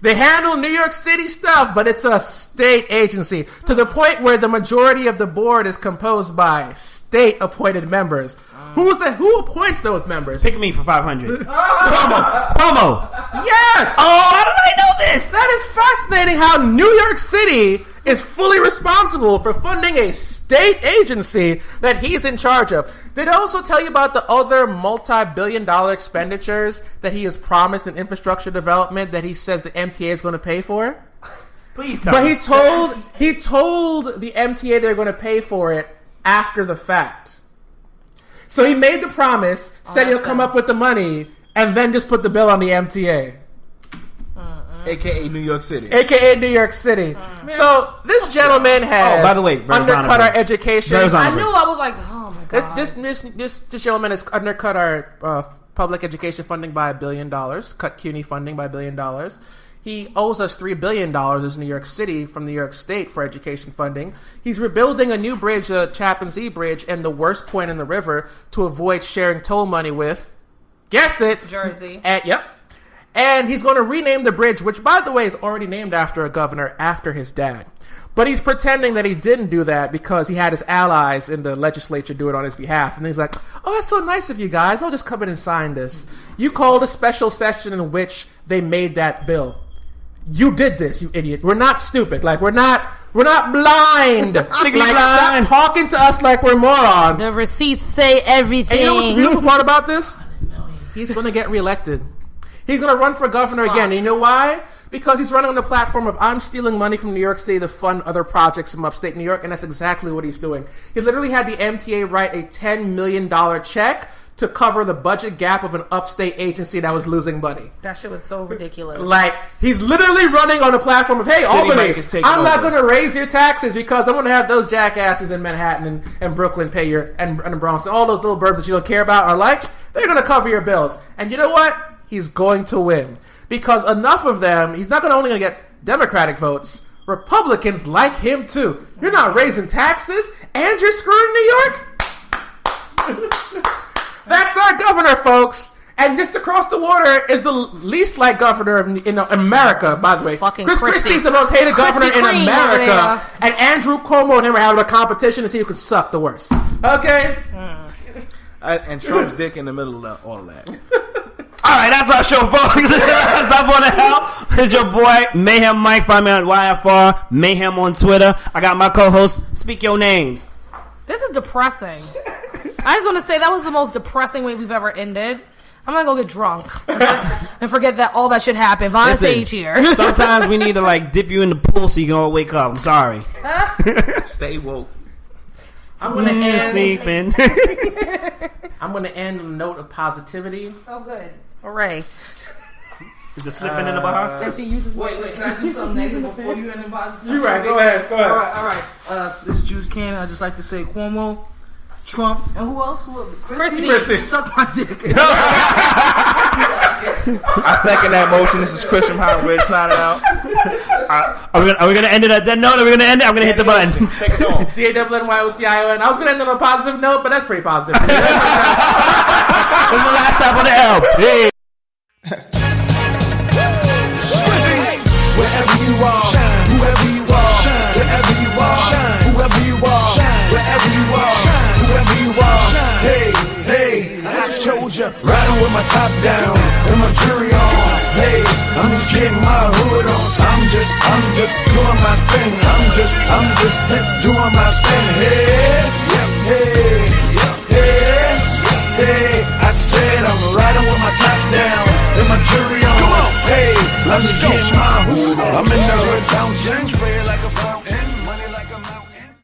They handle New York City stuff, but it's a state agency to the point where the majority of the board is composed by state-appointed members. Who appoints those members? Pick me for 500. Cuomo. Yes. Oh, how did I know this? That is fascinating. How New York City is fully responsible for funding a state agency that he's in charge of. Did I also tell you about the other multi-billion-dollar expenditures that he has promised in infrastructure development that he says the MTA is going to pay for? Please tell me. But he told the MTA they're going to pay for it after the fact. So he made the promise, said he'll come up with the money, and then just put the bill on the MTA. AKA New York City. AKA New York City. So this gentleman has by the way, undercut our education. I knew. I was like, oh my god. This gentleman has undercut our public education funding by $1 billion. Cut CUNY funding by $1 billion. He owes us $3 billion as New York City from New York State for education funding. He's rebuilding a new bridge, the Tappan Zee Bridge, and the worst point in the river to avoid sharing toll money with, guessed it, Jersey. Yep. And he's going to rename the bridge, which, by the way, is already named after a governor after his dad. But he's pretending that he didn't do that because he had his allies in the legislature do it on his behalf. And he's like, oh, that's so nice of you guys. I'll just come in and sign this. You called a special session in which they made that bill. You did this, you idiot. We're not stupid. Like, we're not blind. Stop talking to us like we're morons. The receipts say everything. And you know what's the beautiful part about this? He's going to get reelected. He's going to run for governor again. And you know why? Because he's running on the platform of I'm stealing money from New York City to fund other projects from upstate New York, and that's exactly what he's doing. He literally had the MTA write a $10 million check to cover the budget gap of an upstate agency that was losing money. That shit was so ridiculous. Like, he's literally running on the platform of, hey, Albany, I'm not going to raise your taxes because I'm going to have those jackasses in Manhattan and Brooklyn pay your, and Bronx, and all those little burbs that you don't care about are like, they're going to cover your bills. And you know what? He's going to win. Because enough of them, he's not only going to get Democratic votes, Republicans like him too. You're not raising taxes and you're screwing New York? That's our governor, folks. And just across the water is the least liked governor in America, by the way. Chris Christie's the most hated governor in America. And Andrew Cuomo and him are having a competition to see who can suck the worst. Okay? And Trump's dick in the middle of all of that. Alright, that's our show, folks. Stop on the hell. It's your boy, Mayhem Mike. Find me on YFR, Mayhem on Twitter. I got my co-host. Speak your names. This is depressing. I just want to say that was the most depressing way we've ever ended. I'm gonna go get drunk and forget that all that shit happened. Vonna Sage here. Sometimes we need to like dip you in the pool so you can all wake up. I'm sorry. Stay woke. I'm gonna end sleeping. I'm gonna end on a note of positivity. Oh, good. Hooray. Is it slipping in the bar? Wait, can I do something negative before you end the positivity? You're right, go ahead. All right. This is Juice Cannon. I just like to say Cuomo, Trump, and who else? Christie. Suck my dick. I second that motion. This is Chris from Howard signing out. Are we gonna end it at that note? Are we gonna end it? I'm gonna hit the button. Take us home. DAWNYOCION. I was gonna end on a positive note, but that's pretty positive. This is the last stop on the L. Hey. Wherever you are, whoever you are, wherever you are, whoever you are, wherever you are, whoever you are. Hey, I just told ya, riding with my top down and my jury on. Hey, I'm just getting my hood on. I'm just doing my thing. I'm just doing my thing. Hey, I said I'm riding with my top down and my jury on. Come on, hey, I'm just getting my hood on. I'm in the hood bouncing, spray like a fountain, money like a mountain.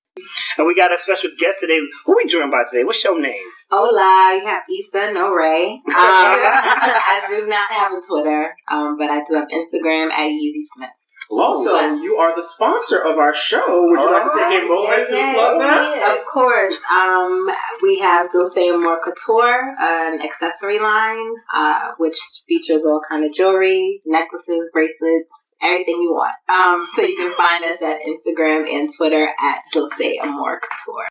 And we got a special guest today. Who we joined by today? What's your name? Hola, you have Issa No Ray. I do not have a Twitter, but I do have Instagram at Yeezy Smith. Also, you are the sponsor of our show. Would you like to take a moment to plug that? Of course. We have Dulce Couture, an accessory line, which features all kind of jewelry, necklaces, bracelets, everything you want. So you can find us at Instagram and Twitter at Dulce Couture.